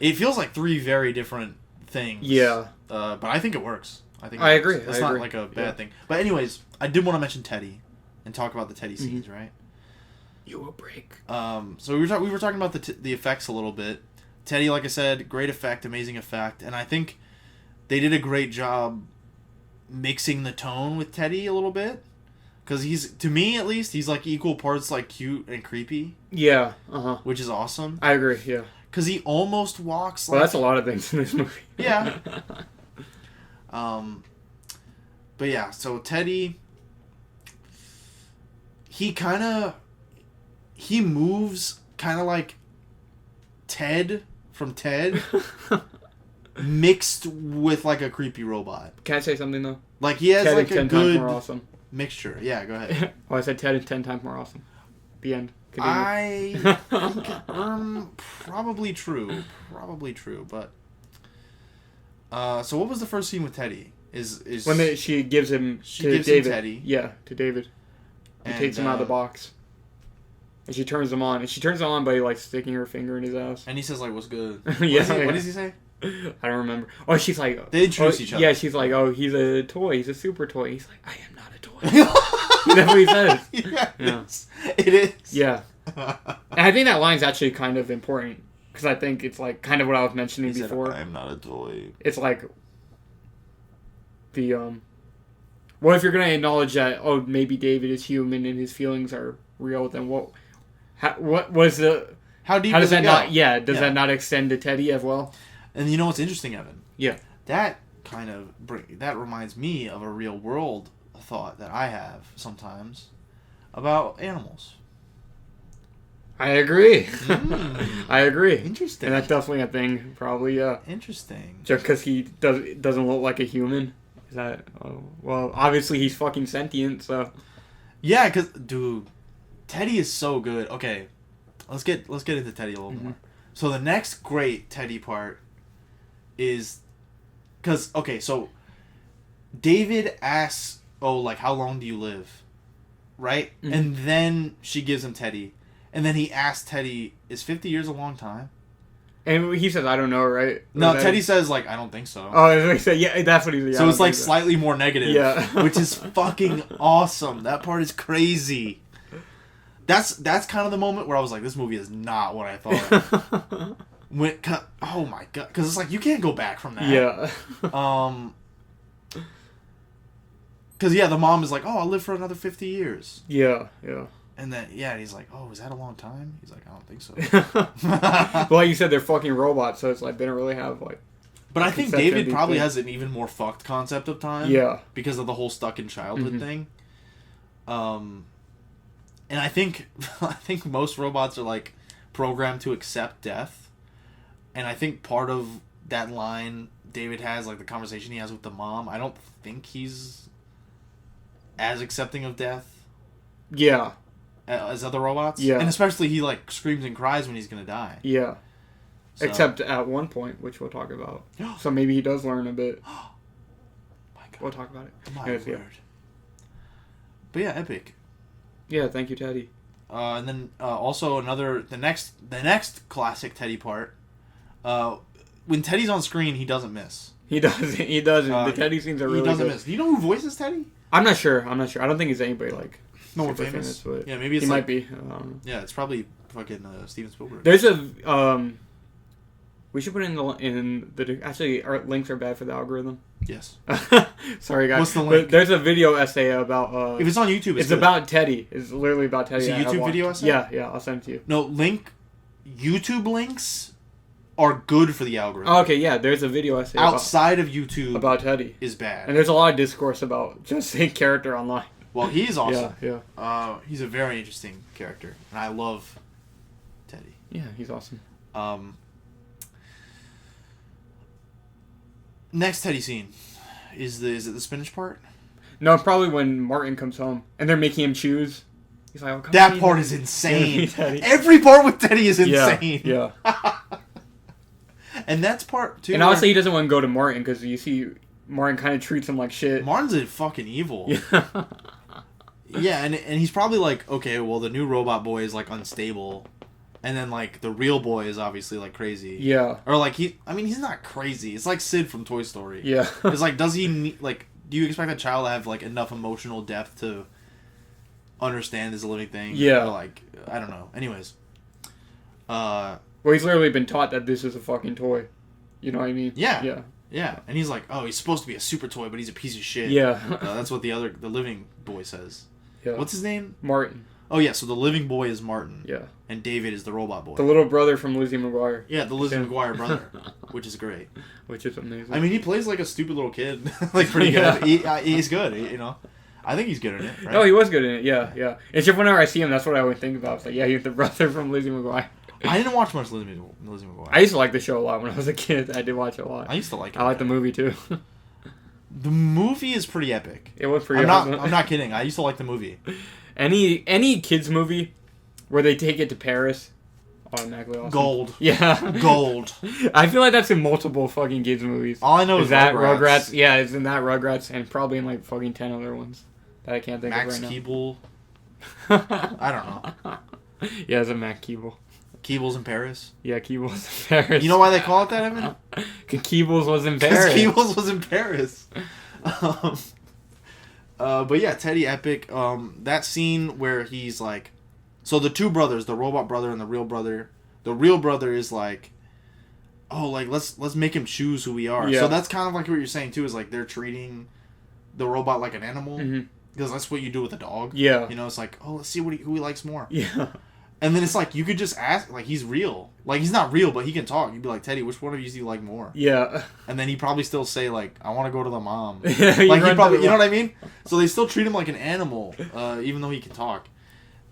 it feels like 3 very different things. Yeah. But I think it works. I agree. It's not like a bad thing. But anyways, I did want to mention Teddy and talk about the Teddy scenes, right? You will break. So we were talking about the effects a little bit. Teddy, like I said, great effect, amazing effect, and I think they did a great job mixing the tone with Teddy a little bit. Because he's, to me at least, he's like equal parts like cute and creepy. Yeah. Which is awesome. I agree. Yeah. Because he almost walks like... Well, that's a lot of things in this movie. Yeah. But yeah, so Teddy, he moves kind of like Ted from Ted, mixed with like a creepy robot. Can I say something though? Like he has Ted like a good more awesome. Mixture. Yeah, go ahead. Oh, I said Ted is 10 times more awesome. The end. Continue. I think, probably true, but so what was the first scene with Teddy? Is when she gives him to David? Him Teddy. Yeah, to David. And takes him out of the box. And she turns him on. And she turns him on by like sticking her finger in his ass. And he says like, "What's good?" What does he say? I don't remember. Oh, she's like... They introduce each other. Yeah, she's like, oh, he's a toy. He's a super toy. He's like, I am not a toy. That's what he says. Yeah. It is. Yeah. And I think that line's actually kind of important. Because I think it's like kind of what I was mentioning before. I am not a toy. It's like... The, Well, if you're going to acknowledge that, oh, maybe David is human and his feelings are real, then what was the... How deep does that go? not... Yeah, does that not extend to Teddy as well? And you know what's interesting, Evan? Yeah. That kind of that reminds me of a real world thought that I have sometimes about animals. I agree. I agree. Interesting. And that's definitely a thing, probably, yeah. Interesting. Just because he doesn't look like a human. Is that... well, obviously he's fucking sentient, so... Yeah, because, dude, Teddy is so good. Okay, let's get into Teddy a little more. So the next great Teddy part is... Because, okay, so David asks, oh, like, how long do you live? Right? Mm-hmm. And then she gives him Teddy. And then he asks Teddy, is 50 years a long time? And he says, I don't know, right? No, Teddy says, like, I don't think so. Oh, he said, yeah, that's what he said. So it's, like, slightly more negative. Yeah. Which is fucking awesome. That part is crazy. That's kind of the moment where I was like, this movie is not what I thought. Oh my god. Because it's like, you can't go back from that. Yeah. Because, yeah, the mom is like, oh, I'll live for another 50 years. Yeah, yeah. And then, yeah, he's like, oh, is that a long time? He's like, I don't think so. Well, like you said, they're fucking robots, so it's like, they don't really have, like... But I think David probably has an even more fucked concept of time. Yeah. Because of the whole stuck in childhood thing. And I think most robots are like programmed to accept death. And I think part of that line David has, like the conversation he has with the mom, I don't think he's as accepting of death. Yeah. As other robots. Yeah. And especially he like screams and cries when he's gonna die. Yeah. So. Except at one point, which we'll talk about. So maybe he does learn a bit. My God. We'll talk about it. My word. Yeah. But yeah, epic. Yeah, thank you, Teddy. And then also the next classic Teddy part. When Teddy's on screen, he doesn't miss. He doesn't. The Teddy scenes are really good. He doesn't miss. Do you know who voices Teddy? I'm not sure. I don't think he's anybody like more famous. But yeah, maybe it's he like, might be. I don't know. Yeah, it's probably fucking Steven Spielberg. There's a we should put in the actually our links are bad for the algorithm. Yes. Sorry guys. What's the link? There's a video essay about if it's on YouTube, it's about Teddy. It's literally about Teddy. It's a YouTube video essay? Yeah, I'll send it to you. No, YouTube links are good for the algorithm. Oh, okay, yeah, there's a video essay outside of YouTube about Teddy is bad. And there's a lot of discourse about just a character online. Well, he's awesome. Yeah. He's a very interesting character, and I love Teddy. Yeah, he's awesome. Next Teddy scene is it the spinach part? No, probably when Martin comes home and they're making him choose. He's like, "Oh, come that on, part is insane. Teddy. Every part with Teddy is insane. Yeah. And that's part too. And obviously, he doesn't want to go to Martin because you see Martin kind of treats him like shit. Martin's a fucking evil. Yeah. Yeah, and he's probably like, okay, well, the new robot boy is like unstable. And then, like, the real boy is obviously, like, crazy. Yeah. Or, like, he's not crazy. It's like Sid from Toy Story. Yeah. It's like, does he need, like, do you expect a child to have, like, enough emotional depth to understand this living thing? Yeah. Or, like, I don't know. Anyways. Well, he's literally been taught that this is a fucking toy. You know what I mean? Yeah. Yeah. Yeah. And he's like, oh, he's supposed to be a super toy, but he's a piece of shit. Yeah. That's what the living boy says. Yeah. What's his name? Martin. Oh, yeah, so the living boy is Martin. Yeah. And David is the robot boy. The little brother from Lizzie McGuire. Yeah, the Lizzie McGuire brother, which is great. Which is amazing. I mean, he plays like a stupid little kid. Like, pretty good. He's good, you know? I think he's good in it, right? Oh, he was good in it, yeah. It's just whenever I see him, that's what I always think about. It's like, yeah, he's the brother from Lizzie McGuire. I didn't watch much Lizzie McGuire. I used to like the show a lot when I was a kid. I did watch it a lot. I used to like it. I like the movie, too. The movie is pretty epic. It was pretty awesome. I'm not kidding. I used to like the movie. Any kids movie where they take it to Paris, automatically awesome. Gold. Yeah. Gold. I feel like that's in multiple fucking kids movies. All I know is that Rugrats. Yeah, it's in that Rugrats and probably in like fucking 10 other ones that I can't think of right now. Max Keeble. I don't know. Yeah, it's a Mac Keeble. Keeble's in Paris? Yeah, Keebles was in Paris. You know why they call it that, Evan? Keebles was in Paris. Keebles was in Paris. But yeah, Teddy epic. That scene where he's like, so the two brothers, the robot brother and the real brother. The real brother is like, oh, like let's make him choose who we are. Yeah. So that's kind of like what you're saying too. Is like they're treating the robot like an animal because that's what you do with a dog. Yeah. You know, it's like, oh, let's see who he likes more. Yeah. And then it's like, you could just ask, like, he's real. Like, he's not real, but he can talk. You'd be like, Teddy, which one of you do you like more? Yeah. And then he'd probably still say, like, I want to go to the mom. Yeah, like, he probably, you know what I mean? So they still treat him like an animal, even though he can talk.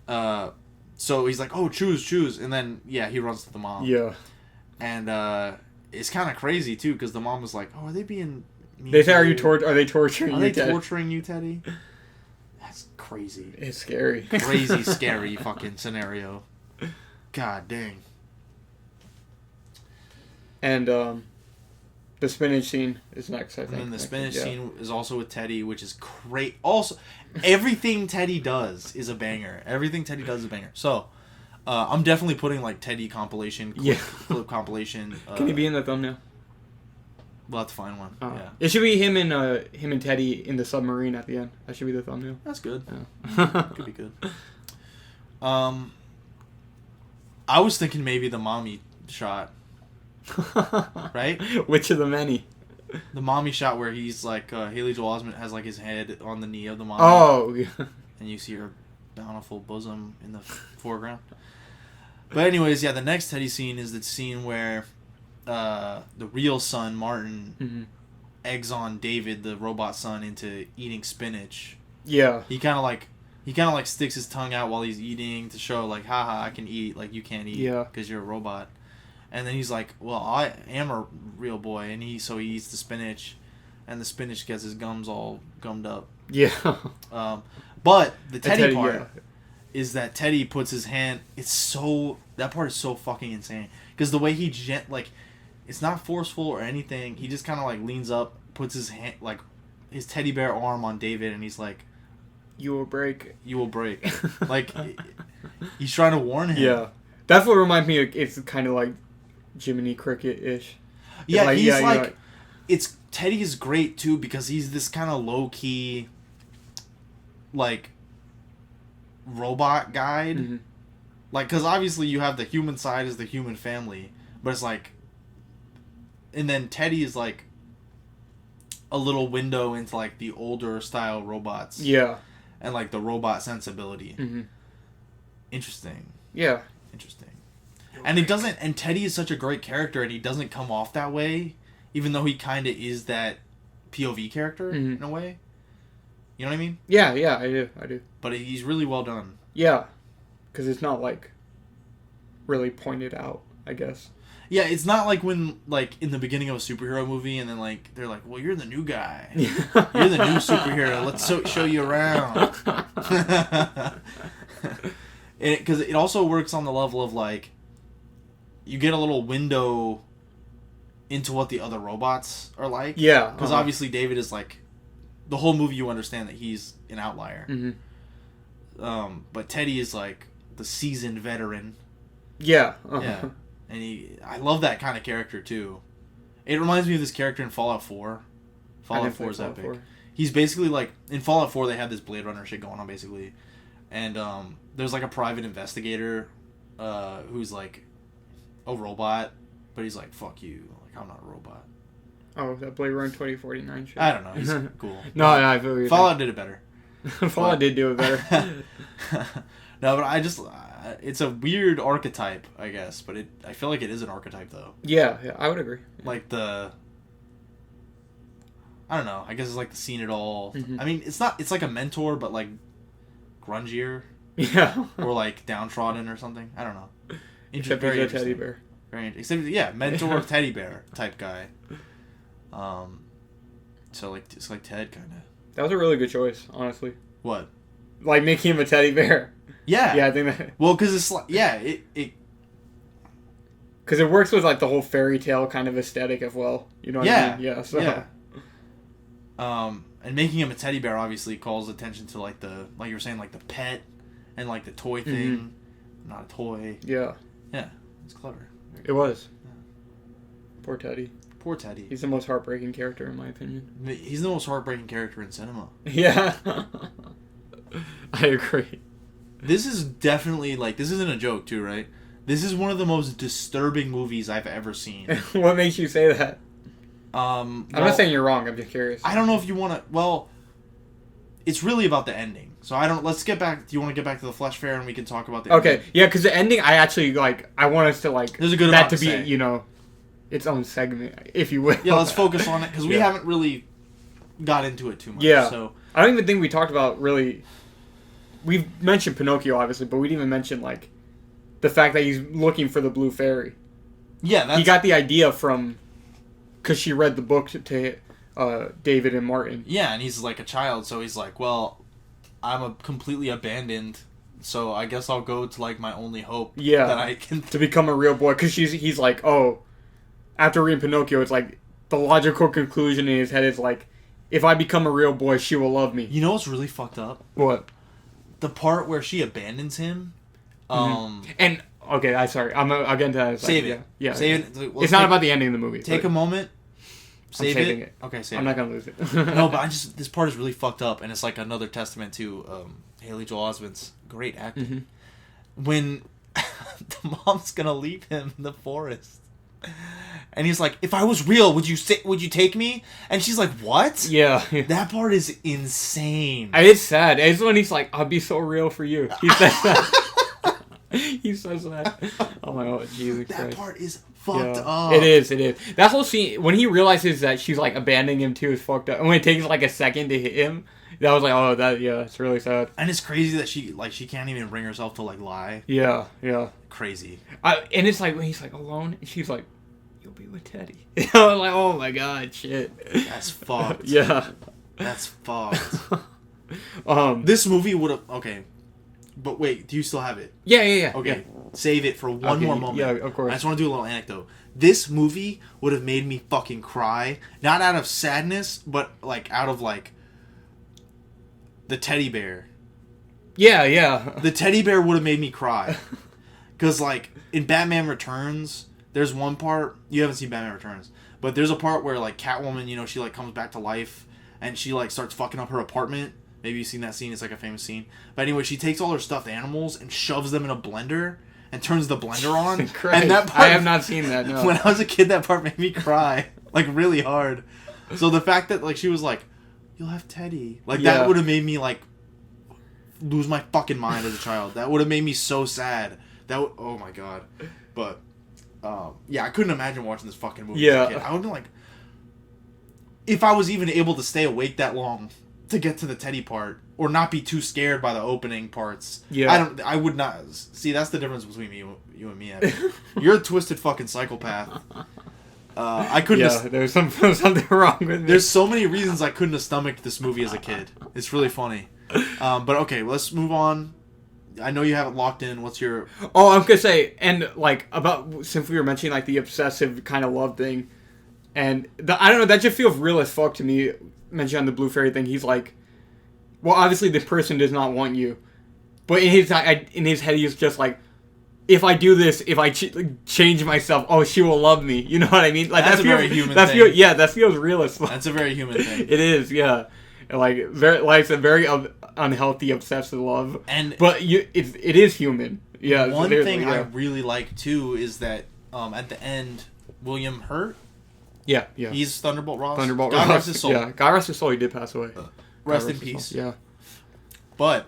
So he's like, oh, choose. And then, yeah, he runs to the mom. Yeah. And it's kind of crazy, too, because the mom was like, oh, are they being mean? They say, are they torturing you, Are they Teddy? torturing you, Teddy? That's crazy. It's scary. Crazy, scary fucking scenario. God dang. And the spinach scene is next, I think. And then the spinach scene is also with Teddy, which is great. Also, everything Teddy does is a banger. Everything Teddy does is a banger. So, I'm definitely putting like Teddy compilation, clip compilation. Can he be in the thumbnail? We'll have to find one. Yeah. It should be him and Teddy in the submarine at the end. That should be the thumbnail. That's good. Yeah. Could be good. I was thinking maybe the mommy shot. Right? Which of the many? The mommy shot where he's like, Haley Joel Osment has like his head on the knee of the mommy. Oh, yeah. And you see her bountiful bosom in the foreground. But anyways, yeah, the next Teddy scene is the scene where the real son Martin eggs on David, the robot son, into eating spinach. Yeah. He kind of like sticks his tongue out while he's eating to show like, haha, I can eat, like you can't eat because you're a robot. And then he's like, well, I am a real boy, and he eats the spinach, and the spinach gets his gums all gummed up. Yeah. But the Teddy part is that Teddy puts his hand. That part is so fucking insane because the way he it's not forceful or anything. He just kind of like leans up, puts his hand like his teddy bear arm on David, and he's like, "You will break. You will break." Like he's trying to warn him. Yeah, that's what reminds me of. It's kind of like Jiminy Cricket-ish. Yeah, like, he's like it's Teddy is great too because he's this kind of low key, like, robot guide. Mm-hmm. Like, because obviously you have the human side is the human family, but it's like, and then Teddy is like a little window into like the older style robots. Yeah. And like the robot sensibility. Mm-hmm. Interesting. Yeah. Interesting. And it doesn't. And Teddy is such a great character, and he doesn't come off that way, even though he kind of is that POV character in a way. You know what I mean? Yeah, I do. But he's really well done. Yeah, because it's not like really pointed out, I guess. Yeah, it's not like when like in the beginning of a superhero movie, and then like they're like, "Well, you're the new guy. You're the new superhero. Let's show you around." Because it also works on the level of like, you get a little window into what the other robots are like. Yeah. Because obviously David is like, the whole movie you understand that he's an outlier. Mm-hmm. But Teddy is like the seasoned veteran. Yeah. Yeah. And I love that kind of character too. It reminds me of this character in Fallout 4. Fallout 4 is epic. 4. He's basically like, in Fallout 4 they have this Blade Runner shit going on basically. And there's like a private investigator who's like a robot, but he's like, fuck you, like I'm not a robot. Oh, that Blade Runner 2049 shit. I don't know, he's cool. No, I feel you. Fallout did it better. Fallout did do it better. No, but it's a weird archetype, I guess, but I feel like it is an archetype though. Yeah, I would agree. Yeah. Like I don't know, I guess it's like the seen it all. Mm-hmm. I mean, it's like a mentor, but like grungier. Yeah. Or like downtrodden or something. I don't know. Except very a teddy bear. Very interesting. Except, mentor teddy bear type guy. So like it's like Ted kind of. That was a really good choice, honestly. What? Like making him a teddy bear. Yeah. Yeah, I think that. Well, because it's like it. Because it works with like the whole fairy tale kind of aesthetic as well. You know what I mean? Yeah. So. Yeah. And making him a teddy bear obviously calls attention to like you were saying, like the pet and like the toy thing. Mm-hmm. Not a toy. Yeah. Yeah. It's clever. It was. Yeah. Poor Teddy. Poor Teddy. He's the most heartbreaking character in my opinion. He's the most heartbreaking character in cinema. Yeah. I agree. This is definitely like, this isn't a joke too, right? This is one of the most disturbing movies I've ever seen. What makes you say that? I'm not saying you're wrong. I'm just curious. I don't know if you want to. Well, it's really about the ending. So let's get back. Do you want to get back to the Flesh Fair and we can talk about the ending? Okay, yeah, because the ending, I actually like. I want us to like. There's a good that amount to be, its own segment, if you will. Yeah, let's focus on it because we haven't really got into it too much. Yeah. So I don't even think we talked about really. We've mentioned Pinocchio obviously, but we didn't even mention like the fact that he's looking for the blue fairy. Yeah, he got the idea from. Because she read the book to David and Martin. Yeah, and he's like a child, so he's like, well, I'm completely abandoned, so I guess I'll go to like my only hope that I can... to become a real boy. Because he's like, oh, after reading Pinocchio, it's like, the logical conclusion in his head is like, if I become a real boy, she will love me. You know what's really fucked up? What? The part where she abandons him. And... Okay, I'll get into that. Save it. Yeah. Save it. It's not about the ending of the movie. Take a moment. Save it. Okay, save it. I'm not going to lose it. No, but this part is really fucked up, and it's like another testament to Haley Joel Osment's great acting. Mm-hmm. When the mom's going to leave him in the forest. And he's like, if I was real, would you take me? And she's like, what? Yeah. That part is insane. It's sad. It's when he's like, I'll be so real for you. He says that. He he says that. I'm like, oh, Jesus That Christ. part is fucked up. It is. That whole scene, when he realizes that she's, like, abandoning him, too, is fucked up. And when it takes, like, a second to hit him, that was like, oh, it's really sad. And it's crazy that she can't even bring herself to, like, lie. Yeah. Crazy. And it's like, when he's, like, alone, and she's like, you'll be with Teddy. I'm like, oh, my God, shit. That's fucked. Yeah. That's fucked. This movie would have... Okay. But wait, do you still have it? Yeah. Okay. Save it for one more moment. Yeah, of course. I just want to do a little anecdote. This movie would have made me fucking cry. Not out of sadness, but, like, out of, like... the teddy bear. Yeah. The teddy bear would have made me cry. Because, like, in Batman Returns, there's one part... You haven't seen Batman Returns. But there's a part where, like, Catwoman, you know, she, like, comes back to life. And she, like, starts fucking up her apartment. Maybe you've seen that scene. It's, like, a famous scene. But anyway, she takes all her stuffed animals and shoves them in a blender. And turns the blender on. And that part... I have not seen that, no. When I was a kid, that part made me cry. Like, really hard. So the fact that, like, she was like... You'll have Teddy. Like, that would have made me, like, lose my fucking mind as a child. That would have made me so sad. Oh, my God. But, yeah, I couldn't imagine watching this fucking movie as a kid. I would have been like... If I was even able to stay awake that long to get to the Teddy part, or not be too scared by the opening parts, I would not... See, that's the difference between you and me, Abby. You're a twisted fucking psychopath. I couldn't. Yeah, there's something wrong with me. There's so many reasons I couldn't have stomached this movie as a kid. It's really funny. But okay, let's move on. I know you have it locked in. What's your... Oh, I'm gonna say, and like since we were mentioning like the obsessive kind of love thing, and I don't know, that just feels real as fuck to me. Mentioned on the Blue Fairy thing, he's like, well, obviously the person does not want you, but in his head he's just like, if I do this, if I change myself, oh, she will love me. You know what I mean? Like that's a very human thing. That feels realist. That's a very human thing. It is, yeah. Like it's a very unhealthy, obsessive love. But it is human. Yeah. One thing I really like too is that at the end, William Hurt. Yeah. He's Thunderbolt Ross. God rest his soul. Yeah, God rest his soul. He did pass away. Rest in peace. Yeah. But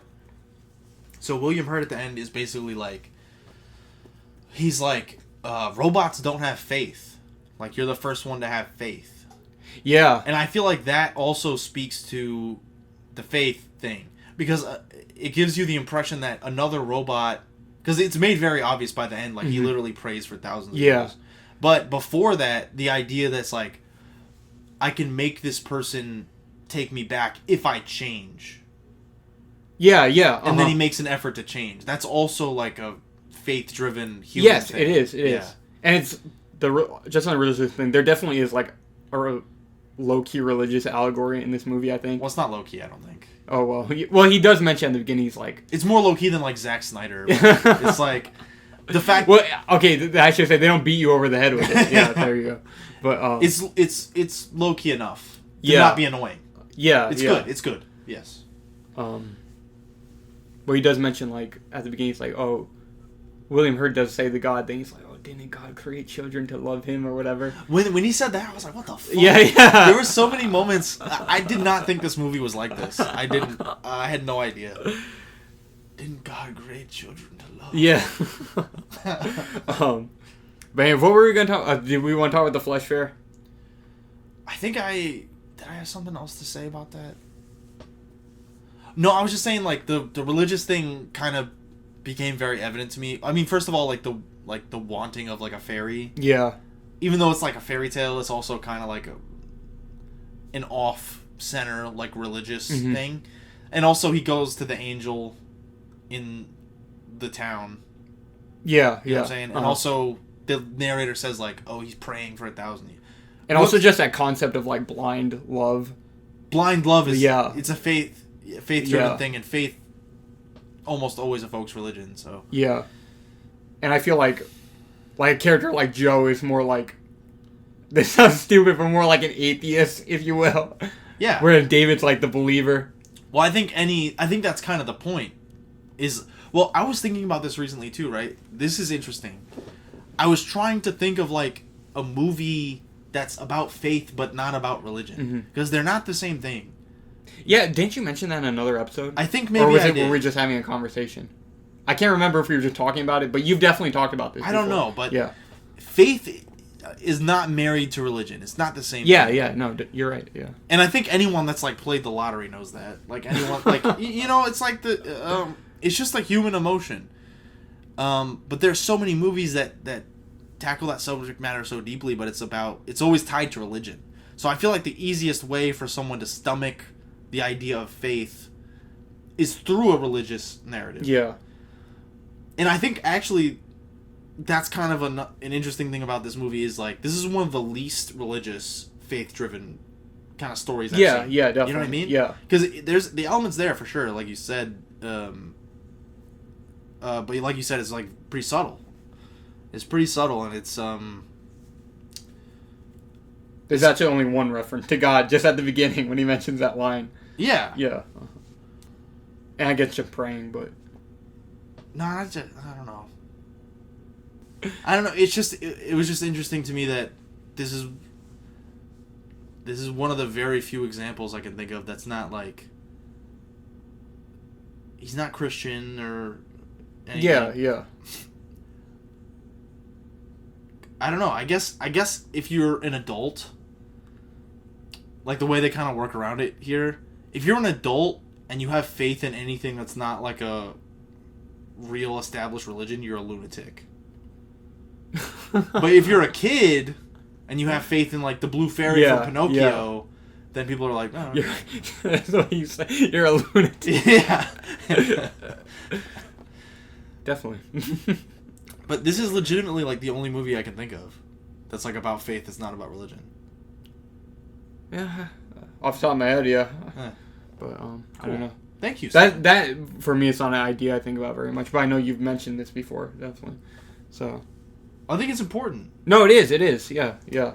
so William Hurt at the end is basically like. He's like, robots don't have faith. Like, you're the first one to have faith. Yeah. And I feel like that also speaks to the faith thing. Because it gives you the impression that another robot... Because it's made very obvious by the end. Like, he literally prays for thousands of years. But before that, the idea that's like, I can make this person take me back if I change. Yeah. And then he makes an effort to change. That's also like a... faith-driven human thing. It is. And it's just on the religious thing, there definitely is like a low-key religious allegory in this movie, I think. Well, it's not low-key, I don't think. Oh, well, he does mention at the beginning, he's like... It's more low-key than like Zack Snyder. It's like the fact... Well, okay, I should say they don't beat you over the head with it. Yeah, there you go. But it's low-key enough to not be annoying. Yeah. It's good. Yes. Well, he does mention like at the beginning, he's like, oh, William Hurt does say the God thing. He's like, oh, didn't God create children to love him or whatever? When he said that, I was like, what the fuck? Yeah. There were so many moments. I did not think this movie was like this. I didn't. I had no idea. Didn't God create children to love? Yeah. Man, what were we going to talk? Did we want to talk about the Flesh Fair? I think did I have something else to say about that? No, I was just saying like the religious thing kind of became very evident to me. I mean, first of all, like the wanting of like a fairy. Yeah. Even though it's like a fairy tale, it's also kind of like an off-center like religious thing. And also, he goes to the angel in the town. Yeah, you know what I'm saying? And also, the narrator says like, "Oh, he's praying for 1,000 years." And also, just that concept of like blind love. Blind love is it's a faith-driven thing, and faith almost always evokes religion. So yeah, and I feel like a character like Joe is more like, this sounds stupid, but more like an atheist, if you will. Yeah. Whereas David's like the believer. Well, I think that's kind of the point. Well, I was thinking about this recently too, right? This is interesting. I was trying to think of like a movie that's about faith but not about religion, because they're not the same thing. Yeah, didn't you mention that in another episode? I think maybe or were we just having a conversation? I can't remember if we were just talking about it, but you've definitely talked about this. I don't know, but yeah, faith is not married to religion. It's not the same. Yeah, thing. yeah, no, you're right. Yeah, and I think anyone that's like played the lottery knows that. Like anyone, like it's like it's just like human emotion. But there's so many movies that tackle that subject matter so deeply, but it's always tied to religion. So I feel like the easiest way for someone to stomach the idea of faith is through a religious narrative. Yeah. And I think actually that's kind of an interesting thing about this movie is like this is one of the least religious, faith-driven kind of stories I've seen. Yeah, definitely. You know what I mean? Yeah. Because there's the elements there for sure, like you said. But like you said, it's like pretty subtle. It's pretty subtle, and it's There's actually only one reference to God just at the beginning when he mentions that line. Yeah. Yeah. And I get you praying, but No, I don't know. I don't know. It's just it was just interesting to me that this is one of the very few examples I can think of that's not like he's not Christian or anything. Yeah. I don't know. I guess if you're an adult, like the way they kind of work around it here, if you're an adult and you have faith in anything that's not like a real established religion, you're a lunatic. But if you're a kid and you have faith in like the blue fairy from Pinocchio, then people are like, oh, that's what you say. You're a lunatic. Yeah. Definitely. But this is legitimately like the only movie I can think of that's like about faith that's not about religion. Yeah. Off the top of my head, yeah. But Cool. I don't know. Thank you. That for me, it's not an idea I think about very much. But I know you've mentioned this before, definitely. So. I think it's important. No, it is. It is. Yeah. I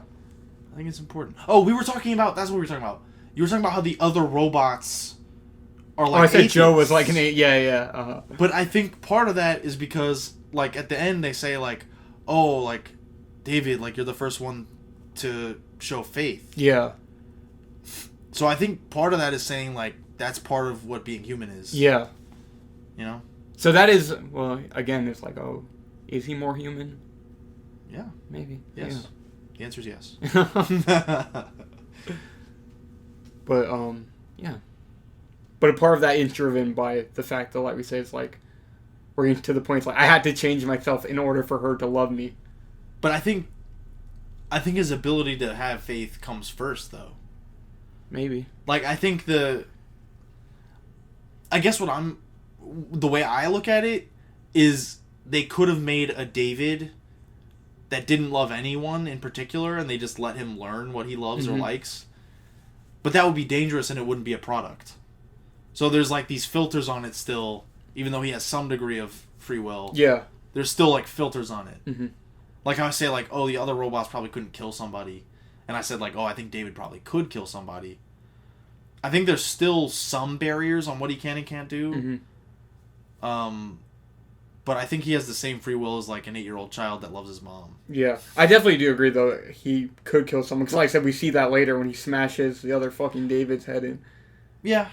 think it's important. Oh, we were talking about. That's what we were talking about. You were talking about how the other robots are like. Oh, I said atheists. Joe was like an yeah. But I think part of that is because, like, at the end they say like, "Oh, like, David, like you're the first one to show faith." Yeah. So I think part of that is saying like that's part of what being human is. Yeah. You know. So that is again, it's like, oh, is he more human? Yeah. Maybe. Yes. Yeah. The answer is yes. But yeah. But a part of that is driven by the fact that, like we say, it's like we're getting to the point. It's like I had to change myself in order for her to love me. But I think his ability to have faith comes first, though. Maybe. Like I think the way I look at it is they could have made a David that didn't love anyone in particular, and they just let him learn what he loves or likes. But that would be dangerous, and it wouldn't be a product. So there's like these filters on it still, even though he has some degree of free will. Yeah. There's still like filters on it. Mm-hmm. Like I would say, like, oh, the other robots probably couldn't kill somebody, and I said like, oh, I think David probably could kill somebody. I think there's still some barriers on what he can and can't do. Mm-hmm. But I think he has the same free will as like an 8-year-old child that loves his mom. Yeah, I definitely do agree though. He could kill someone because, like I said, we see that later when he smashes the other fucking David's head in. Yeah.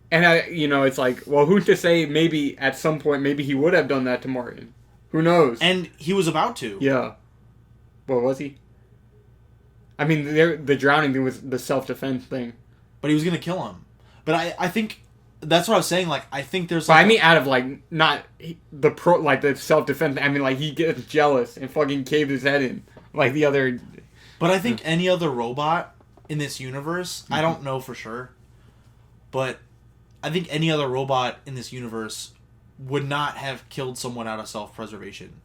And it's like, well, who's to say? Maybe at some point, maybe he would have done that to Martin. Who knows? And he was about to. Yeah. Well, was he? I mean, the drowning thing was the self-defense thing. But he was gonna kill him. But I think that's what I was saying. Like I think there's. But I mean, out of like not the self-defense. I mean, like he gets jealous and fucking caves his head in like the other. But I think any other robot in this universe, I don't know for sure, but I think any other robot in this universe would not have killed someone out of self-preservation,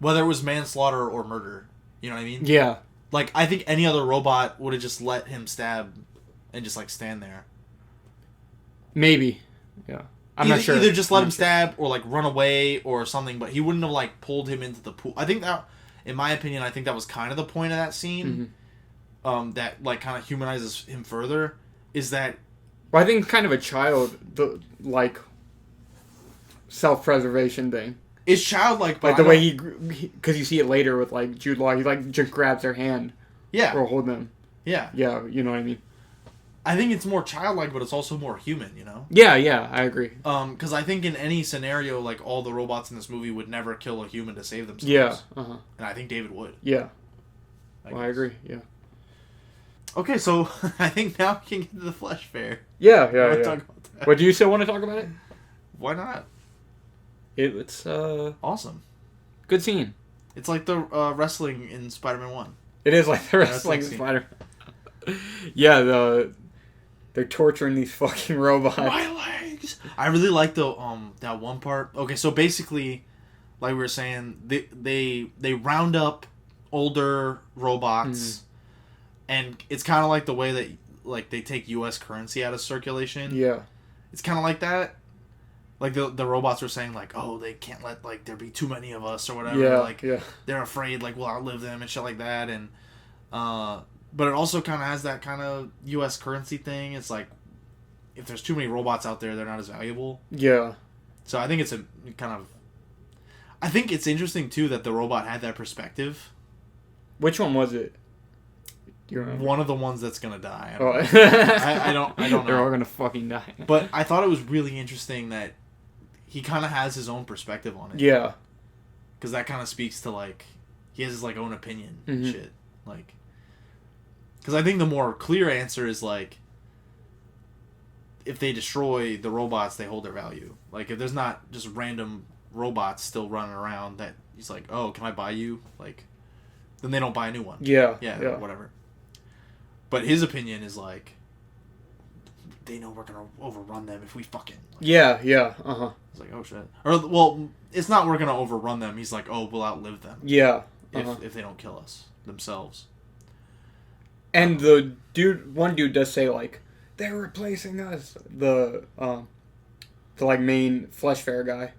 whether it was manslaughter or murder. You know what I mean? Yeah. Like I think any other robot would have just let him stab, and just like stand there. Maybe. Yeah. I'm not sure. Either just let him stab or like run away or something, but he wouldn't have like pulled him into the pool. I think that, in my opinion, I think that was kind of the point of that scene. That like kind of humanizes him further. Is that? Well, I think kind of a child, like self-preservation thing. It's childlike, but like the way he, because you see it later with like Jude Law, he like just grabs their hand. Yeah. Or hold them. Yeah. Yeah, you know what I mean. I think it's more childlike, but it's also more human, you know? Yeah, I agree. Because I think in any scenario, like, all the robots in this movie would never kill a human to save themselves. Yeah. And I think David would. Yeah. I agree, yeah. Okay, so I think now we can get to the Flesh Fair. Yeah. Talk about that. But do you still want to talk about it? Why not? It's awesome. Good scene. It's like the wrestling in Spider-Man 1. It is like the wrestling in Spider-Man. Yeah, they're torturing these fucking robots. My legs! I really like the that one part. Okay, so basically, like we were saying, they round up older robots, and it's kind of like the way that like they take U.S. currency out of circulation. Yeah, it's kind of like that. Like the robots were saying, like, oh, they can't let like there be too many of us or whatever. Yeah, like they're afraid like we'll outlive them and shit like that. And but it also kind of has that kind of U.S. currency thing. It's like if there's too many robots out there, they're not as valuable. Yeah. So I think it's a kind of. I think it's interesting too that the robot had that perspective. Which one was it? Do you remember? One of the ones that's gonna die. I don't know. They're all gonna fucking die. But I thought it was really interesting that he kind of has his own perspective on it. Yeah. Because that kind of speaks to like he has his like own opinion and shit. Like, because I think the more clear answer is like if they destroy the robots, they hold their value. Like if there's not just random robots still running around that he's like, oh, can I buy you? Like, then they don't buy a new one. Yeah. Whatever. But his opinion is like, they know we're gonna overrun them if we fucking. Like, yeah. It's like, oh shit. Or well, it's not we're gonna overrun them. He's like, oh, we'll outlive them. Yeah. If they don't kill us themselves. And the one dude does say like, they're replacing us. The like main Flesh Fair guy.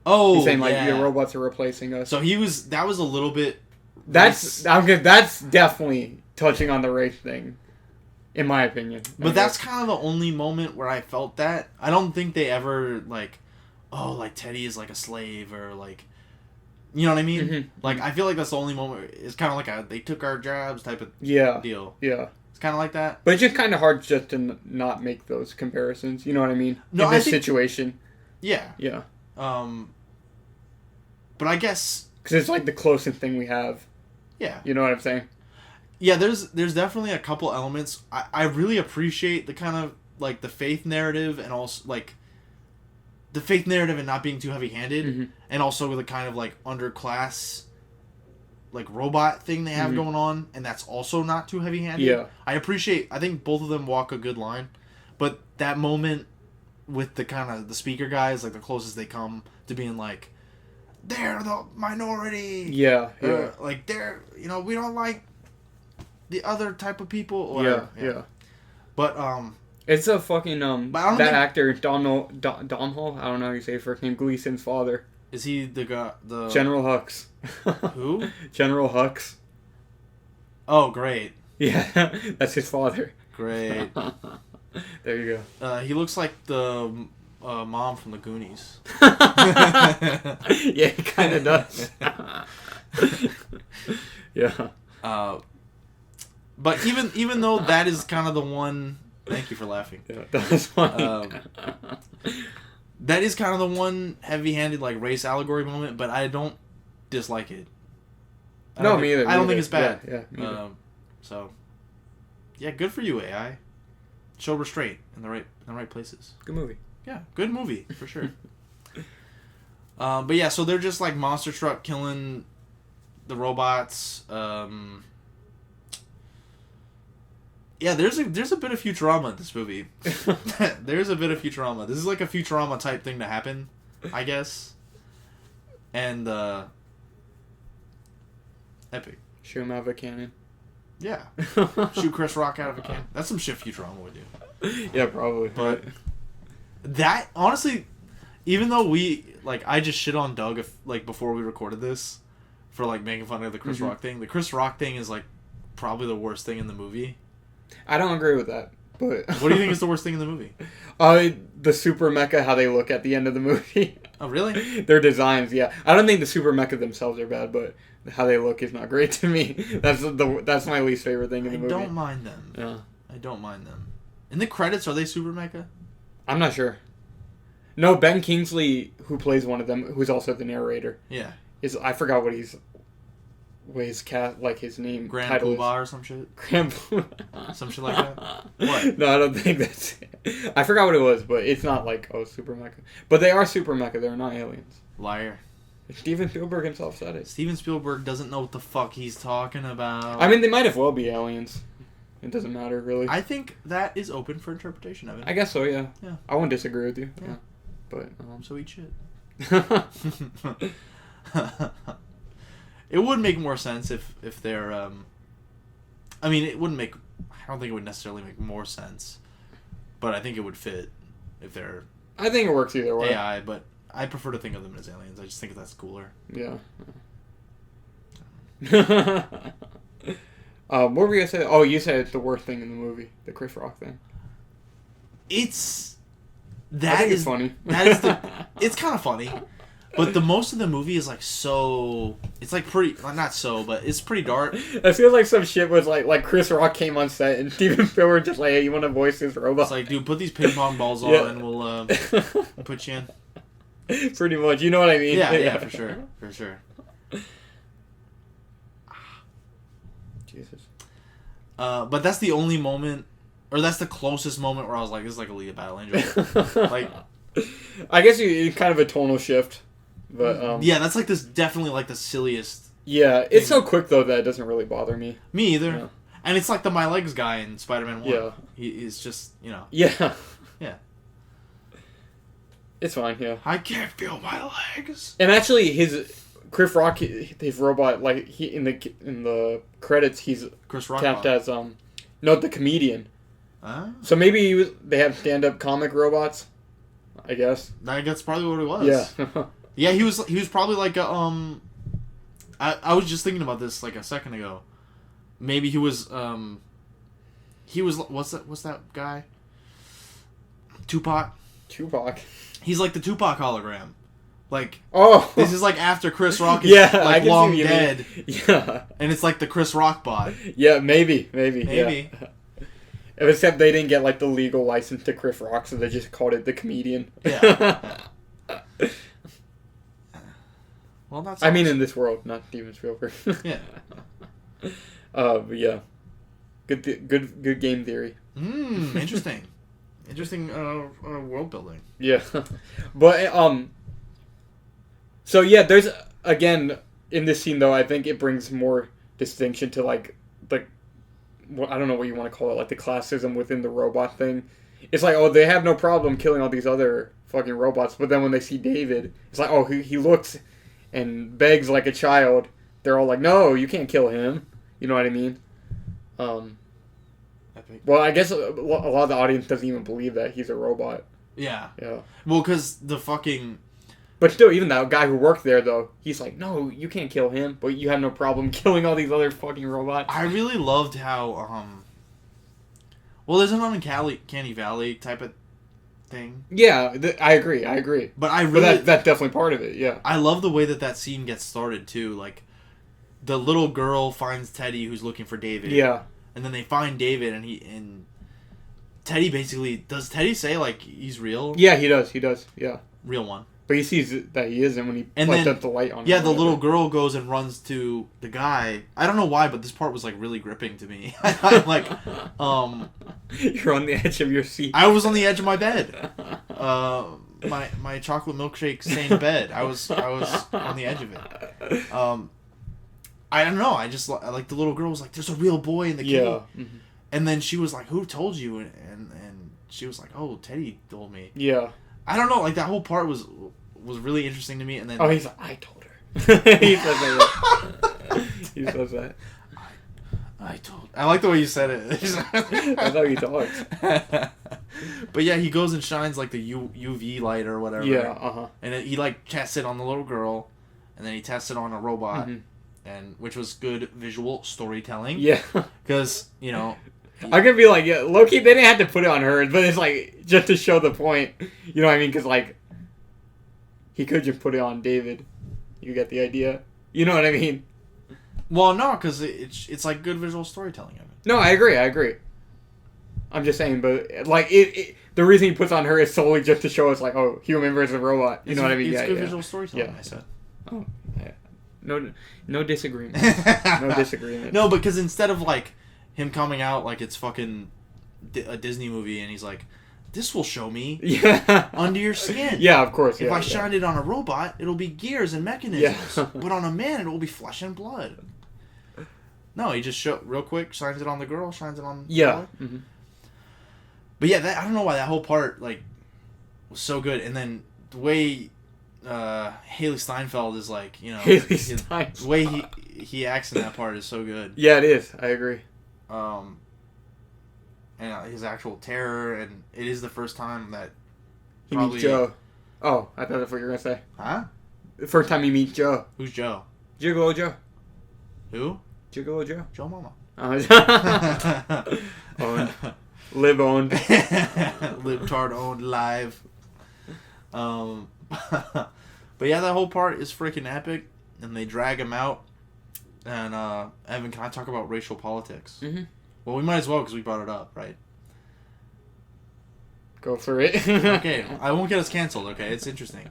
Oh, he's saying like the robots are replacing us. So that was a little bit. That's definitely touching on the race thing, in my opinion. But that's kind of the only moment where I felt that. I don't think they ever like, oh, like Teddy is like a slave or like, you know what I mean? Mm-hmm. Like I feel like that's the only moment. It's kind of like they took our jobs type of deal. Yeah. It's kind of like that. But it's just kind of hard just to not make those comparisons. You know what I mean? No, in this situation. Yeah. Yeah. But I guess because it's like the closest thing we have. Yeah. You know what I'm saying? Yeah, there's definitely a couple elements. I really appreciate the kind of like the faith narrative and also like the faith narrative and not being too heavy-handed, and also the kind of like underclass like robot thing they have going on, and that's also not too heavy-handed. Yeah. I think both of them walk a good line, but that moment with the kind of the speaker guys, like the closest they come to being like, they're the minority. Yeah. Like they're, we don't like the other type of people. Or Yeah. But it's a fucking actor Domhnall, I don't know how you say his first name, Gleason's father. Is he the guy? The General Hux. Who? General Hux. Oh, great. Yeah, that's his father. Great. There you go. He looks like the mom from the Goonies. Yeah, he kind of does. Yeah. But even though that is kind of the one. Thank you for laughing. Yeah, that was funny. That is kind of the one heavy-handed like race allegory moment, but I don't dislike it. Me either. I don't think it's bad. Yeah. So, yeah, good for you, AI. Show restraint in the right places. Good movie. Yeah, good movie for sure. But yeah, so they're just like monster truck killing the robots. Yeah, there's a bit of Futurama in this movie. There's a bit of Futurama. This is like a Futurama type thing to happen, I guess. And epic. Shoot him out of a cannon. Yeah. Shoot Chris Rock out of a cannon. That's some shit Futurama would do. Yeah, probably. But that honestly, even though I just shit on Doug before we recorded this for like making fun of the Chris Rock thing. The Chris Rock thing is like probably the worst thing in the movie. I don't agree with that, but what do you think is the worst thing in the movie? The super mecha, how they look at the end of the movie. Oh, really? Their designs, yeah. I don't think the super mecha themselves are bad, but how they look is not great to me. That's my least favorite thing in the movie. I don't mind them. Yeah. I I don't mind them. In the credits, are they super mecha? I'm not sure. No, Ben Kingsley, who plays one of them, who's also the narrator. Yeah. I forgot what his cat, like his name Grand title Poobah or some shit. Grand Poobah. Some shit like that. What? No, I don't think that's it. I forgot what it was, but it's not like super mecha. But they are super mecha. They're not aliens. Liar. Steven Spielberg himself said it. Steven Spielberg doesn't know what the fuck he's talking about. I mean, they might as well be aliens. It doesn't matter, really. I think that is open for interpretation, Evan. I guess so, yeah. Yeah. I wouldn't disagree with you. Yeah. But, so eat shit. It would make more sense if they're, I mean, it wouldn't make, I don't think it would necessarily make more sense, but I think it would fit if they're I think it works either way. AI, but I prefer to think of them as aliens. I just think that's cooler. Yeah. What were you going to say? Oh, you said it's the worst thing in the movie, the Chris Rock thing. It's funny. That is it's kind of funny, but the most of the movie is like so. It's like pretty, well, not so, but it's pretty dark. I feel like some shit was like Chris Rock came on set and Steven Spielberg just like, hey, you want to voice this robot? It's like, dude, put these ping pong balls on and we'll put you in. Pretty much, you know what I mean? Yeah, for sure. Jesus. But that's the only moment, or that's the closest moment where I was like, this is like a League of Battle Angels. Like, I guess it's kind of a tonal shift, but yeah, that's like this definitely like the silliest. Yeah, it's so quick though that it doesn't really bother me. Me either. Yeah. And it's like the My Legs guy in Spider-Man 1. Yeah. He's just, you know. Yeah. Yeah. It's fine, yeah. I can't feel my legs. And actually, Chris Rock, his robot, like he in the credits, he's Chris Rock capped as the comedian. So maybe they have stand-up comic robots, I guess. That's probably what it was. Yeah. Yeah, he was probably like a I was just thinking about this like a second ago. Maybe he was what's that guy? Tupac. He's like the Tupac hologram. Like, this is like after Chris Rock is like long dead. Yeah. And it's like the Chris Rock bot. Yeah, maybe. Yeah. Except they didn't get like the legal license to Chris Rock, so they just called it the comedian. Yeah. Well, that's. I mean, in this world, not Steven Spielberg. Yeah. But yeah, good game theory. Interesting. Interesting world building. Yeah, but so yeah, there's again in this scene though. I think it brings more distinction to like I don't know what you want to call it, like the classism within the robot thing. It's like, oh, they have no problem killing all these other fucking robots, but then when they see David, it's like, oh, he looks and begs like a child. They're all like, no, you can't kill him. You know what I mean? Well, I guess a lot of the audience doesn't even believe that he's a robot. Yeah. Yeah. Well, because the fucking... But still, even that guy who worked there, though, he's like, no, you can't kill him, but you have no problem killing all these other fucking robots. I really loved how, well, there's an Uncanny Valley type of thing. Yeah, I agree. But that's definitely part of it, yeah. I love the way that scene gets started, too. Like, the little girl finds Teddy who's looking for David. Yeah. And then they find David, and Teddy basically... Does Teddy say, like, he's real? Yeah, he does, yeah. Real one. But he sees that he isn't when he lights up the light on him. Yeah, the little girl goes and runs to the guy. I don't know why, but this part was, like, really gripping to me. I'm like, You're on the edge of your seat. I was on the edge of my bed. My chocolate milkshake stained bed. I was on the edge of it. I don't know. I just like the little girl was like, "There's a real boy in the cave." Yeah. Mm-hmm. And then she was like, "Who told you?" And she was like, "Oh, Teddy told me." Yeah. I don't know. Like that whole part was really interesting to me. And then he's like, "I told her." He says that. He says that. I like the way you said it. That's how he talks. But yeah, he goes and shines like the UV light or whatever. Yeah. And he like tests it on the little girl, and then he tests it on a robot. Mm-hmm. And which was good visual storytelling. Yeah. Because, you know... I'm going to be like, yeah, low-key, they didn't have to put it on her, but it's like, just to show the point. You know what I mean? Because, like, he could just put it on David. You get the idea? You know what I mean? Well, no, because it's like good visual storytelling of it. No, I agree. I'm just saying, but like the reason he puts on her is solely just to show us like, oh, human versus robot. You know what I mean? It's Yeah, good yeah. visual storytelling. Yeah. I said. Oh, yeah. No disagreement. No disagreement. No, because instead of like him coming out like it's fucking a Disney movie, and he's like, "This will show me under your skin." Yeah, of course. If I shine it on a robot, it'll be gears and mechanisms. But on a man, it will be flesh and blood. No, he just real quick shines it on the girl, shines it on the boy. Mm-hmm. But yeah, I don't know why that whole part like was so good, and then the way Haley Steinfeld is like, you know, the way he acts in that part is so good. Yeah, it is. I agree. And his actual terror, and it is the first time that he meets Joe. Oh, I thought that's what you were gonna say. Huh? The first time he meets Joe. Who's Joe? Gigolo Joe. Who? Gigolo Joe. Joe Mama. Owned. Lib owned. Libtard owned live. But yeah, that whole part is freaking epic, and they drag him out. And Evan, can I talk about racial politics? Mm-hmm. Well, we might as well because we brought it up, right? Go for it. Okay, I won't get us canceled. Okay, it's interesting.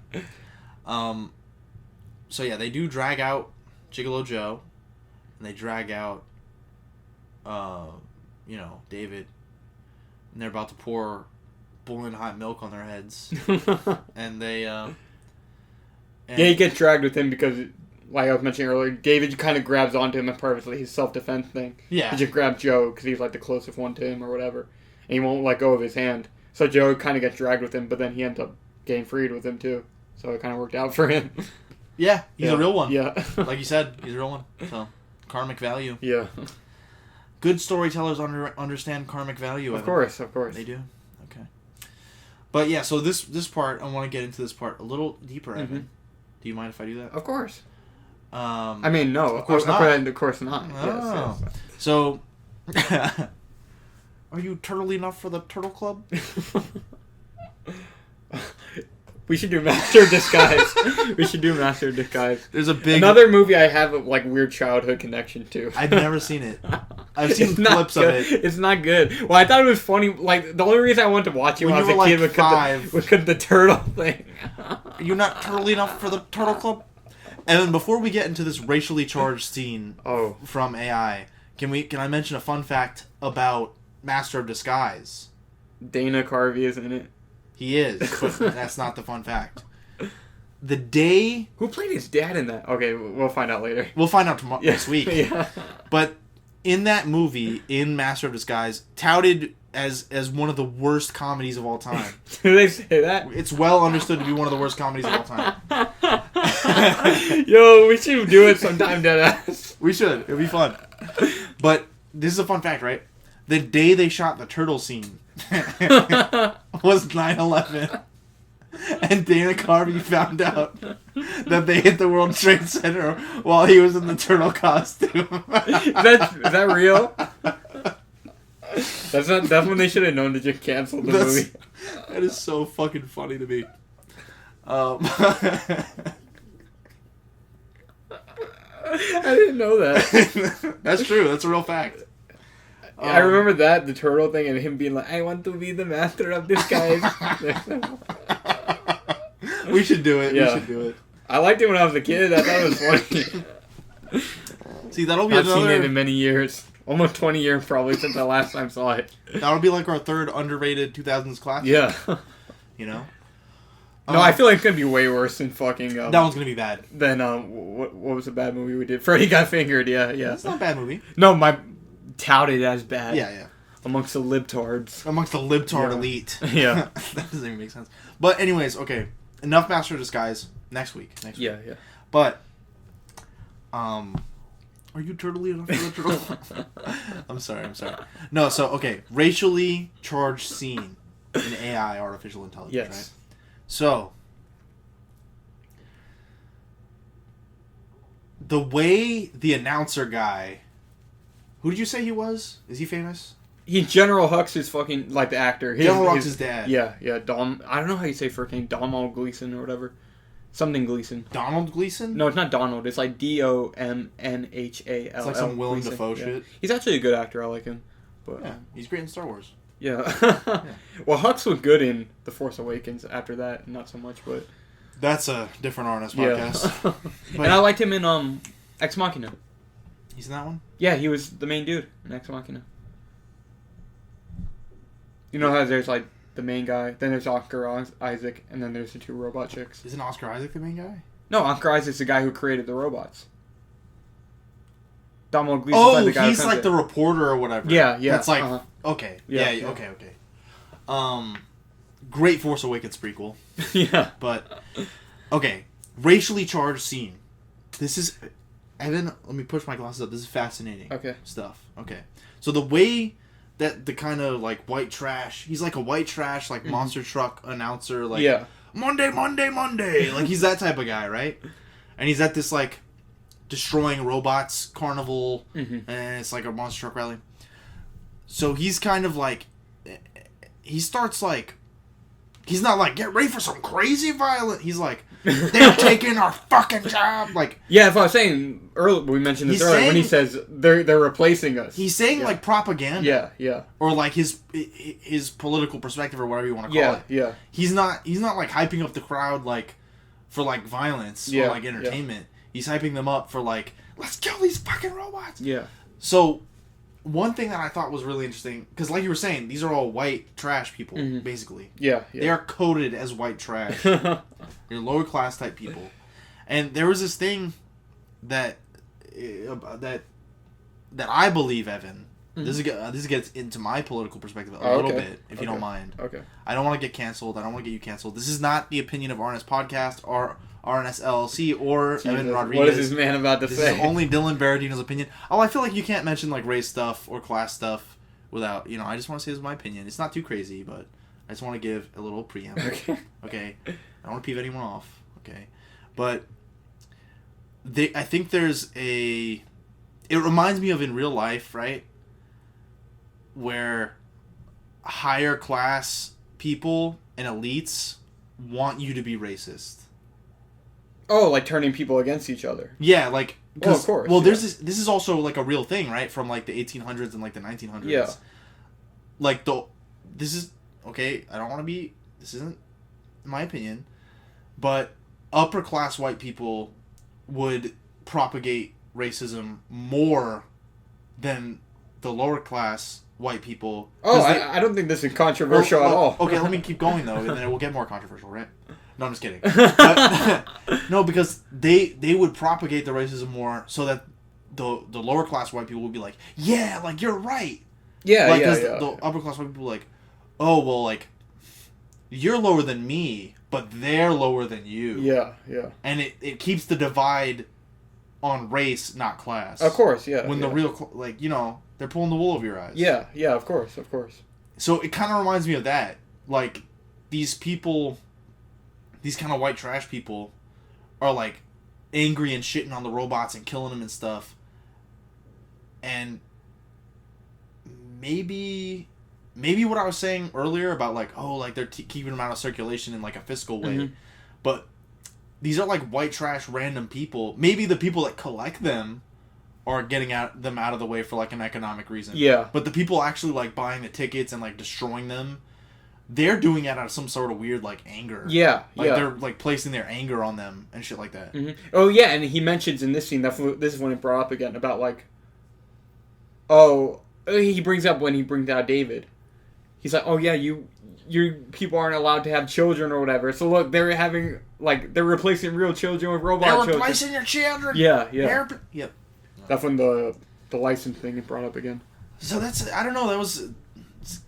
So yeah, they do drag out Gigolo Joe, and they drag out, David, and they're about to pour boiling hot milk on their heads, and they. Yeah, he gets dragged with him because, like I was mentioning earlier, David kind of grabs onto him as part of his self-defense thing. Yeah. He just grabs Joe because he's like the closest one to him or whatever, and he won't let go of his hand. So Joe kind of gets dragged with him, but then he ends up getting freed with him too. So it kind of worked out for him. Yeah, he's a real one. Yeah. Like you said, he's a real one. So, karmic value. Yeah. Good storytellers understand karmic value. Of course. They do. Okay. But yeah, so this part, I want to get into this part a little deeper, Evan. Mm-hmm. Do you mind if I do that? Of course. I mean, no. Of course not. Of course not. Oh. Yes. So, are you turtle enough for the Turtle Club? We should do Master of Disguise. There's a big... Another movie I have a weird childhood connection to. I've never seen it. I've seen clips of it. It's not good. Well, I thought it was funny. Like, the only reason I wanted to watch it when I was a kid was because the turtle thing. Are you not turtle enough for the Turtle Club? And then before we get into this racially charged scene from AI, can I mention a fun fact about Master of Disguise? Dana Carvey is in it. He is, but that's not the fun fact. The day... Who played his dad in that? Okay, we'll find out later. We'll find out next week. Yeah. But in that movie, in Master of Disguise, touted as one of the worst comedies of all time. Do they say that? It's well understood to be one of the worst comedies of all time. Yo, we should do it sometime, deadass. We should. It'd be fun. But this is a fun fact, right? The day they shot the turtle scene was 9/11. And Dana Carvey found out that they hit the World Trade Center while he was in the turtle costume. Is that real? That's when they should have known to just cancel the movie. That is so fucking funny to me. I didn't know that. That's true. That's a real fact. I remember that, the turtle thing, and him being like, I want to be the master of disguise. We should do it. Yeah. We should do it. I liked it when I was a kid. I thought it was funny. See, that'll be I've seen it in many years. Almost 20 years probably since I last time saw it. That'll be like our third underrated 2000s classic. Yeah. You know? No, I feel like it's going to be way worse than fucking... that one's going to be bad. Than, what was the bad movie we did? Freddy Got Fingered, yeah. That's not a bad movie. No, touted as bad. Yeah. Amongst the libtards. Amongst the libtard elite. Yeah. That doesn't even make sense. But anyways, okay. Enough Master of Disguise. Next week. Yeah. But, are you turtly enough for the turtle? I'm sorry. No, so, okay. Racially charged scene in AI, artificial intelligence, yes. Right? So, the way the announcer guy... Who did you say he was? Is he famous? General Hux is fucking, like, the actor. General Hux is dad. Yeah, Dom... I don't know how you say first name. Donald Gleason or whatever. Something Gleason. Donald Gleason? No, it's not Donald. It's like DOMNHALL. It's like some Willem Dafoe shit. He's actually a good actor. I like him. But yeah, he's great in Star Wars. Yeah. Well, Hux was good in The Force Awakens. After that, not so much, but That's a different RNS podcast. Yeah. And I liked him in Ex Machina. He's in that one? Yeah, he was the main dude in Ex Machina. You know how there's like the main guy, then there's Oscar Isaac, and then there's the two robot chicks. Isn't Oscar Isaac the main guy? No, Oscar Isaac's the guy who created the robots. Domhnall Gleeson's the guy he's like the reporter or whatever. Yeah. That's like okay. Yeah. Okay. Great Force Awakens prequel. Yeah. But okay, racially charged scene. This is Evan. Let me push my glasses up. This is fascinating. Okay. Stuff. Okay. So the way that the kind of like white trash. He's like a white trash like monster truck announcer. Like Monday. Like he's that type of guy, right? And he's at this like destroying robots carnival, and it's like a monster truck rally. So he's kind of like, he starts like, he's not like, get ready for some crazy violence. He's like, they're taking our fucking job. Like, yeah, if I was saying earlier, we mentioned this earlier, when he says they're replacing us. He's saying like propaganda. Yeah. Or like his political perspective or whatever you want to call it. Yeah. He's not like hyping up the crowd like for like violence or like entertainment. He's hyping them up for like, let's kill these fucking robots. Yeah. So, one thing that I thought was really interesting, because like you were saying, these are all white trash people, basically. Yeah. They are coded as white trash. They're lower class type people. And there was this thing that I believe, Evan. This gets into my political perspective a little bit, if you don't mind. Okay. I don't want to get canceled. I don't want to get you canceled. This is not the opinion of RNS Podcast or RNS LLC or Evan Rodriguez. What is this man about to say? This is only Dylan Baradino's opinion. Oh, I feel like you can't mention like race stuff or class stuff without, I just want to say this is my opinion. It's not too crazy, but I just want to give a little preamble. Okay? I don't want to peeve anyone off. Okay? But I think it reminds me of in real life, right? Where higher class people and elites want you to be racist. Oh, like turning people against each other. Yeah, like... of course. Well, there's this is also like a real thing, right? From like the 1800s and like the 1900s. Yeah. Like this is... Okay, I don't want to be... This isn't my opinion. But upper class white people would propagate racism more than the lower class white people. Oh, I don't think this is controversial at all. Okay, let me keep going though, and then it will get more controversial, right? No, I'm just kidding. But, no, because they would propagate the racism more so that the lower class white people would be like, yeah, like you're right. Yeah, like, the upper class white people are like, oh, well, like, you're lower than me, but they're lower than you. Yeah. And it keeps the divide on race, not class. Of course, yeah. When the real, like, they're pulling the wool over your eyes. Yeah, of course. So it kind of reminds me of that. Like, these people, these kind of white trash people are, like, angry and shitting on the robots and killing them and stuff. And maybe what I was saying earlier about, like, oh, like, they're keeping them out of circulation in, like, a fiscal way. But these are, like, white trash random people. Maybe the people that collect them are getting them out of the way for, like, an economic reason. Yeah. But the people actually, like, buying the tickets and, like, destroying them, they're doing it out of some sort of weird, like, anger. Yeah, like, they're, like, placing their anger on them and shit like that. Oh, yeah, and he mentions in this scene, this is when it brought up again, about, like, he brings up when he brings out David. He's like, oh, yeah, you people aren't allowed to have children or whatever. So, look, they're having, like, they're replacing real children with robot children. They're replacing your children! Yeah. Yep. That's when the license thing brought up again. So that's, I don't know, that was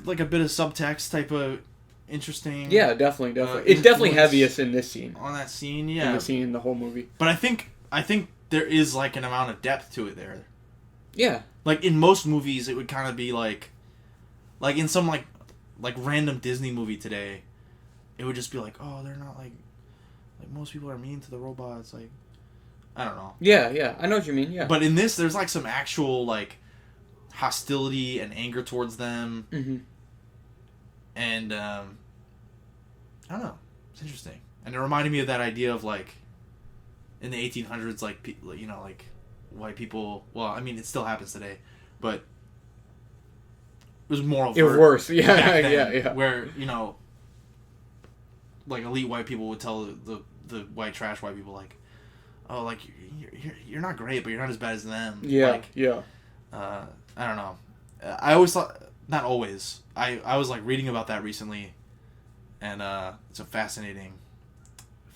like a bit of subtext type of interesting. Yeah, definitely. It's definitely heaviest in this scene. On that scene, yeah. In the scene in the whole movie. But I think there is like an amount of depth to it there. Yeah. Like in most movies, it would kind of be like in some like random Disney movie today, it would just be like, oh, they're not like most people are mean to the robots, like. I don't know. Yeah, I know what you mean, yeah. But in this, there's, like, some actual, like, hostility and anger towards them. And, I don't know. It's interesting. And it reminded me of that idea of, like, in the 1800s, like, like, white people... Well, I mean, it still happens today. But was more overt. It was worse. Yeah, back then, yeah. Where, you know, like elite white people would tell the white trash white people, like, oh, like, you're not great, but you're not as bad as them. Yeah, like, yeah. I don't know. I always thought, not always, I was like reading about that recently, and it's a fascinating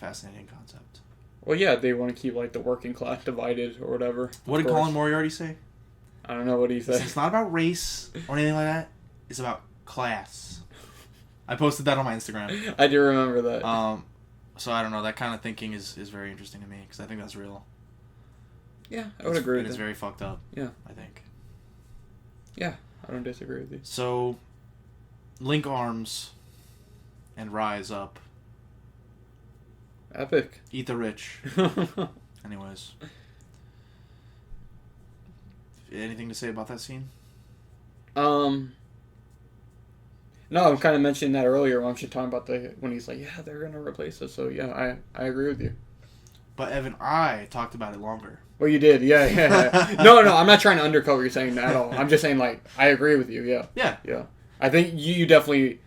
concept. Well, yeah, they want to keep like the working class divided or whatever. What did Colin Moriarty say? I don't know what he said. It's not about race or anything like that. It's about class. I posted that on my Instagram. I do remember that. So I don't know. That kind of thinking is very interesting to me because I think that's real. Yeah, I would agree with It's that. very fucked up. Yeah. I think. Yeah, I don't disagree with you. So, link arms and rise up. Epic. Eat the rich. Anyways. Anything to say about that scene? No, I'm kind of mentioning that earlier when I'm just talking about when he's like, yeah, they're going to replace us. So, yeah, I agree with you. But, Evan, I talked about it longer. Well, you did. Yeah. No, I'm not trying to undercut what you're saying at all. I'm just saying, like, I agree with you. Yeah. Yeah. I think you definitely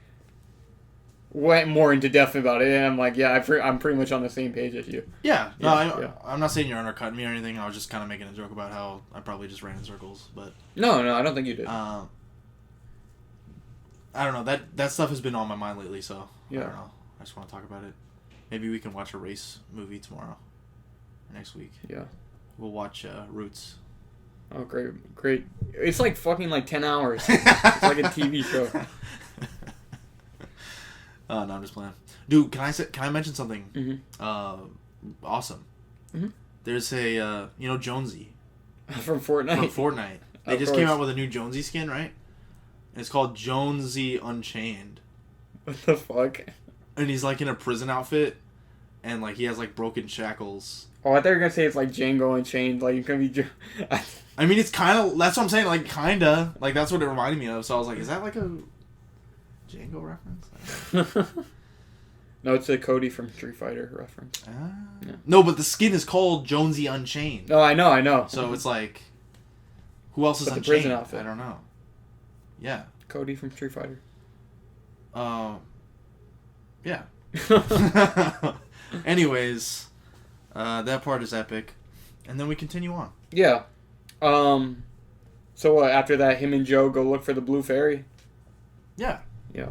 went more into depth about it. And I'm like, yeah, I'm pretty much on the same page as you. Yeah. No, Yeah. I'm not saying you're undercutting me or anything. I was just kind of making a joke about how I probably just ran in circles. But No, I don't think you did. I don't know. That stuff has been on my mind lately, so Yeah. I don't know. I just want to talk about it. Maybe we can watch a race movie tomorrow. Or next week. Yeah. We'll watch Roots. Oh, great. It's like fucking like 10 hours. It's like a TV show. No, I'm just playing. Dude, can I mention something? Mm-hmm. Awesome. Mm-hmm. There's a Jonesy From Fortnite. from Fortnite. They just came out with a new Jonesy skin, right? And it's called Jonesy Unchained. What the fuck? And he's like in a prison outfit, and like he has like broken shackles. Oh, I thought you were gonna say it's like Django Unchained. Like it's gonna be. I mean, it's kind of. That's what I'm saying. Like, kinda. Like that's what it reminded me of. So I was like, is that like a Django reference? No, it's a Cody from Street Fighter reference. Yeah. No, but the skin is called Jonesy Unchained. No, I know. So it's like, who else is But the unchained? prison outfit. I don't know. Yeah. Cody from Street Fighter. Yeah. Anyways, that part is epic, and then we continue on. Yeah. So what? After that, him and Joe go look for the blue fairy. Yeah. Yeah.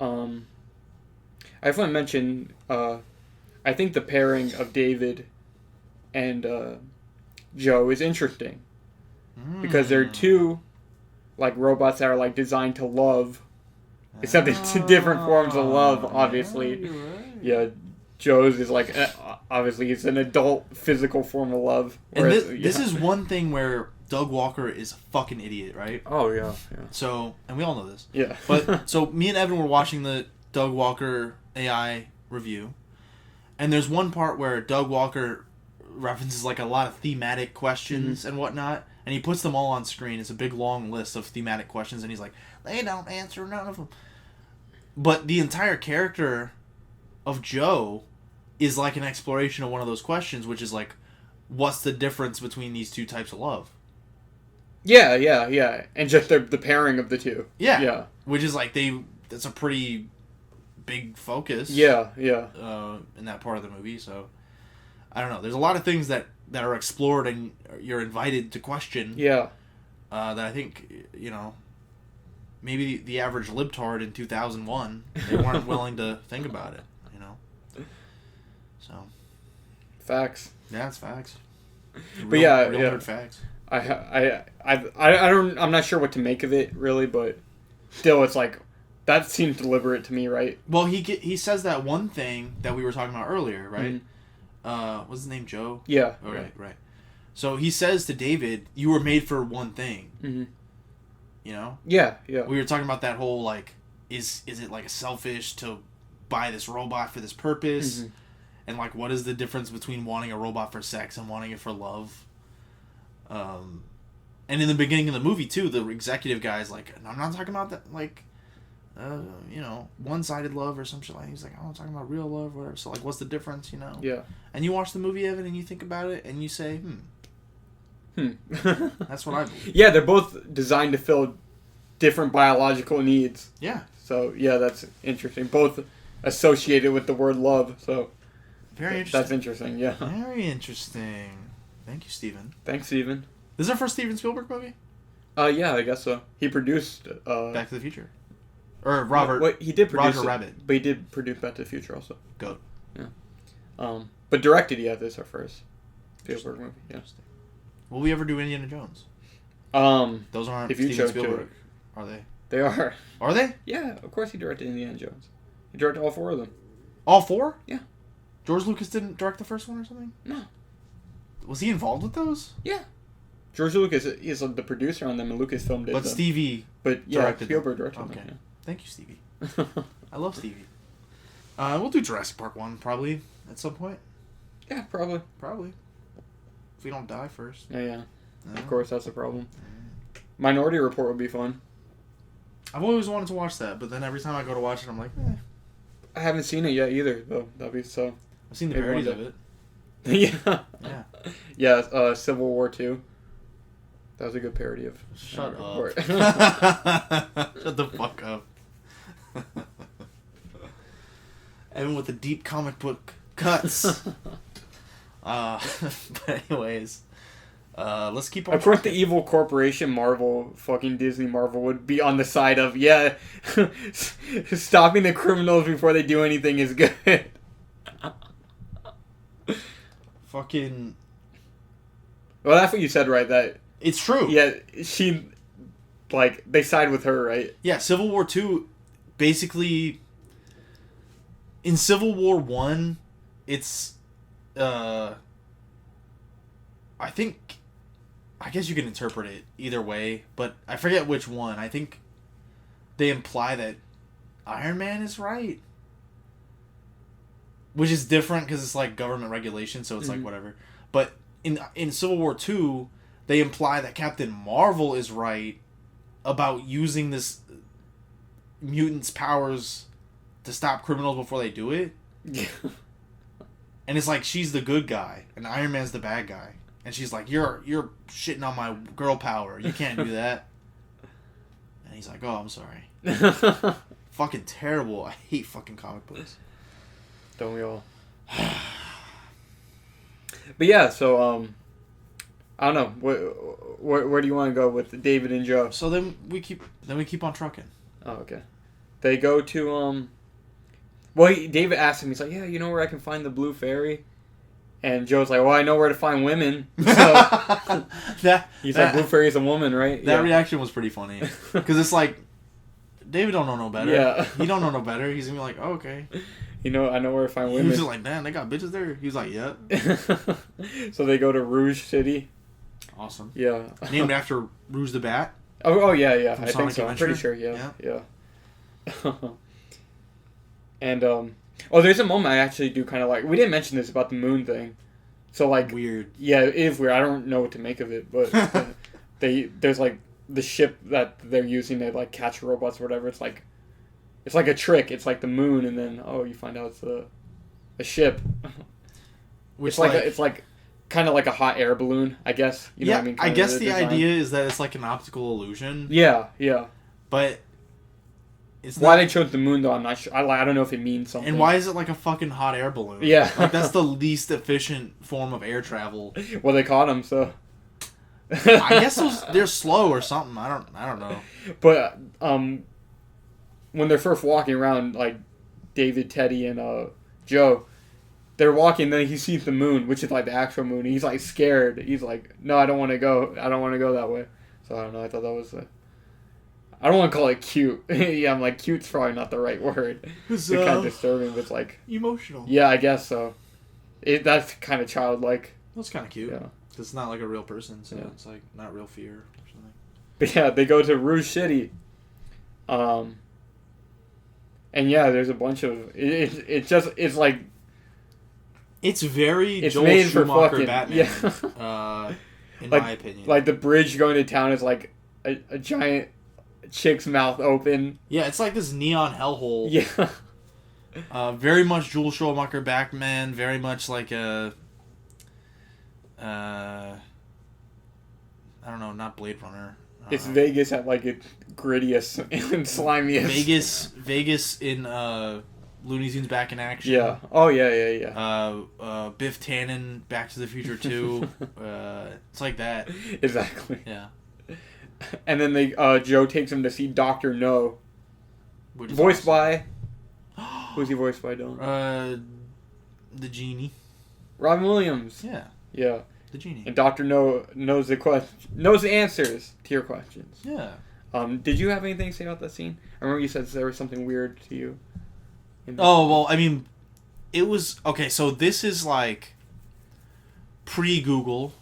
I just want to mention. I think the pairing of David and Joe is interesting because they're two like robots that are like designed to love. Except it's different forms of love, obviously. Yeah, you're right. Yeah, Joe's is like, obviously, it's an adult physical form of love. And this is one thing where Doug Walker is a fucking idiot, right? Oh, yeah. So, and we all know this. Yeah. But, so me and Evan were watching the Doug Walker AI review, and there's one part where Doug Walker references like a lot of thematic questions and whatnot, and he puts them all on screen. It's a big long list of thematic questions, and he's like, they don't answer none of them. But the entire character of Joe is like an exploration of one of those questions, which is like, what's the difference between these two types of love? Yeah. And just the pairing of the two. Yeah. Which is like, that's a pretty big focus. Yeah. In that part of the movie, so I don't know. There's a lot of things that are explored and you're invited to question. Yeah. That I think, maybe the average libtard in 2001, they weren't willing to think about it, So. Facts. Yeah, it's facts. But yeah. Nerd facts. I'm not sure what to make of it, really, but still, it's like, that seems deliberate to me, right? Well, he says that one thing that we were talking about earlier, right? What's his name, Joe? Yeah. Oh, right. So he says to David, you were made for one thing. Mm-hmm. Yeah. We were talking about that whole, like, is it, like, selfish to buy this robot for this purpose? Mm-hmm. And, like, what is the difference between wanting a robot for sex and wanting it for love? And in the beginning of the movie, too, the executive guy's like, I'm not talking about that, like, one-sided love or some shit like that. He's like, I'm talking about real love or whatever. So, like, what's the difference, Yeah. And you watch the movie, Evan, and you think about it, and you say, That's what I believe. Yeah, they're both designed to fill different biological needs. Yeah. So yeah, that's interesting. Both associated with the word love. So very interesting. That's interesting. Yeah. Very interesting. Thank you, Steven. Thanks, Steven. This is our first Steven Spielberg movie? Yeah, I guess so. He produced Back to the Future. Or Robert. Wait, he did produce Roger Rabbit. But he did produce Back to the Future also. Goat. Yeah. But directed, yeah, this is our first Spielberg movie. Yeah. Will we ever do Indiana Jones? Those aren't if you Steven chose Spielberg, to. are they? They are. Are they? Yeah, of course he directed Indiana Jones. He directed all 4 of them. All 4? Yeah. George Lucas didn't direct the first one or something? No. Was he involved with those? Yeah. George Lucas is the producer on them, and Lucasfilm did But them. Stevie directed Spielberg directed them. Okay. Yeah. Thank you, Stevie. I love Stevie. We'll do Jurassic Park 1, probably, at some point. Yeah, probably. Probably. If we don't die first. Yeah. Of course, that's the problem. Minority Report would be fun. I've always wanted to watch that, but then every time I go to watch it, I'm like, I haven't seen it yet either, though. That'd be so. I've seen the parodies of it. Yeah. Yeah. Yeah, Civil War 2. That was a good parody of. Shut up. Report. Shut the fuck up. Evan with the deep comic book cuts. But anyways, let's keep on. Of course, the evil corporation Marvel, fucking Disney Marvel, would be on the side of, yeah, stopping the criminals before they do anything is good. Fucking. Well, that's what you said, right? That it's true. Yeah, they side with her, right? Yeah, Civil War 2, basically, in Civil War 1, it's, I guess you can interpret it either way, but I forget which one. I think they imply that Iron Man is right. Which is different because it's like government regulation, so it's like whatever. But in Civil War 2, they imply that Captain Marvel is right about using this mutant's powers to stop criminals before they do it. Yeah. And it's like she's the good guy and Iron Man's the bad guy. And she's like, You're shitting on my girl power. You can't do that. And he's like, oh, I'm sorry. Fucking terrible. I hate fucking comic books. Don't we all? But yeah, so I don't know. Where do you want to go with David and Joe? So then we keep on trucking. Oh, okay. They go to Well, David asks him. He's like, "Yeah, you know where I can find the blue fairy?" And Joe's like, "Well, I know where to find women." So he's like, "Blue fairy's a woman, right?" That reaction was pretty funny because it's like David don't know no better. Yeah, he don't know no better. He's gonna be like, oh, "Okay." You know, I know where to find women. He was like, "Man, they got bitches there." He was like, "Yep." So they go to Rouge City. Awesome. Yeah. Named after Rouge the Bat. Oh yeah. I Sonic think so. I'm pretty sure. Yeah. And there's a moment I actually do kind of like. We didn't mention this about the moon thing. So like weird. Yeah, it is weird. I don't know what to make of it, but there's like the ship that they're using to like catch robots or whatever. It's like a trick. It's like the moon, and then you find out it's a ship. Which it's like kind of like a hot air balloon, I guess. You know what I mean? I guess the idea is that it's like an optical illusion. Yeah. But it's why they chose the moon though, I'm not sure. I don't know if it means something. And why is it like a fucking hot air balloon? Yeah, like that's the least efficient form of air travel. Well, they caught them, so I guess they're slow or something. I don't know. But when they're first walking around, like David, Teddy, and Joe, they're walking. Then he sees the moon, which is like the actual moon. He's like scared. He's like, "No, I don't want to go. I don't want to go that way." So I don't know. I thought that was I don't want to call it cute. Yeah, I'm like, cute's probably not the right word. It's kind of disturbing, but it's like emotional. Yeah, I guess so. That's kind of childlike. That's kind of cute. Yeah. It's not like a real person, so it's like not real fear or something. But yeah, they go to Rouge City. And yeah, there's a bunch of it's like it's very it's Joel made Schumacher for fucking Batman. In like, my opinion, like the bridge going to town is like a giant chick's mouth open. Yeah, it's like this neon hellhole. Yeah. Very much Joel Schumacher Batman. Very much like a. I don't know, not Blade Runner. It's Vegas at like its grittiest and slimiest. Vegas in Looney Tunes Back in Action. Yeah. Oh yeah. Biff Tannen, Back to the Future 2. It's like that. Exactly. Yeah. And then Joe takes him to see Dr. No. Voiced by... Who's he voiced by, Dylan? The genie. Robin Williams. Yeah. Yeah. The genie. And Dr. No knows the answers to your questions. Yeah. Did you have anything to say about that scene? I remember you said there was something weird to you. Oh, well, I mean, it was... Okay, so this is like pre-Google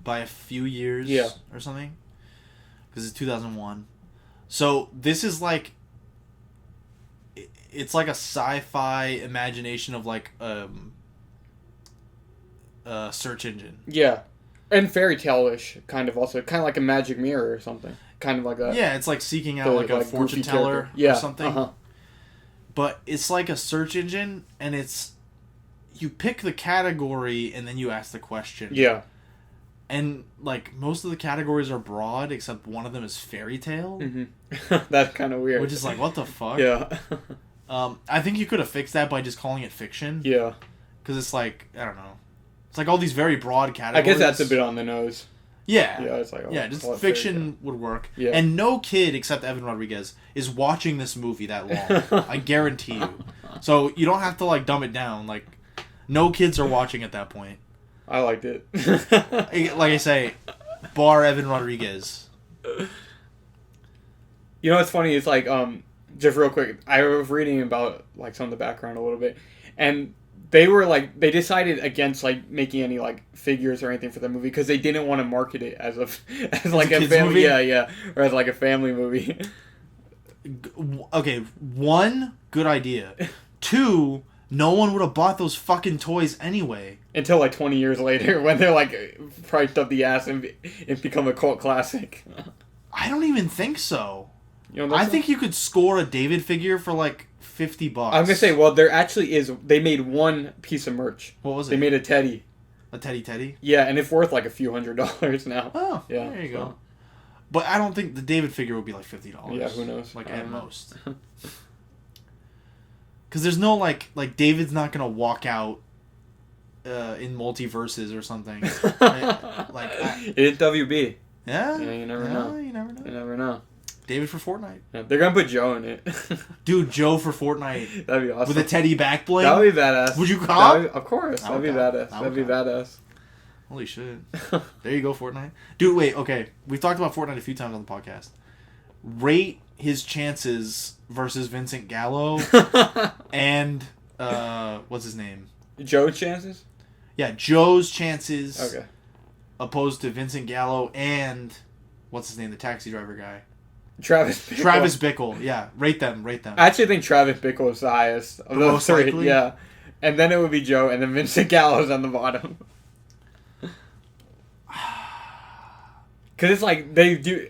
by a few years or something. Because it's 2001. So this is like... It's like a sci-fi imagination of like a search engine. Yeah. And fairy tale-ish, kind of also. Kind of like a magic mirror or something. Kind of like a... Yeah, it's like seeking out like a fortune teller or something. Uh-huh. But it's like a search engine, and it's... You pick the category, and then you ask the question. Yeah. And, like, most of the categories are broad, except one of them is fairy tale. Mm-hmm. That's kind of weird. Which is like, what the fuck? Yeah. I think you could have fixed that by just calling it fiction. Yeah. Because it's like, I don't know. It's like all these very broad categories. I guess that's a bit on the nose. Yeah. Yeah, it's like... yeah, just fiction would work. Yeah. And no kid, except Evan Rodriguez, is watching this movie that long. I guarantee you. So you don't have to, like, dumb it down. Like, no kids are watching at that point. I liked it. Like I say, bar Evan Rodriguez. You know what's funny? It's like, just real quick, I was reading about like some of the background a little bit, and they were like, they decided against like making any like figures or anything for the movie because they didn't want to market it as like a family movie? Yeah, or as like a family movie. Okay, one, good idea. Two, no one would have bought those fucking toys anyway. Until like 20 years later when they're like priced up the ass and become a cult classic. I don't even think so. You know, I think you could score a David figure for like $50. I'm gonna say, well, there actually is. They made one piece of merch. What was it? They made a teddy. A teddy? Yeah, and it's worth like a few $100s now. Oh, yeah. There you go. But I don't think the David figure would be like $50. Yeah, who knows? Like at most. Because there's no like David's not gonna walk out in multiverses or something. It's WB. Yeah. Yeah, you never know. You never know. You never know. David for Fortnite. Yeah, they're gonna put Joe in it. Dude, Joe for Fortnite. That'd be awesome. With a teddy back bling. That would be badass. Would you cop? Of course. That'd be badass. That'd be badass. Holy shit. There you go, Fortnite. Dude, wait, okay. We've talked about Fortnite a few times on the podcast. Rate his chances versus Vincent Gallo and what's his name? Joe's chances? Yeah, Joe's chances. Okay. Opposed to Vincent Gallo and what's his name, the taxi driver guy? Travis Bickle. Yeah, rate them. I actually think Travis Bickle is the highest of those three. Likely? Yeah. And then it would be Joe, and then Vincent Gallo's on the bottom. Because it's like, they do...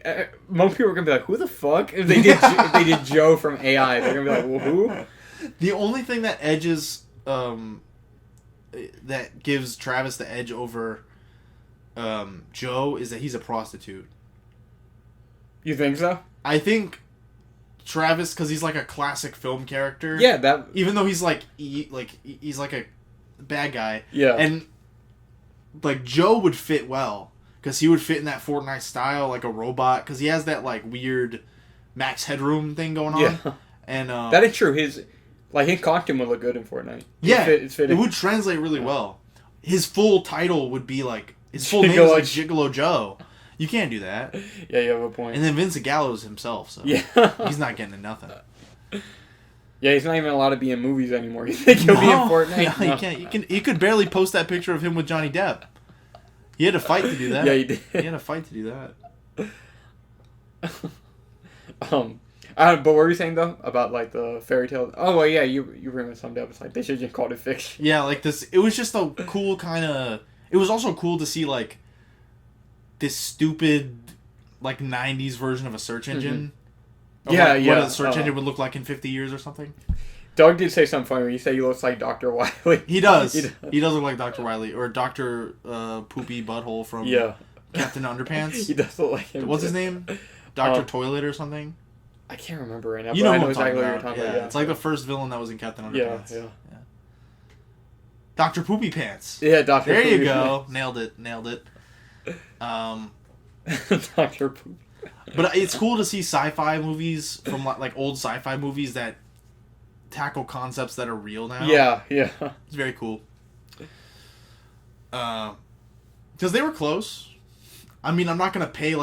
most people are going to be like, who the fuck? If they did Joe from AI, they're going to be like, well, who? The only thing that edges... that gives Travis the edge over Joe is that he's a prostitute. You think so? I think Travis, because he's like a classic film character. Yeah, that... Even though he's like he's like a bad guy. Yeah. And like Joe would fit well. Because he would fit in that Fortnite style, like a robot. Because he has that, like, weird Max Headroom thing going on. Yeah. And, that is true. His costume would look good in Fortnite. Yeah. It would translate really well. His full title would be, like... His full name is, like, Gigolo Joe. You can't do that. Yeah, you have a point. And then Vincent Gallo's himself, so... Yeah. He's not getting nothing. Yeah, he's not even allowed to be in movies anymore. You think he'll be in Fortnite? No, he can't. He could barely post that picture of him with Johnny Depp. He had to fight to do that. Yeah, he did. He had to fight to do that. But what were you saying though about like the fairy tale? Oh well, yeah, you bring something up. It's like they should just call it fiction. Yeah, like this. It was just a cool kind of. It was also cool to see like this stupid like '90s version of a search engine. Mm-hmm. Yeah, like, what a search engine would look like in 50 years or something. Doug did say something funny when he said he looks like Dr. Wily. He does. He does look like Dr. Wily or Dr. Poopy Butthole from Captain Underpants. He does look like him. What's his name? Dr. Toilet or something? I can't remember right now. You but know I who know I'm talking exactly what you're about. talking about. Yeah. It's like the first villain that was in Captain Underpants. Yeah. Dr. Poopy Pants. Yeah, Dr. There Poopy you go. Pants. Nailed it. Dr. Poopy. But it's cool to see sci-fi movies from like old sci-fi movies that tackle concepts that are real now. Yeah. It's very cool. Because they were close. I mean, I'm not gonna pay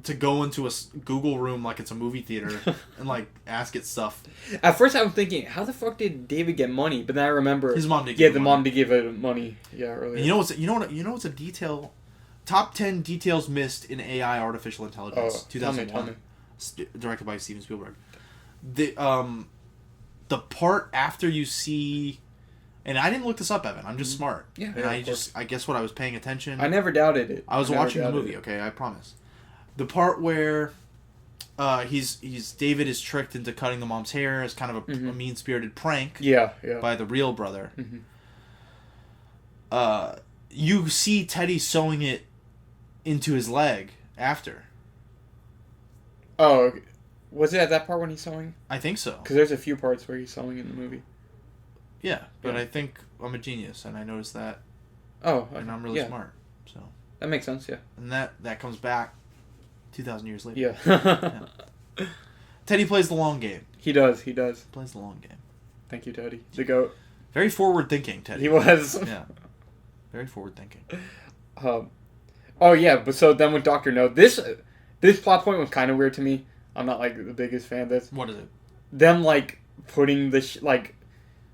to go into a Google room like it's a movie theater and like ask it stuff. At first, I was thinking, how the fuck did David get money? But then I remember His mom did. Yeah, the mom did give him money. Yeah, earlier. And you know what's a detail. Top 10 details missed in AI artificial intelligence. 2001. Tell me. Directed by Steven Spielberg. The part after you see, and I didn't look this up, Evan. I'm just smart. Yeah. And I guess what I was paying attention. I never doubted it. I was watching the movie. Okay, I promise. The part where David is tricked into cutting the mom's hair as kind of a mean-spirited prank. Yeah. By the real brother. You see Teddy sewing it into his leg after. Oh, was it at that part when he's sewing? I think so. Because there's a few parts where he's sewing in the movie. Yeah, but I think I'm a genius, and I noticed that. Oh, okay. And I'm really smart, so that makes sense. Yeah. And that comes back 2,000 years later. Yeah. Teddy plays the long game. He does. Plays the long game. Thank you, Teddy. The GOAT. Very forward thinking, Teddy. He was. Yeah. Very forward thinking. Oh yeah, but so then with Dr. No, this plot point was kind of weird to me. I'm not like the biggest fan of this. What is it? Them like putting like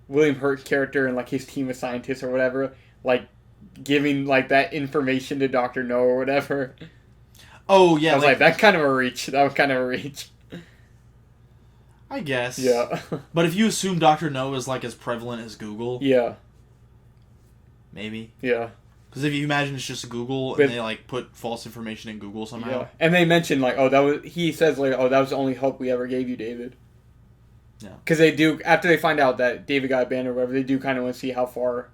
William Hurt's character and like his team of scientists or whatever, like giving like that information to Dr. No or whatever. Oh yeah, I was like that's kind of a reach. That was kind of a reach. I guess. Yeah. But if you assume Dr. No is like as prevalent as Google. Yeah. Maybe. Yeah. Because if you imagine it's just Google and they like put false information in Google somehow. Yeah. And they mentioned like, he says like, that was the only hope we ever gave you, David. Yeah. Because they do, after they find out that David got abandoned or whatever, they do kind of want to see how far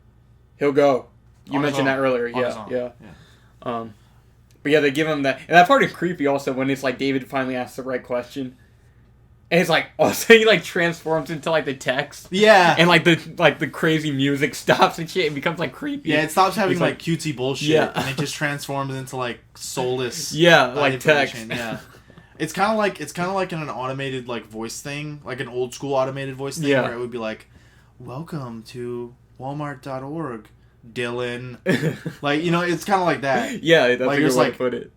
he'll go. You mentioned that earlier. Yeah. But yeah, they give him that. And that part is creepy also when it's like David finally asks the right question. And it's like, also he like transforms into like the text. Yeah. And like the crazy music stops and shit. It becomes like creepy. Yeah, it stops having like cutesy bullshit. Yeah. And it just transforms into like soulless. Yeah, like text. Yeah. It's kind of like in an automated like voice thing, like an old school automated voice thing where it would be like, "Welcome to Walmart.org, Dylan." Like, you know, it's kind of like that. Yeah, that's like, a good way to put it.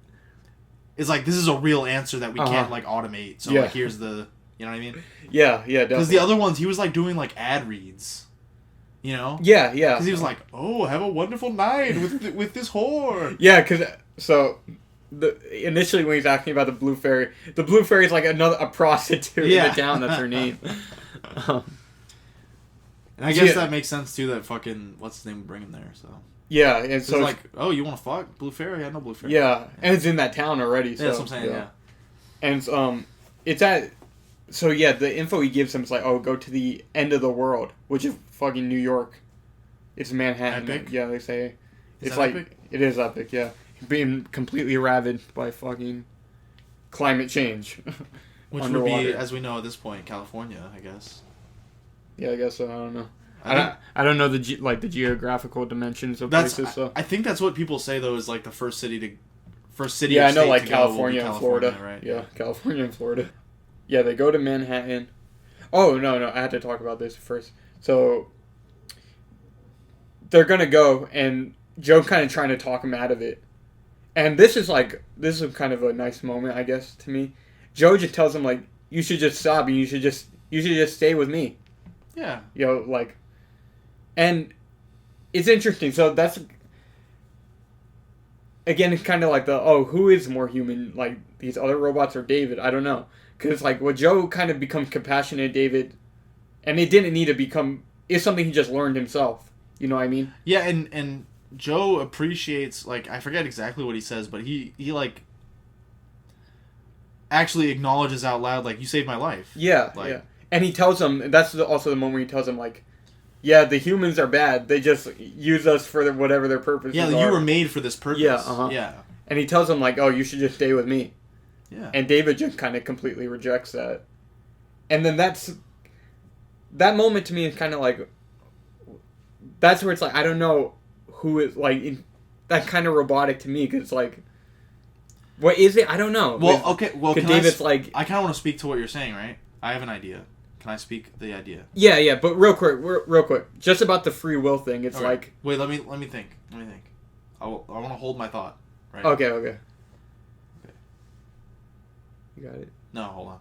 It's like, this is a real answer that we can't like automate. So like, here's the, you know what I mean? Yeah, definitely. Because the other ones, he was like doing like ad reads. You know? Yeah. Because he was like, "Oh, have a wonderful night with this whore." Yeah, because initially when he's asking about the blue fairy is like a prostitute in the town. That's her name. And I guess that makes sense too. That fucking what's his name would bring him there. So yeah, and so it's like, "Oh, you want to fuck blue fairy? I know blue fairy." Yeah, and it's in that town already. So, yeah, that's what I'm saying. Yeah. And it's at. So yeah, the info he gives him is like, "Oh, go to the end of the world," which is fucking New York. It's Manhattan. Epic? Yeah, they say. It's like epic? It is epic. Yeah, being completely ravaged by fucking climate change. Which would be, as we know at this point, California, I guess. Yeah, I guess so. I don't know. I don't know the geographical dimensions of places. So I think that's what people say though is like the first city. Yeah, I know, like California and Florida. Right? Yeah, California and Florida. Yeah, they go to Manhattan. Oh no! I had to talk about this first. So they're gonna go, and Joe kind of trying to talk him out of it. And this is kind of a nice moment, I guess, to me. Joe just tells him like, "You should just stop, and you should just stay with me." Yeah. You know, like, and it's interesting. So that's again, it's kind of like who is more human, like these other robots or David? I don't know, because like what Joe kind of becomes compassionate, David, and it didn't need to become. It's something he just learned himself. You know what I mean? Yeah, and Joe appreciates, like, I forget exactly what he says, but he like actually acknowledges out loud, like, "You saved my life." Yeah, like, yeah. And he tells him, that's also the moment where he tells him, like, yeah, the humans are bad. They just use us for whatever their purpose is. Yeah, you were made for this purpose. Yeah, Yeah. And he tells him, like, oh, you should just stay with me. Yeah. And David just kind of completely rejects that. And then that moment to me is kind of like, that's where it's like, I don't know who is, like, that kind of robotic to me, because, like, what is it? I don't know. Well, okay, well, David's like, I kind of want to speak to what you're saying, right? I have an idea. Can I speak the idea? Yeah, but real quick, just about the free will thing, it's like... Wait, let me think. I want to hold my thought. Right. Okay. You got it? No, hold on.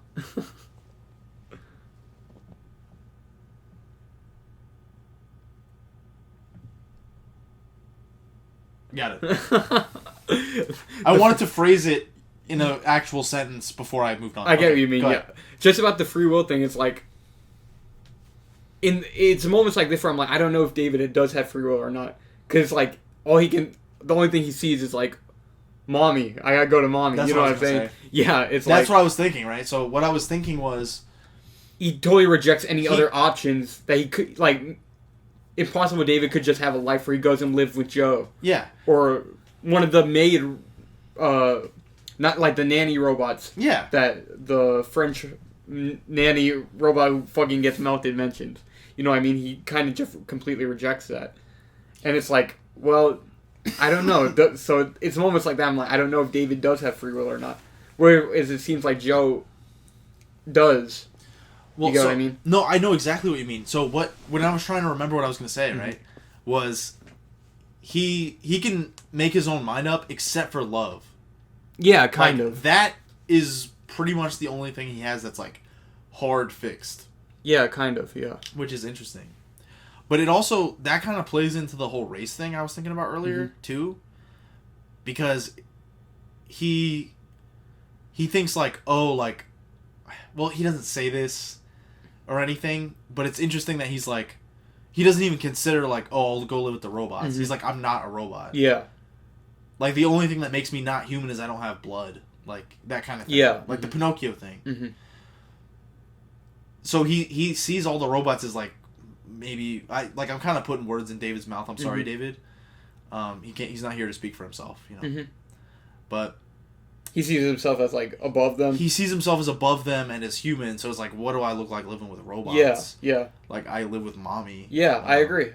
Got it. I wanted to phrase it in an actual sentence before I moved on. I get what you mean, yeah. Just about the free will thing, it's like... It's moments like this where I'm like, I don't know if David does have free will or not. Because, like, the only thing he sees is, like, mommy. I gotta go to mommy. That's you know what I'm saying? Yeah, that's what I was thinking, right? So what I was thinking was... He totally rejects any other options that he could, like... Impossible David could just have a life where he goes and lives with Joe. Yeah. Or one of the maid, not like the nanny robots. Yeah. That the French nanny robot who fucking gets melted mentioned. You know what I mean? He kind of just completely rejects that. And it's like, well, I don't know. So it's moments like that I'm like, I don't know if David does have free will or not. Whereas it seems like Joe does. Well, you know what I mean? No, I know exactly what you mean. So when I was trying to remember what I was going to say, right, was he can make his own mind up except for love. Yeah, kind of. That is pretty much the only thing he has that's, like, hard fixed. Yeah, kind of, yeah. Which is interesting. But it also, that kind of plays into the whole race thing I was thinking about earlier, too. Because he thinks, like, oh, like, well, he doesn't say this or anything, but it's interesting that he's like, he doesn't even consider, like, oh, I'll go live with the robots. Mm-hmm. He's like, I'm not a robot. Yeah. Like, the only thing that makes me not human is I don't have blood. Like, that kind of thing. Yeah. Like the Pinocchio thing. Mm-hmm. So he sees all the robots as, like, maybe... I'm kind of putting words in David's mouth. I'm sorry, David. He's not here to speak for himself, you know. Mm-hmm. But... He sees himself as, like, above them. He sees himself as above them and as human, so it's like, what do I look like living with robots? Yeah. Like, I live with mommy. Yeah, I agree.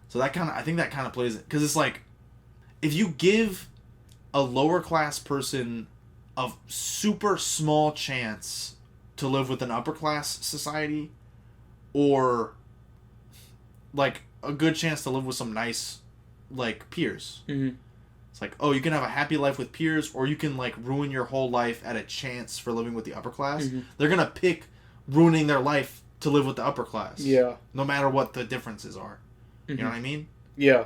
So I think that kind of plays it. Because it's like, if you give a lower class person a super small chance to live with an upper class society, or, like, a good chance to live with some nice, like, peers. Mm-hmm. It's like, oh, you can have a happy life with peers, or you can, like, ruin your whole life at a chance for living with the upper class. Mm-hmm. They're going to pick ruining their life to live with the upper class. Yeah. No matter what the differences are. Mm-hmm. You know what I mean? Yeah.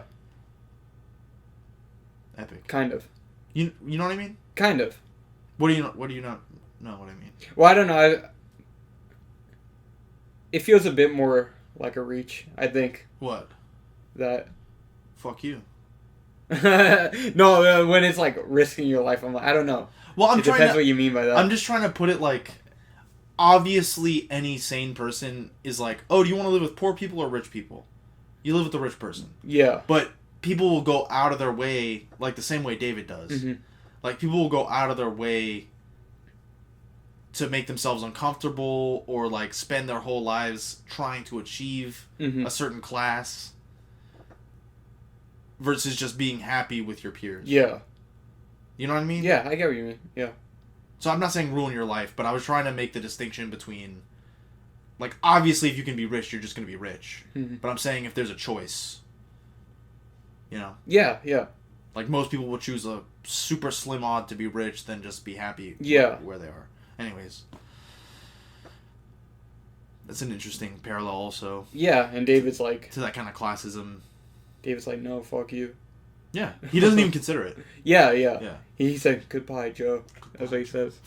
Epic. Kind of. You know what I mean? Kind of. What do you not know what I mean? Well, I don't know. It feels a bit more like a reach, I think. What? That. Fuck you. No, when it's like risking your life, I'm like, I don't know. Well, it depends what you mean by that. I'm just trying to put it like, obviously any sane person is like, oh, do you want to live with poor people or rich people? You live with the rich person. Yeah. But people will go out of their way, like the same way David does. Mm-hmm. Like, people will go out of their way to make themselves uncomfortable or, like, spend their whole lives trying to achieve a certain class versus just being happy with your peers. Yeah. You know what I mean? Yeah, I get what you mean. Yeah. So I'm not saying ruin your life, but I was trying to make the distinction between, like, obviously if you can be rich, you're just going to be rich. Mm-hmm. But I'm saying if there's a choice, you know? Yeah. Like, most people will choose a super slim odd to be rich than just be happy where they are. Anyways. That's an interesting parallel also. Yeah, and David's like... to that kind of classism. David's like, no, fuck you. Yeah, he doesn't even consider it. Yeah. He said, goodbye, Joe. That's what he says.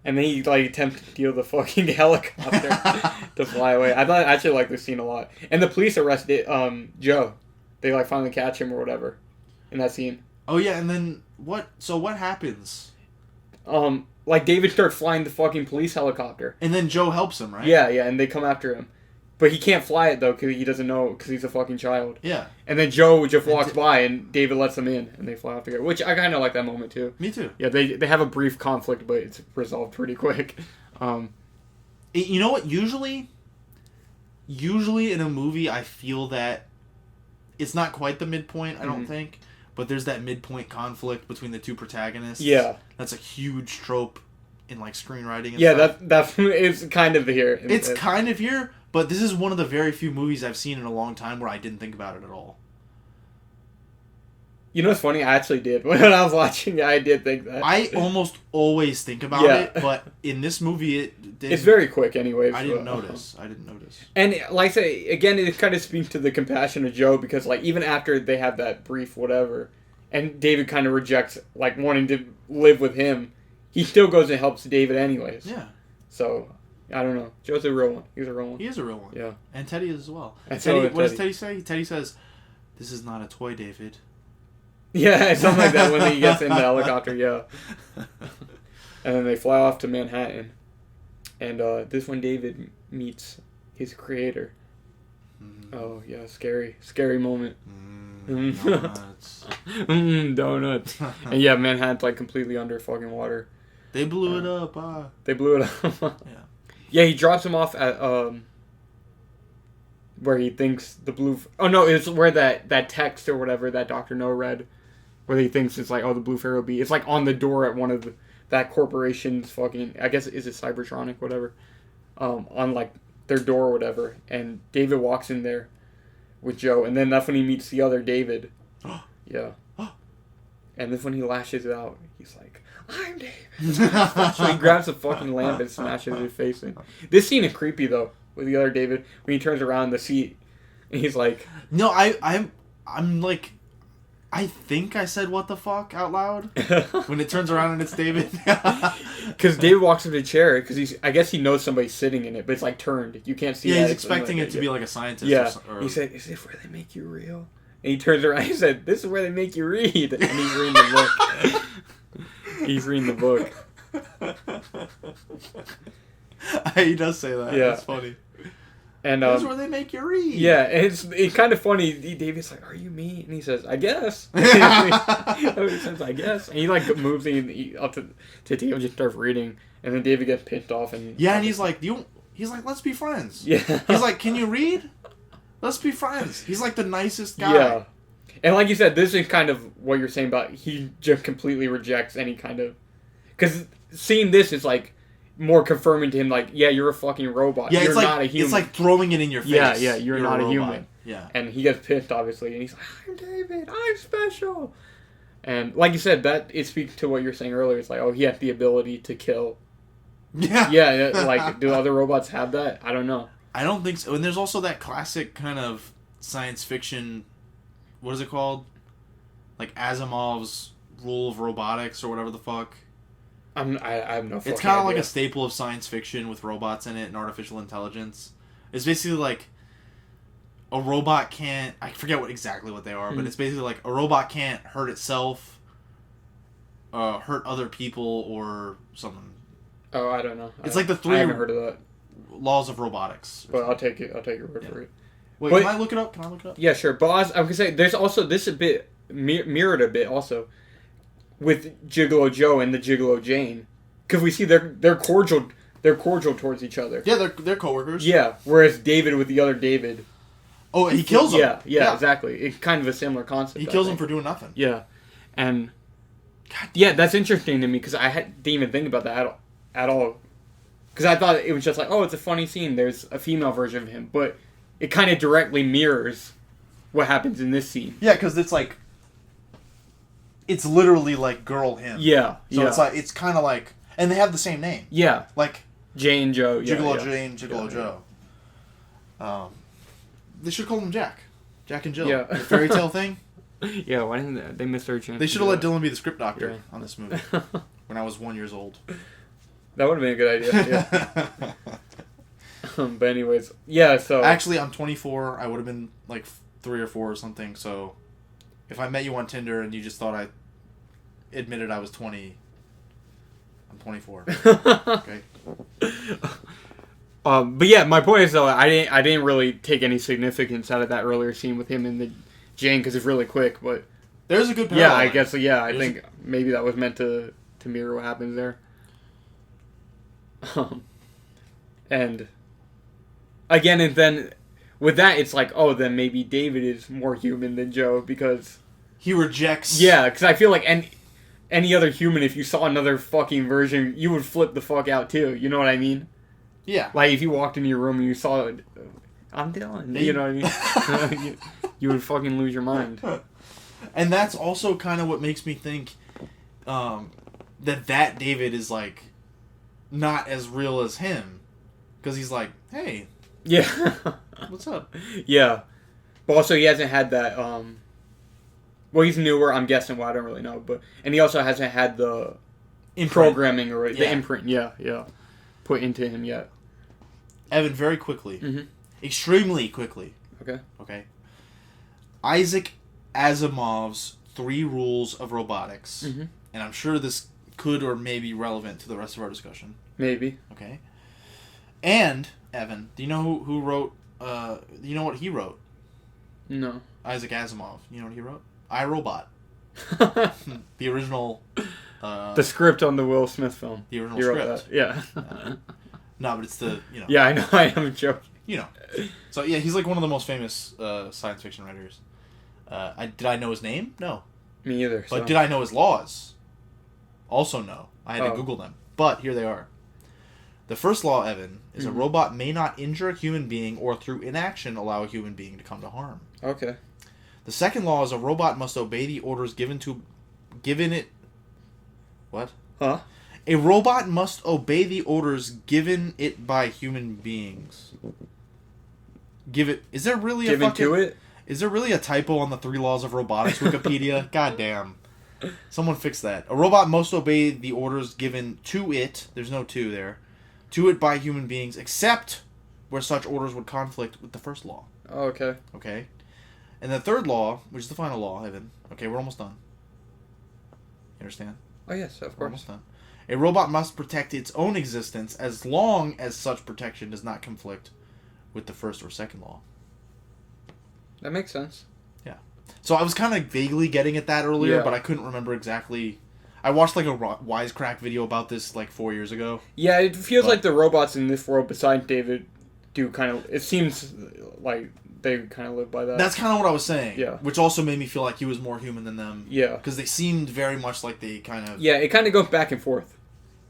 And then he, like, attempts to steal the fucking helicopter to fly away. I actually like this scene a lot. And the police arrest Joe. They, like, finally catch him or whatever in that scene. Oh, yeah, and then what happens? Like, David starts flying the fucking police helicopter. And then Joe helps him, right? Yeah, and they come after him. But he can't fly it, though, because he doesn't know, because he's a fucking child. Yeah. And then Joe just walks by, and David lets them in, and they fly off together. Which I kind of like that moment, too. Me too. Yeah, they have a brief conflict, but it's resolved pretty quick. You know what? Usually in a movie, I feel that it's not quite the midpoint, I don't think, but there's that midpoint conflict between the two protagonists. Yeah. That's a huge trope in, like, screenwriting and stuff. Yeah, that's it's kind of here. It's kind of here, but this is one of the very few movies I've seen in a long time where I didn't think about it at all. You know what's funny? I actually did. When I was watching it, I did think that. I almost always think about it, but in this movie, it's very quick anyways. I didn't notice. And, like I say, again, it kind of speaks to the compassion of Joe, because, like, even after they have that brief whatever, and David kind of rejects, like, wanting to live with him, he still goes and helps David anyways. Yeah. So, I don't know. Joe's a real one. He's a real one. He is a real one. Yeah. And Teddy is as well. And what does Teddy say? Teddy says, "This is not a toy, David." Yeah, something like that when he gets in the helicopter, yeah. And then they fly off to Manhattan. And this one David meets his creator. Oh, yeah, scary moment. Donuts. Donuts. And yeah, Manhattan's like completely under fucking water. They blew it up. They blew it up. Yeah, he drops him off at where he thinks the blue... Oh, no, it's where that text or whatever that Dr. No read, where he thinks it's like, oh, the Blue Pharaoh Bee. It's like on the door at one of that corporation's fucking... I guess, is it Cybertronic, whatever? On like their door or whatever. And David walks in there with Joe, and then that's when he meets the other David. Yeah. And then when he lashes out, he's like, "I'm David." So he grabs a fucking lamp and smashes his face in. This scene is creepy, though, with the other David, when he turns around the seat, and he's like... No, I'm like... I think I said "what the fuck" out loud when it turns around and it's David. Because David walks up to the chair, because I guess he knows somebody's sitting in it, but it's like turned. You can't see that. Yeah, he's expecting it to be like a scientist. Yeah. He said, "Is this where they make you real?" And he turns around, he said, "This is where they make you read." And he's reading the book. He's reading the book. He does say that. Yeah. That's funny. And that's where they make you read. Yeah, and it's kind of funny. David's like, "Are you me?" And he says, "I guess." He says, "I guess." And he like moves up to David and just starts reading. And then David gets pissed off and... Yeah, and he's like, "Let's be friends." Yeah. He's like, "Can you read? Let's be friends." He's like the nicest guy. Yeah. And like you said, this is kind of what you're saying about he just completely rejects any kind of... Because seeing this is like more confirming to him, like, yeah, you're a fucking robot. Yeah, you're not a human. It's like throwing it in your face. Yeah, you're not a human. Yeah. And he gets pissed, obviously, and he's like, "I'm David, I'm special." And like you said, that it speaks to what you're saying earlier. It's like, oh, he has the ability to kill. Yeah. Yeah, like, do other robots have that? I don't know. I don't think so. And there's also that classic kind of science fiction, what is it called? Like Asimov's rule of robotics or whatever the fuck. I have no fucking It's kind of idea. like a staple of science fiction with robots in it and artificial intelligence. It's basically like a robot can't... I forget exactly what they are, but it's basically like a robot can't hurt itself, hurt other people, or something. Oh, I don't know. It's like the three... I haven't heard of that. Laws of robotics. But I'll take your word for it. Wait, but, can I look it up? Yeah, sure. But I was going to say, there's also this a bit mirrored a bit also with Gigolo Joe and the Gigolo Jane, because we see they're cordial towards each other. Yeah, they're coworkers. Yeah, whereas David with the other David. Oh, he kills him. Yeah, exactly. It's kind of a similar concept. He kills him for doing nothing. Yeah, and yeah, that's interesting to me because I didn't even think about that at all. Because I thought it was just like, oh, it's a funny scene. There's a female version of him, but it kind of directly mirrors what happens in this scene. Yeah, because it's like, it's literally like girl him. Yeah, so it's like, it's kind of like, and they have the same name. Yeah, like Jane Joe. Gigolo Jane, Gigolo Joe. They should call him Jack and Jill. Yeah, the fairy tale thing. Yeah, why didn't they miss their chance? They should have let Dylan be the script doctor on this movie when I was 1 year old. That would have been a good idea. Yeah. But anyways, yeah. So actually, I'm 24. I would have been like 3 or 4 or something. So if I met you on Tinder and you just thought I admitted I was 20, I'm 24. Okay. But yeah, my point is though, I didn't really take any significance out of that earlier scene with him and the Jane because it's really quick. But there's a good parallel. Yeah, I guess. Yeah, I think maybe that was meant to mirror what happens there. And again, and then with that, it's like, oh, then maybe David is more human than Joe because he rejects. Yeah, because I feel like any other human, if you saw another fucking version, you would flip the fuck out too. You know what I mean? Yeah. Like if you walked into your room and you saw, I'm Dylan. You know what I mean? you would fucking lose your mind. And that's also kind of what makes me think that David is like not as real as him, because he's like, hey, yeah, what's up? Yeah, but also he hasn't had that. Well, he's newer, I'm guessing. Well, I don't really know, and he also hasn't had the programming or the imprint. Yeah, put into him yet. Evan, very quickly, extremely quickly. Okay. Isaac Asimov's 3 rules of robotics, and I'm sure this could or may be relevant to the rest of our discussion. Maybe. Okay. And Evan, do you know who wrote? You know what he wrote? No. Isaac Asimov. You know what he wrote? I, Robot. The original. The script on the Will Smith film. The original script. Yeah. No, but it's the Yeah, I know. I am joking. So yeah, he's like one of the most famous science fiction writers. Did I know his name? No. Me either. But did I know his laws? Also no. I had to Google them. But here they are. The first law, Evan, is a robot may not injure a human being or through inaction allow a human being to come to harm. Okay. The second law is a robot must obey the orders given it. What? Huh? A robot must obey the orders given it by human beings. Is there really Is there really a typo on the 3 laws of robotics Wikipedia? God damn. Someone fix that. A robot must obey the orders given to it. There's no to there. To it by human beings, except where such orders would conflict with the first law. Oh, okay. Okay. And the third law, which is the final law, Evan. Okay, we're almost done. You understand? Oh, yes, of course. We're almost done. A robot must protect its own existence as long as such protection does not conflict with the first or second law. That makes sense. Yeah. So I was kind of vaguely getting at that earlier, but I couldn't remember exactly. I watched like a Wisecrack video about this like 4 years ago. Yeah, it feels like the robots in this world besides David do kind of... It seems like they kind of live by that. That's kind of what I was saying. Yeah. Which also made me feel like he was more human than them. Yeah. Because they seemed very much like they kind of... Yeah, it kind of goes back and forth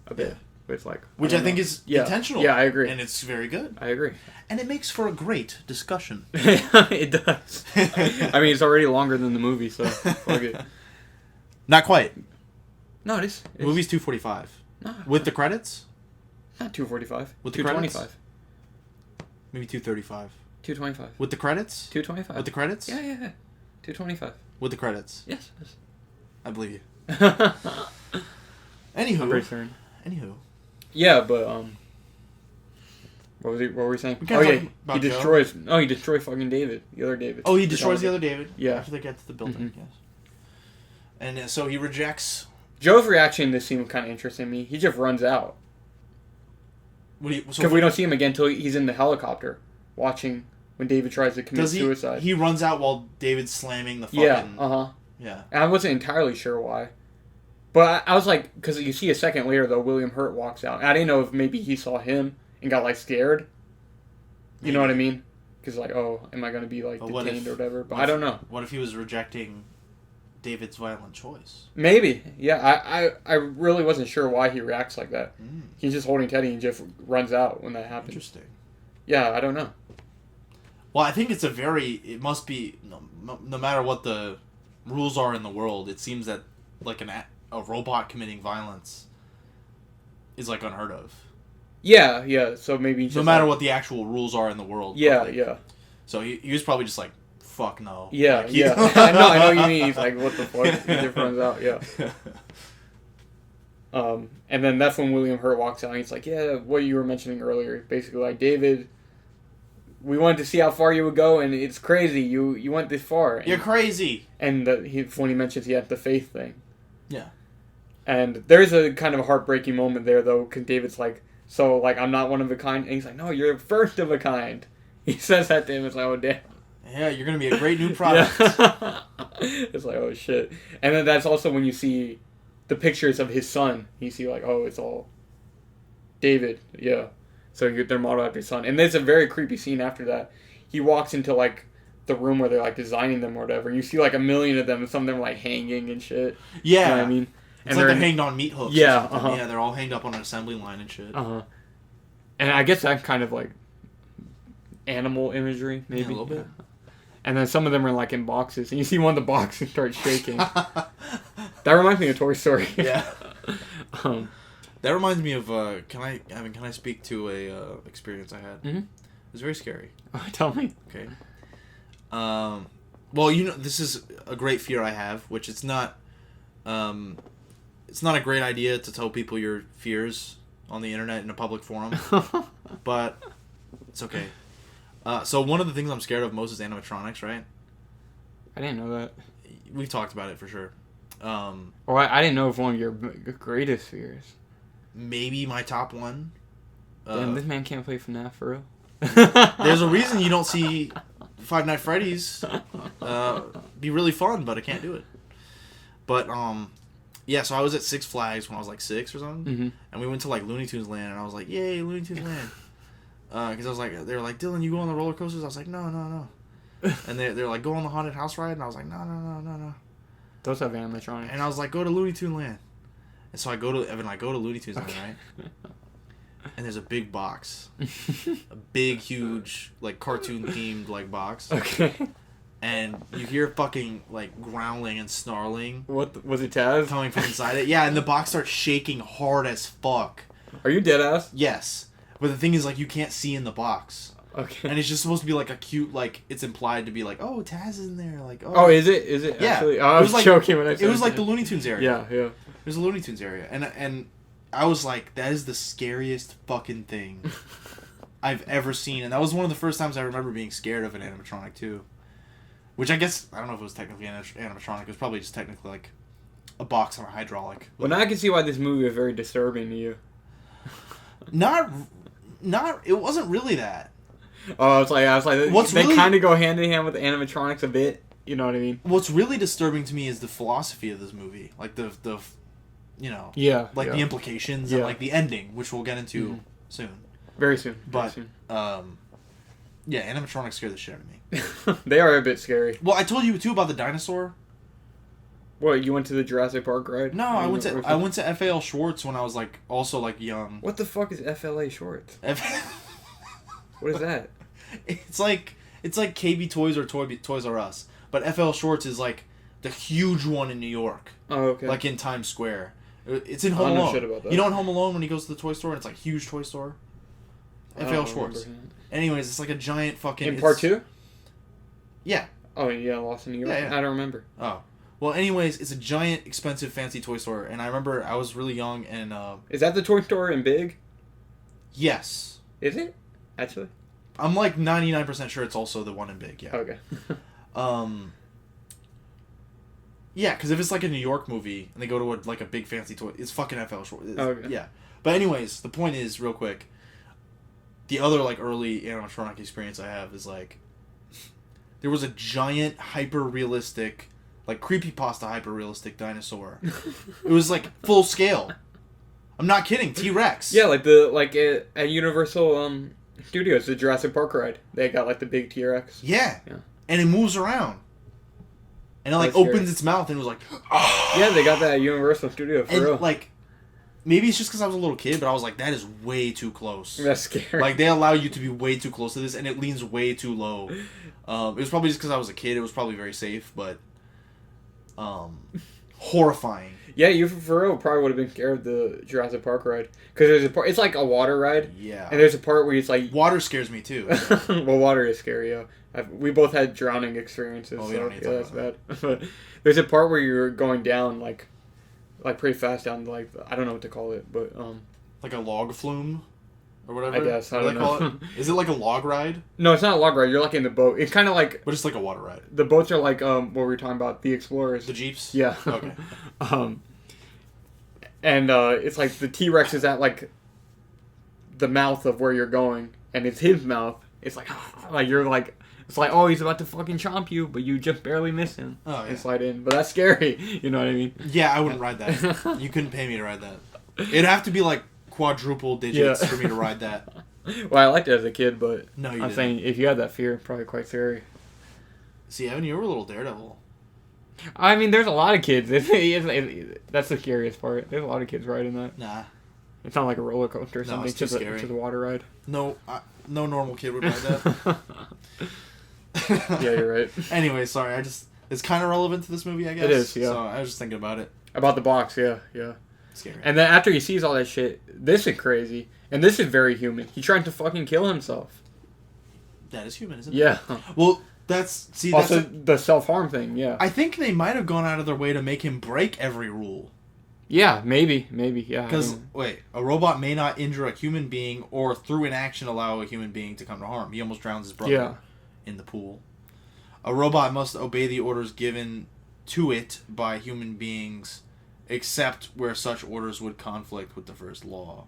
a bit. Yeah. It's like... Which I think is intentional. Yeah, I agree. And it's very good. I agree. And it makes for a great discussion. It does. I mean, it's already longer than the movie, so fuck it. Not quite. No, it is. The movie's 2:45. No. With the credits? Not 2:45. With the 2:25. Maybe 2:35. 2:25. With the credits? 2:25. With the credits? Yeah. 2:25. With the credits? Yes. I believe you. Anywho. I'm pretty certain. Anywho. Yeah, but what were we saying? He destroys. Joe? Oh, he destroys fucking David, the other David. Oh, he destroys the other David. Yeah. After they get to the building. Yes. And so he rejects. Joe's reaction in this scene kind of interesting me. He just runs out. Because we don't see him again until he's in the helicopter, watching when David tries to commit suicide. He runs out while David's slamming the fucking... Yeah. And I wasn't entirely sure why. But I was like, because you see a second later, though, William Hurt walks out. And I didn't know if maybe he saw him and got, like, scared. You know what I mean? Because, like, oh, am I going to be, like, detained or whatever? But I don't know. What if he was rejecting David's violent choice? Maybe. Yeah, I really wasn't sure why he reacts like that. He's just holding Teddy and just runs out when that happens. Interesting. Yeah, I don't know. Well, I think it must be, no matter what the rules are in the world, it seems that, like, a robot committing violence is, like, unheard of. Yeah, so maybe... No matter what the actual rules are in the world. Yeah. So he was probably just like, fuck no. Yeah, like, yeah. I know what you mean. He's like, what the fuck? He just runs out, yeah. And then that's when William Hurt walks out and he's like, yeah, what you were mentioning earlier. Basically, like, David, we wanted to see how far you would go, and it's crazy. You went this far. And, you're crazy. And when he mentions he had the faith thing. Yeah. And there's a kind of a heartbreaking moment there, though, because David's like, So, like, I'm not one of a kind. And he's like, no, you're first of a kind. He says that to him. It's like, oh, damn. Yeah, you're going to be a great new product. Yeah. It's like, oh, shit. And then that's also when you see the pictures of his son. You see, like, oh, it's all David. Yeah. So they're modeled after his son. And there's a very creepy scene after that. He walks into, like, the room where they're, like, designing them or whatever. And you see, like, a million of them. And some of them are, like, hanging and shit. Yeah. You know what I mean? It's like they're hanged on meat hooks. Yeah. Yeah, they're all hanged up on an assembly line and shit. And I guess that kind of, like, animal imagery, maybe. Yeah, a little bit. And then some of them are, like, in boxes. And you see one of the boxes start shaking. That reminds me of Toy Story. Yeah. That reminds me of, can I speak to a experience I had? Mm-hmm. It was very scary. Oh, tell me. Okay. Well, you know, this is a great fear I have, which it's not a great idea to tell people your fears on the internet in a public forum, but it's okay. So one of the things I'm scared of most is animatronics, right? I didn't know that. We've talked about it for sure. Or I didn't know if one of your greatest fears. Maybe my top one. Damn, this man can't play FNAF for real. There's a reason you don't see Five Nights at Freddy's be really fun, but I can't do it. But yeah, so I was at Six Flags when I was like 6 or something, and we went to like Looney Tunes Land, and I was like, "Yay, Looney Tunes Land!" Because I was like, they were like, "Dylan, you go on the roller coasters?" I was like, "No." And they're like, "Go on the haunted house ride," and I was like, "No." Those have animatronics. And I was like, "Go to Looney Tunes Land." And so I go to Looney Tunes Land, right? And there's a big box, a big, huge, like cartoon themed like box. Okay. And you hear fucking like growling and snarling. What was it, Taz? Coming from inside it, yeah. And the box starts shaking hard as fuck. Are you dead ass? Yes, but the thing is, like, you can't see in the box. Okay. And it's just supposed to be like a cute, like, it's implied to be like, oh, Taz is in there, like, oh. Oh, is it? Is it? Yeah. Actually? Oh, I was like, joking when I said it was like the Looney Tunes area. Yeah. There's a Looney Tunes area, and I was like, that is the scariest fucking thing I've ever seen, and that was one of the first times I remember being scared of an animatronic too. Which I guess, I don't know if it was technically an animatronic. It was probably just technically like a box on a hydraulic. Well, now I can see why this movie is very disturbing to you. Not. It wasn't really that. Oh, I was like, they really, kind of go hand in hand with animatronics a bit. You know what I mean? What's really disturbing to me is the philosophy of this movie, like the you know, the implications and like the ending, which we'll get into soon. Very soon. But yeah, animatronics scare the shit out of me. They are a bit scary. Well, I told you too about the dinosaur. What, you went to the Jurassic Park ride? No, I went to FAL Schwartz when I was like also like young. What the fuck is FLA Schwartz? What is that? It's like KB Toys or Toys R Us, but FL Schwartz is like the huge one in New York. Oh, okay. Like in Times Square. It's in Home Alone. Shit about that. You know in Home Alone when he goes to the toy store and it's like a huge toy store? FL Schwartz. Anyways, it's like a giant fucking... In part 2? Yeah. Oh, yeah, Lost in New York? Yeah. I don't remember. Oh. Well, anyways, it's a giant, expensive, fancy toy store, and I remember I was really young and... Is that the toy store in Big? Yes. Is it? Actually? I'm like 99% sure it's also the one in Big, yeah. Okay. Yeah, because if it's like a New York movie and they go to a big fancy toy, it's fucking FL Schwartz. Okay. Yeah. But anyways, the point is, real quick, the other like early animatronic experience I have is like, there was a giant hyper-realistic, like creepypasta hyper-realistic dinosaur. It was like full scale. I'm not kidding, T-Rex. Yeah, like at Universal Studios, the Jurassic Park ride, they got like the big T-Rex. Yeah. And it moves around. And it like opens its mouth and it was like, oh. Yeah, they got that at Universal Studio for real. Like, maybe it's just because I was a little kid, but I was like, that is way too close. That's scary. Like, they allow you to be way too close to this, and it leans way too low. It was probably just because I was a kid. It was probably very safe, but horrifying. Yeah, you for real probably would have been scared of the Jurassic Park ride. Because there's a part, it's like a water ride. Yeah. And there's a part where it's like... Water scares me too. Well, water is scary, yeah. We both had drowning experiences, we so don't need to yeah, talk that's bad. But there's a part where you're going down, like pretty fast down, like, I don't know what to call it, but... Like a log flume? Or whatever? I guess, I don't know. Call it? Is it like a log ride? No, it's not a log ride, you're like in the boat. It's kind of like... But it's like a water ride. The boats are like, what were we talking about? The Explorers. The Jeeps? Yeah. Okay. And it's like the T-Rex is at like the mouth of where you're going, and it's his mouth. It's like you're like. It's like, oh, he's about to fucking chomp you, but you just barely miss him and slide in. But that's scary. You know what I mean? Yeah, I wouldn't ride that. You couldn't pay me to ride that. It'd have to be like quadruple digits for me to ride that. Well, I liked it as a kid, but no, I'm saying if you had that fear, probably quite scary. See, Evan, you were a little daredevil. I mean, there's a lot of kids. That's the scariest part. There's a lot of kids riding that. Nah. It's not like a roller coaster or something. It's too scary. It's just a water ride. No, no normal kid would ride that. Yeah, you're right. Anyway, sorry. It's kind of relevant to this movie, I guess. It is, yeah. So I was just thinking about it. About the box, yeah. Scary. And then after he sees all that shit, this is crazy. And this is very human. He's trying to fucking kill himself. That is human, isn't it? Yeah. Well, that's the self-harm thing, yeah. I think they might have gone out of their way to make him break every rule. Yeah, maybe, yeah. Because, a robot may not injure a human being or through inaction allow a human being to come to harm. He almost drowns his brother in the pool. A robot must obey the orders given to it by human beings, except where such orders would conflict with the first law.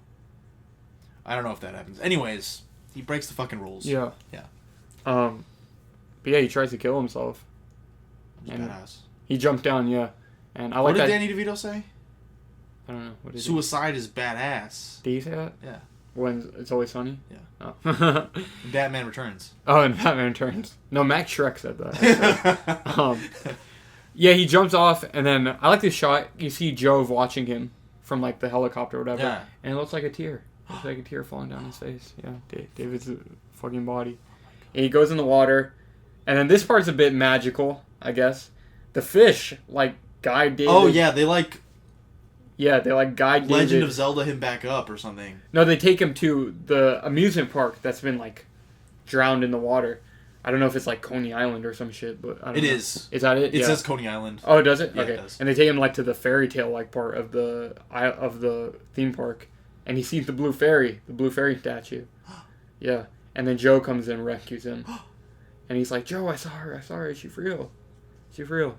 I don't know if that happens. Anyways, he breaks the fucking rules. Yeah. But yeah, he tries to kill himself. He's badass. He jumped down, yeah. And I like what did Danny DeVito say? I don't know. What did Suicide is badass. Did he say that? Yeah. When It's Always Sunny? Yeah. Oh. Batman Returns. Oh, and Batman Returns. No, Max Shrek said that. Yeah, he jumps off, and then I like this shot. You see Jove watching him from like the helicopter or whatever, and it looks like a tear. It looks like a tear falling down his face. Yeah, David's fucking body. And he goes in the water, and then this part's a bit magical, I guess. The fish like guide David. Oh yeah, they like. Yeah, they like guide Legend David. of Zelda him back up or something. No, they take him to the amusement park that's been like drowned in the water. I don't know if it's like Coney Island or some shit, but I don't know. It is. Is that it? It says Coney Island. Oh, does it? Yeah, okay. It does. And they take him like to the fairy tale like part of the theme park, and he sees the blue fairy statue. Yeah, and then Joe comes in and rescues him, and he's like, "Joe, I saw her. Is she for real?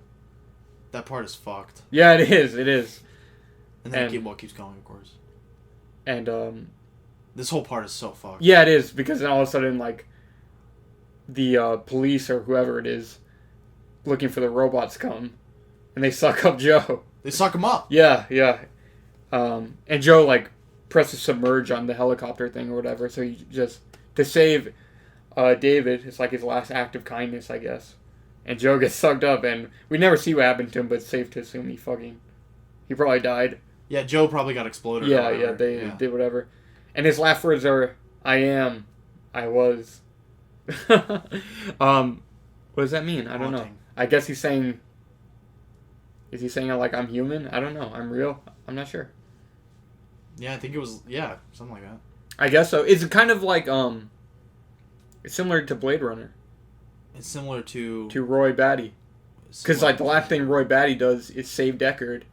That part is fucked. Yeah, it is. And then the keeps going, of course. And this whole part is so fucked. Yeah, it is, because then all of a sudden like the police or whoever it is looking for the robots come, and they suck up Joe. They suck him up. Yeah. And Joe like presses submerge on the helicopter thing or whatever, so he just to save David. It's like his last act of kindness, I guess. And Joe gets sucked up, and we never see what happened to him, but it's safe to assume he probably died. Yeah, Joe probably got exploded. Yeah, they did whatever. And his last words are, "I am, I was." What does that mean? I don't know. I guess he's saying... Is he saying like I'm human? I don't know. I'm real? I'm not sure. Yeah, I think it was... Yeah, something like that. I guess so. It's kind of like... It's similar to Blade Runner. It's similar to... To Roy Batty. Because like the last thing Roy Batty does is save Deckard.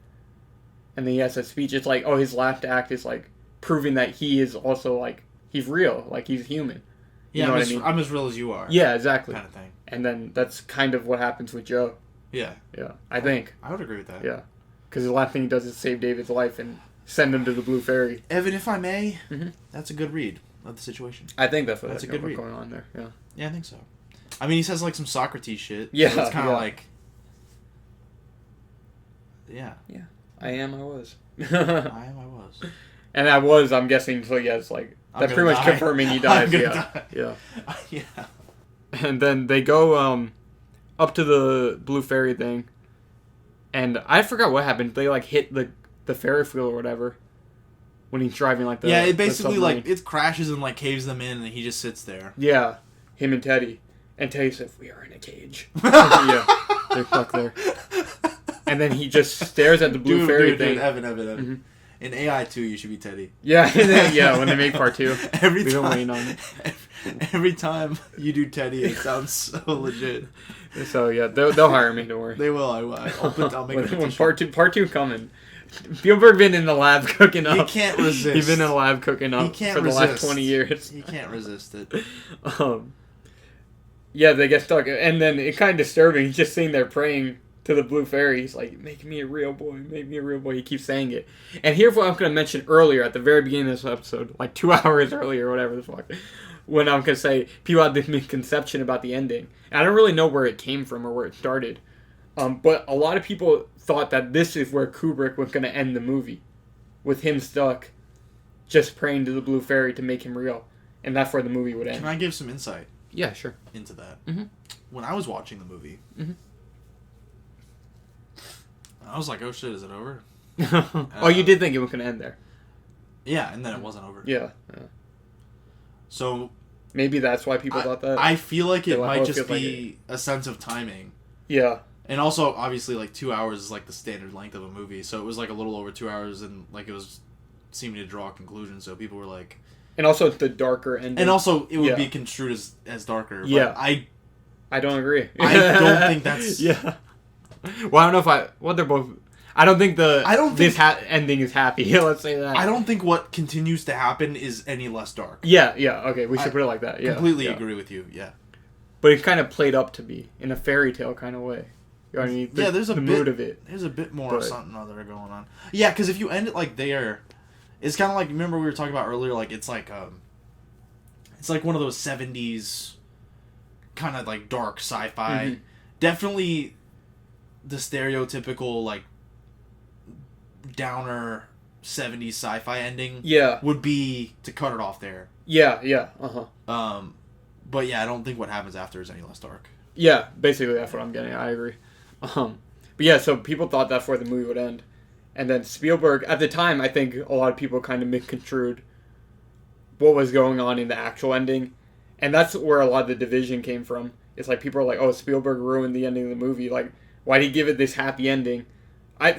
And then he has a speech. It's like, his last act is like proving that he is also like... He's real. Like he's human. You know what I mean? I'm as real as you are. Yeah, exactly. Kind of thing. And then that's kind of what happens with Joe. Yeah. I think. I would agree with that. Yeah. Because the last thing he does is save David's life and send him to the Blue Fairy. Evan, if I may, that's a good read of the situation. I think that's a good read going on there. Yeah. Yeah, I think so. I mean, he says like some Socrates shit. Yeah. So it's kind of like... Yeah. Yeah. I am, I was. I am, I was. And I was, I'm guessing, so yeah, it's like... That's pretty much confirming he dies. Yeah. And then they go up to the Blue Fairy thing. And I forgot what happened. They like hit the Ferris wheel or whatever. When he's driving like the... Yeah, it basically like... It crashes and like caves them in and he just sits there. Yeah. Him and Teddy. And Teddy says, "We are in a cage." Yeah. They're stuck there. And then he just stares at the Blue Fairy thing. Evan. Mm-hmm. In AI 2, you should be Teddy. Yeah, yeah. When they make part 2, we've been waiting on it. Every time you do Teddy, it sounds so legit. So yeah, they'll hire me. Don't worry. They will. I'll make a when part two coming. Spielberg been in the lab cooking up. He can't resist. He's been in the lab cooking up for the last 20 years. He can't resist it. Yeah, they get stuck, and then it's kind of disturbing. He's just sitting there praying to the blue fairy. He's like, make me a real boy, make me a real boy. He keeps saying it. And here's what I'm going to mention earlier at the very beginning of this episode, like 2 hours earlier or whatever the fuck, when I'm going to say people had this misconception about the ending. And I don't really know where it came from or where it started. But a lot of people thought that this is where Kubrick was going to end the movie, with him stuck, just praying to the blue fairy to make him real. And that's where the movie would end. Can I give some insight? Yeah, sure. Into that. Mm-hmm. When I was watching the movie, I was like, oh shit, is it over? Oh, you did think it was going to end there. Yeah, and then it wasn't over. Yeah. So... maybe that's why people thought that. I feel like it might just be a sense of timing. Yeah. And also, obviously, like 2 hours is like the standard length of a movie, so it was like a little over 2 hours, and like it was seeming to draw a conclusion. So people were like, and also the darker ending. And also, it would be construed as darker. But yeah. I don't agree. I don't think that's... Yeah. Well, I don't know if well, they're both... I don't think this ending is happy. Let's say that. I don't think what continues to happen is any less dark. Yeah, okay. We should put it like that. Yeah. Completely agree with you, yeah. But it's kind of played up to be, in a fairy tale kind of way. You know what I mean? There's a bit, mood of it. There's a bit more of something other going on. Yeah, because if you end it like there, it's kind of like, remember we were talking about earlier, like it's like one of those 70s kind of like dark sci-fi. Mm-hmm. Definitely the stereotypical like downer 70s sci-fi ending would be to cut it off there. Yeah. But yeah, I don't think what happens after is any less dark. Yeah, basically that's what I'm getting at. I agree. But yeah, so people thought that's where the movie would end. And then Spielberg, at the time, I think a lot of people kind of misconstrued what was going on in the actual ending. And that's where a lot of the division came from. It's like people are like, oh, Spielberg ruined the ending of the movie. Like, why did he give it this happy ending? Like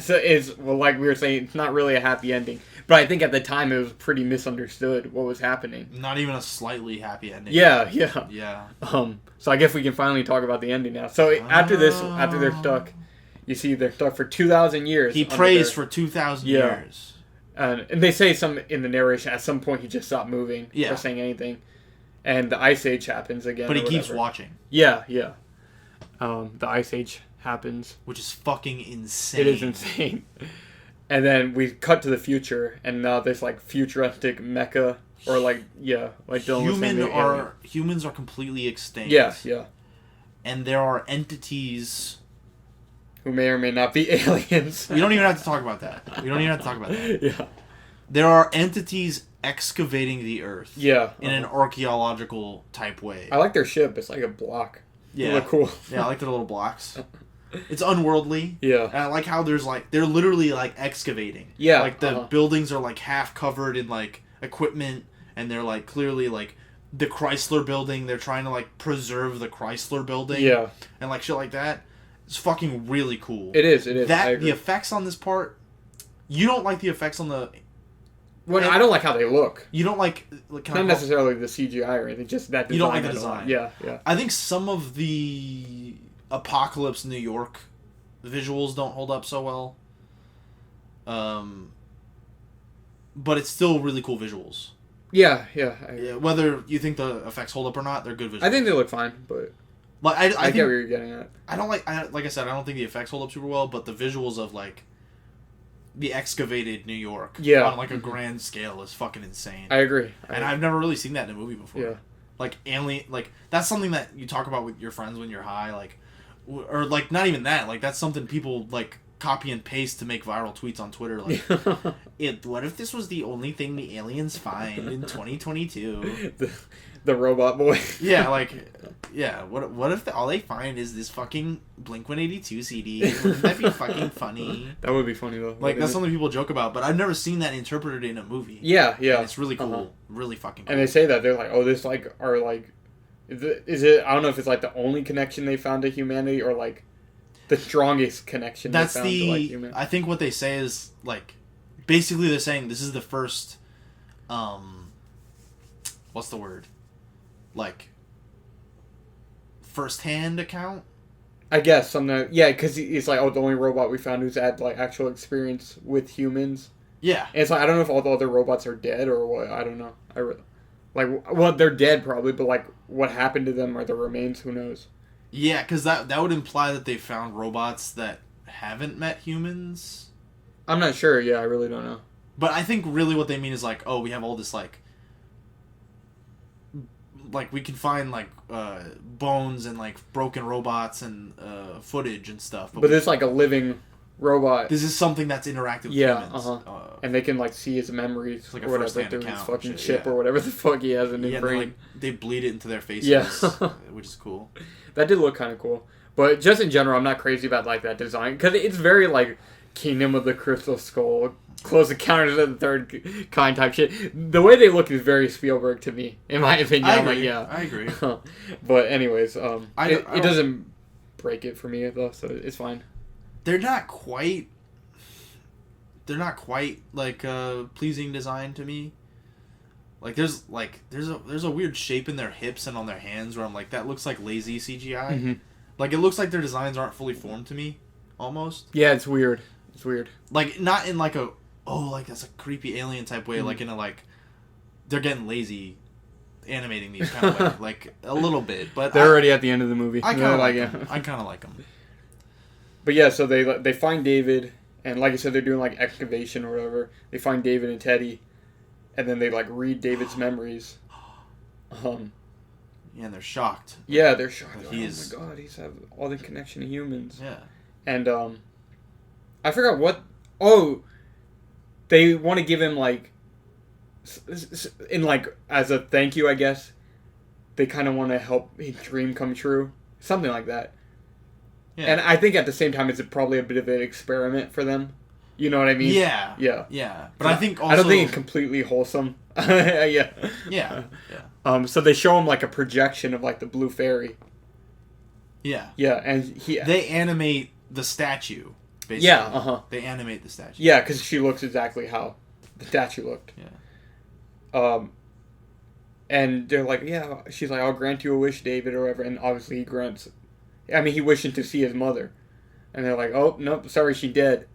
we were saying, it's not really a happy ending. But I think at the time it was pretty misunderstood what was happening. Not even a slightly happy ending. Yeah. So I guess we can finally talk about the ending now. So after they're stuck, you see they're stuck for 2,000 years. He prays for 2,000 years. And they say in the narration, at some point he just stopped moving or saying anything. And the Ice Age happens again. But he keeps watching. Yeah. The Ice Age happens. Which is fucking insane. It is insane. And then we cut to the future, and now there's like futuristic mecha, or like Dylan was saying, humans are completely extinct. Yeah. And there are entities who may or may not be aliens. We don't even have to talk about that. Yeah. There are entities excavating the earth. Yeah. In an archaeological type way. I like their ship. It's like a block. Yeah. They look cool. Yeah, I like their little blocks. It's unworldly. Yeah. And I like how there's like, they're literally like excavating. Yeah. Like the buildings are like half covered in like equipment, and they're like clearly like the Chrysler building. They're trying to like preserve the Chrysler building. Yeah. And like shit like that. It's fucking really cool. It is. The effects on this part, you don't like the effects on the... Well, I don't like how they look. You don't like not necessarily the CGI or anything, just that design. You don't like the design. Yeah. I think some of the Apocalypse New York visuals don't hold up so well. But it's still really cool visuals. Yeah. Whether you think the effects hold up or not, they're good visuals. I think they look fine, but... Like, I get what you're getting at. I don't like I said, I don't think the effects hold up super well, but the visuals of, like, the excavated New York on, like, a grand scale is fucking insane. I agree. And I've never really seen that in a movie before. Yeah. Like, alien... Like, that's something that you talk about with your friends when you're high, like... Or, like, not even that. Like, that's something people, like, copy and paste to make viral tweets on Twitter. Like, what if this was the only thing the aliens find in 2022? The robot boy. Yeah, like... Yeah, what if all they find is this fucking Blink-182 CD? Wouldn't that be fucking funny? That would be funny, though. Like, that's something people joke about, but I've never seen that interpreted in a movie. Yeah. And it's really cool. Really fucking cool. And they say that. They're like, oh, this, like, are, like... Is it... I don't know if it's, like, the only connection they found to humanity, or, like, the strongest connection they found to, like, humanity. I think what they say is, like... Basically, they're saying this is the first... What's the word? Like... first-hand account? I guess something. Yeah, because he's like, oh, the only robot we found who's had like actual experience with humans. Yeah. And it's like, I don't know if all the other robots are dead or what. I don't know. Well, they're dead probably, but like what happened to them or the remains, who knows? Yeah, because that would imply that they found robots that haven't met humans. I'm not sure. Yeah, I really don't know. But I think really what they mean is like, oh, we have all this like we can find like bones and like broken robots and footage and stuff. But it's like a living robot. This is something that's interactive with humans. And they can like see his memories like or whatever through his fucking chip yeah. or whatever the fuck he has in his brain. Like, they bleed it into their faces, which is cool. That did look kind of cool. But just in general, I'm not crazy about like that design because it's very like Kingdom of the Crystal Skull, Close Encounters of the Third Kind type shit. The way they look is very Spielberg to me, in my opinion. I agree. I agree. But anyways, it doesn't break it for me though, so it's fine. They're not quite like pleasing design to me. Like there's a weird shape in their hips and on their hands where I'm like, that looks like lazy CGI. Mm-hmm. Like it looks like their designs aren't fully formed to me, almost. Yeah, it's weird. It's weird. Like not in like like that's a creepy alien type way. Mm-hmm. Like in a like they're getting lazy animating these kind of way. Like a little bit, but they're already at the end of the movie. I kind of like them. I kind of like them. But yeah, so they find David, and like I said, they're doing like excavation or whatever. They find David and Teddy, and then they like read David's memories. Yeah, and they're shocked. Yeah, they're shocked. Like, oh my god, he's have all the connection to humans. Yeah. And I forgot what. Oh, they want to give him like, in like as a thank you, I guess. They kind of want to help his dream come true, something like that. Yeah. And I think at the same time, it's probably a bit of an experiment for them. You know what I mean? Yeah. Yeah. Yeah. But I think also... I don't think it's completely wholesome. Yeah. Yeah. Yeah. So they show him like a projection of like the blue fairy. Yeah. Yeah, and they animate the statue, basically. Yeah, They animate the statue. Yeah, because she looks exactly how the statue looked. Yeah. And they're like, yeah, she's like, I'll grant you a wish, David, or whatever, and obviously he grants... I mean, he wishing to see his mother. And they're like, oh, nope, sorry, she's dead.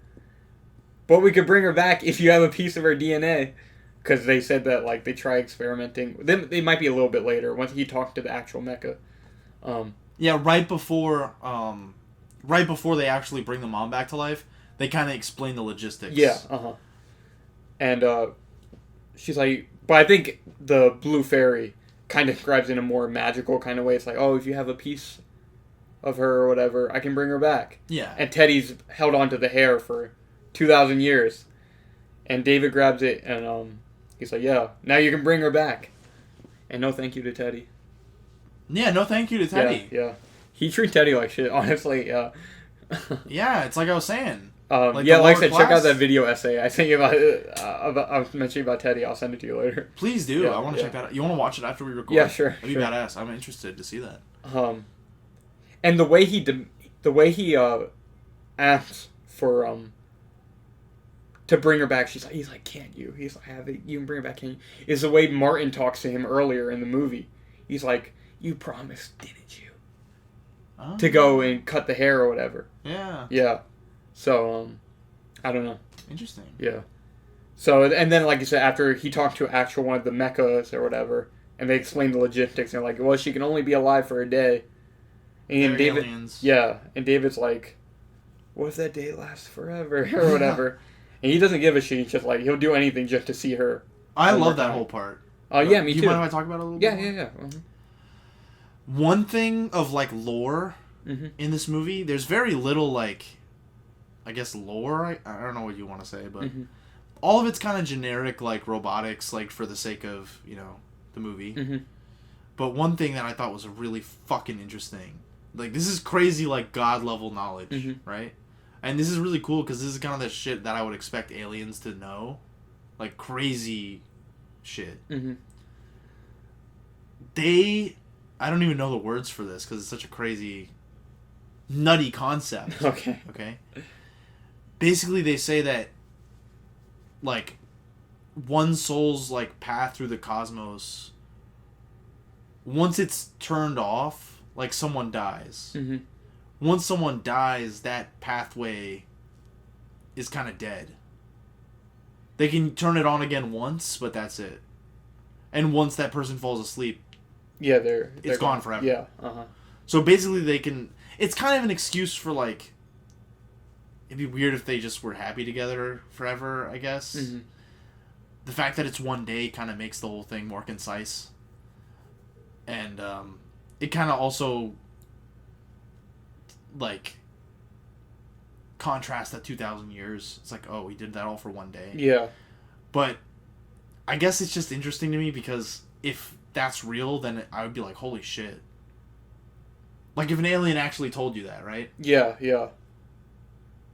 But we could bring her back if you have a piece of her DNA. Because they said that, like, they try experimenting. They might be a little bit later, once he talked to the actual mecha. Yeah, right before they actually bring the mom back to life, they kind of explain the logistics. Yeah, And she's like... But I think the blue fairy kind of describes in a more magical kind of way. It's like, oh, if you have a piece of her or whatever, I can bring her back. Yeah. And Teddy's held on to the hair for 2,000 years. And David grabs it and he's like, yeah, now you can bring her back. And no thank you to Teddy. Yeah, no thank you to Teddy. Yeah. He treats Teddy like shit, honestly, yeah. Yeah, it's like I was saying. Like I said, check out that video essay I sent you about I was mentioning about Teddy. I'll send it to you later. Please do. I want to check that out. You want to watch it after we record? Yeah, sure. That'd be badass. I'm interested to see that. And the way he asks for to bring her back, he's like, can't you? He's like, have it. You can bring her back, can't you? Is the way Martin talks to him earlier in the movie. He's like, you promised, didn't you? Oh. To go and cut the hair or whatever. Yeah. Yeah. So, I don't know. Interesting. Yeah. So, and then, like you said, after he talked to actual one of the mechas or whatever, and they explained the logistics, and they're like, well, she can only be alive for a day. And David, aliens. Yeah, and David's like, what if that day lasts forever or whatever? And he doesn't give a shit. He's just like, he'll do anything just to see her. I love that whole part. Yeah, me too. Do you mind if I talk about it a little bit? Yeah. One thing of like lore in this movie, there's very little like, I guess lore. I don't know what you want to say, but all of it's kind of generic, like robotics, like for the sake of the movie. But one thing that I thought was really fucking interesting. Like, this is crazy, like, God-level knowledge, right? And this is really cool, because this is kind of the shit that I would expect aliens to know. Like, crazy shit. I don't even know the words for this, because it's such a crazy, nutty concept. Okay. Basically, they say that, like, one soul's, like, path through the cosmos, once it's turned off, like, someone dies. Once someone dies, that pathway is kind of dead. They can turn it on again once, but that's it. And once that person falls asleep, it's gone forever. Yeah. So basically they can... It's kind of an excuse for, like... It'd be weird if they just were happy together forever, I guess. Mm-hmm. The fact that it's one day kind of makes the whole thing more concise. And it kind of also, like, contrasts that 2,000 years. It's like, oh, we did that all for one day. Yeah. But I guess it's just interesting to me because if that's real, then I would be like, holy shit. Like, if an alien actually told you that, right? Yeah, yeah.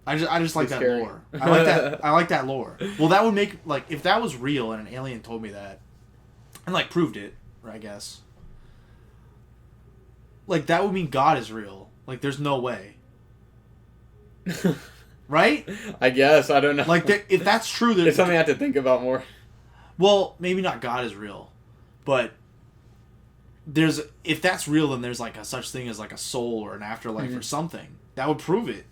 I just like that lore. I like that lore. Well, that would make, like, if that was real and an alien told me that, and, like, proved it, I guess, like, that would mean God is real. Like, there's no way. Right? I guess. I don't know. Like, if that's true... It's something I have to think about more. Well, maybe not God is real, but if that's real, then there's, like, a such thing as, like, a soul or an afterlife or something. That would prove it.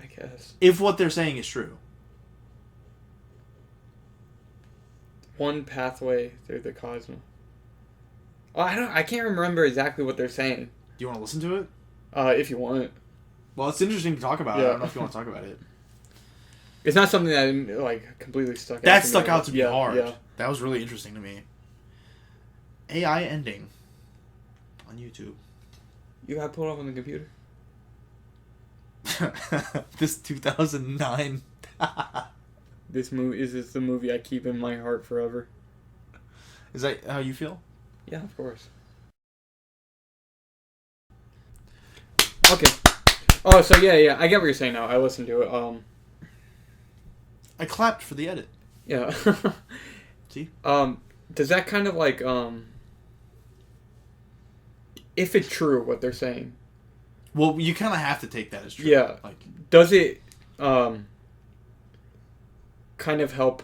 I guess. If what they're saying is true. One pathway through the cosmos. Oh, I can't remember exactly what they're saying. Do you want to listen to it? If you want. Well, it's interesting to talk about. Yeah. I don't know if you want to talk about it. It's not something that, like, completely stuck out to me. That stuck out to me hard. Yeah. That was really interesting to me. AI ending. On YouTube. You got pulled up on the computer? This 2009. This is the movie I keep in my heart forever. Is that how you feel? Yeah, of course. Okay. Oh, so yeah, I get what you're saying now. I listened to it. I clapped for the edit. Yeah. See? Does that kind of like if it's true what they're saying? Well, you kind of have to take that as true. Yeah. Like, does it kind of help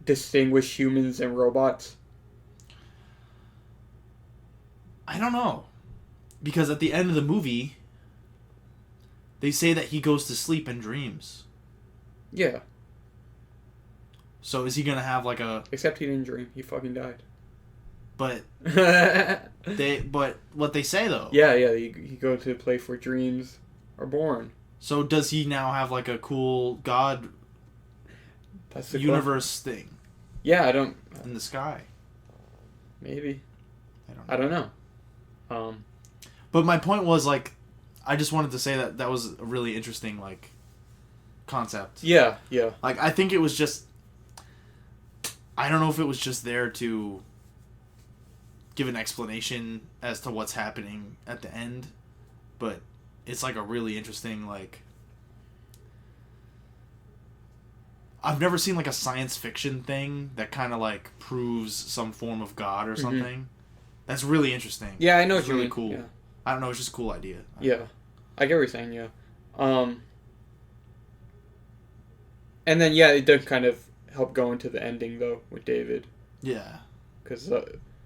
distinguish humans and robots? I don't know. Because at the end of the movie, they say that he goes to sleep and dreams. Yeah. So is he going to have like a... Except he didn't dream. He fucking died. But... But what they say though... Yeah, he goes to a place where dreams are born. So does he now have like a cool God universe thing? Yeah, I don't... In the sky. Maybe. I don't know. But my point was, like, I just wanted to say that was a really interesting, like, concept. Yeah. Like, I think it was just... I don't know if it was just there to give an explanation as to what's happening at the end, but it's, like, a really interesting, like... I've never seen, like, a science fiction thing that kind of, like, proves some form of God or something. That's really interesting. Yeah, I know it's what you really mean. Cool. Yeah. I don't know, it's just a cool idea. Yeah. I get what you're saying, yeah. And then, yeah, it does kind of help go into the ending, though, with David. Yeah. Because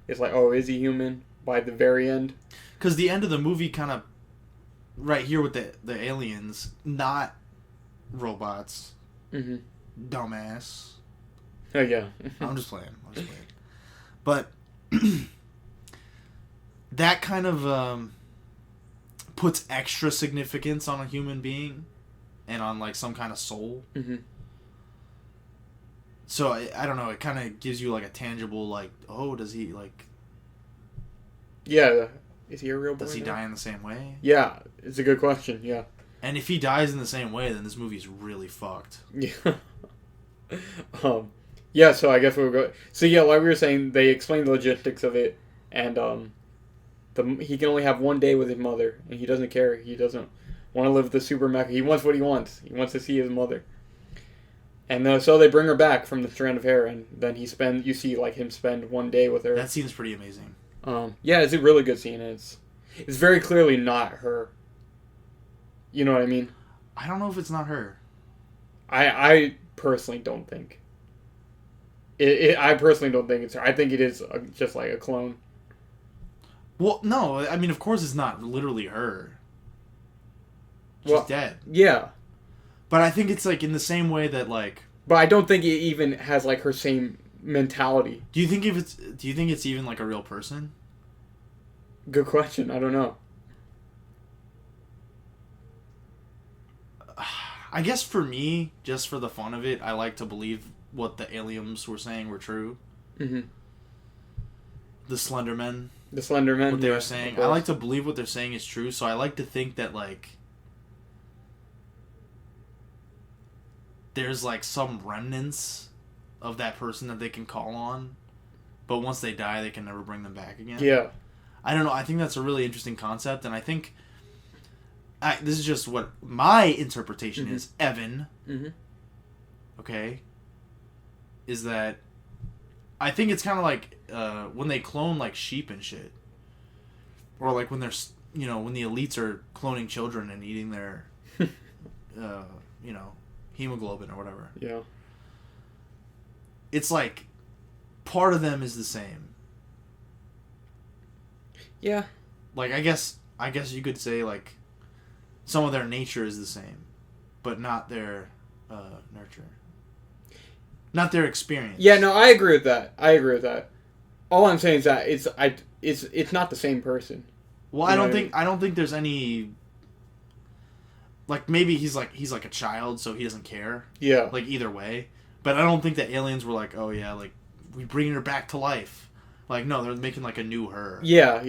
it's like, oh, is he human? By the very end. Because the end of the movie kind of, right here with the aliens, not robots. Mm-hmm. Dumbass. Oh, yeah. I'm just playing. But... that kind of puts extra significance on a human being and on like some kind of soul. Mm-hmm. So I don't know, it kind of gives you like a tangible like, oh, does he like... Yeah, is he a real boy? Does he die in the same way? Yeah, it's a good question, yeah. And if he dies in the same way, then this movie's really fucked. Yeah. Yeah, so I guess we'll go... So yeah, like we were saying, they explained the logistics of it, and he can only have one day with his mother, and he doesn't care. He doesn't want to live the super mecha. He wants what he wants. He wants to see his mother. And so they bring her back from the strand of hair, and then you see like him spend one day with her. That scene's pretty amazing. Yeah, it's a really good scene. It's very clearly not her. You know what I mean? I don't know if it's not her. I personally don't think. I personally don't think it's her. I think it is just like a clone. Well, no, I mean, of course it's not literally her. She's dead. Yeah. But I think it's, like, in the same way that, like... But I don't think it even has, like, her same mentality. Do you think it's even like a real person? Good question. I don't know. I guess for me, just for the fun of it, I like to believe what the aliens were saying were true. Mm-hmm. The Slendermen. What they were saying. I like to believe what they're saying is true, so I like to think that, like, there's, like, some remnants of that person that they can call on, but once they die, they can never bring them back again. Yeah. I don't know. I think that's a really interesting concept, and I think... this is just what my interpretation is. Evan. Mm-hmm. Okay? Is that... I think it's kind of like when they clone, like, sheep and shit. Or, like, when they're... when the elites are cloning children and eating their... hemoglobin or whatever. Yeah. It's like... part of them is the same. Yeah. Like, I guess you could say, like... some of their nature is the same, but not their nurture. Not their experience. Yeah, no, I agree with that. All I'm saying is that it's not the same person. Well, I don't think there's any. Like, maybe he's like a child, so he doesn't care. Yeah. Like, either way, but I don't think that aliens were like, oh yeah, like we bringing her back to life. Like, no, they're making like a new her. Yeah.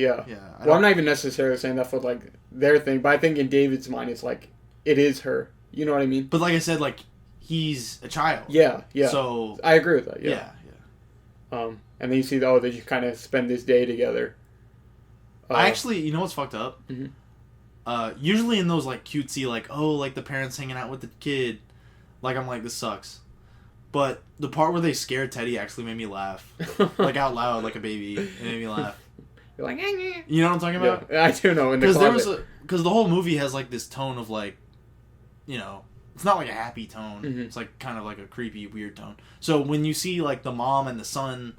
Well, I'm not even necessarily saying that for like their thing, but I think in David's mind, it's like it is her. You know what I mean? But like I said, like he's a child. Yeah. So I agree with that. Yeah. And then you see, they just kind of spend this day together. I actually, you know what's fucked up? Mm-hmm. Usually in those like cutesy, like, oh, like the parents hanging out with the kid, like I'm like, this sucks. But the part where they scared Teddy actually made me laugh, like out loud, like a baby. It made me laugh. You're like, you know what I'm talking about? Yeah, I do know. Because the whole movie has like this tone of like, it's not like a happy tone. Mm-hmm. It's like kind of like a creepy, weird tone. So when you see like the mom and the son,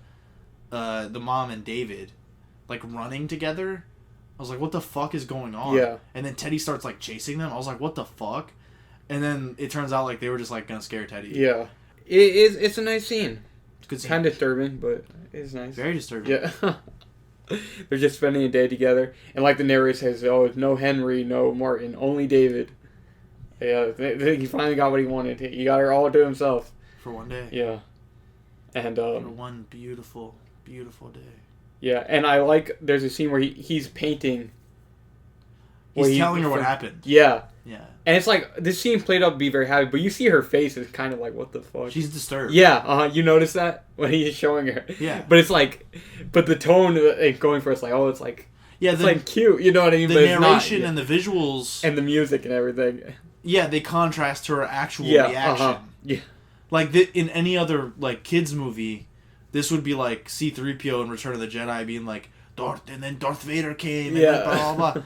the mom and David, like running together, I was like, what the fuck is going on? Yeah. And then Teddy starts like chasing them. I was like, what the fuck? And then it turns out like they were just like gonna scare Teddy. Yeah. It's a nice scene. It's kind of disturbing, but it's nice. Very disturbing. Yeah. They're just spending a day together. And like the narrator says, no Henry, no Martin, only David. Yeah, he finally got what he wanted. He got her all to himself. For one day. Yeah. And for one beautiful, beautiful day. Yeah, and I like, there's a scene where he's painting. He's telling her what happened. Yeah. Yeah. And it's like, this scene played out to be very happy, but you see her face is kind of like, what the fuck? She's disturbed. Yeah, you notice that? When he's showing her. Yeah. But it's like, the tone going for it's like, it's like, yeah, it's like cute, you know what I mean? The but narration it's not, and the visuals. And the music and everything. Yeah, they contrast to her actual reaction. Yeah. Like, in any other, like, kids movie, this would be like C-3PO in Return of the Jedi being like, and then Darth Vader came, and like, blah, blah, blah.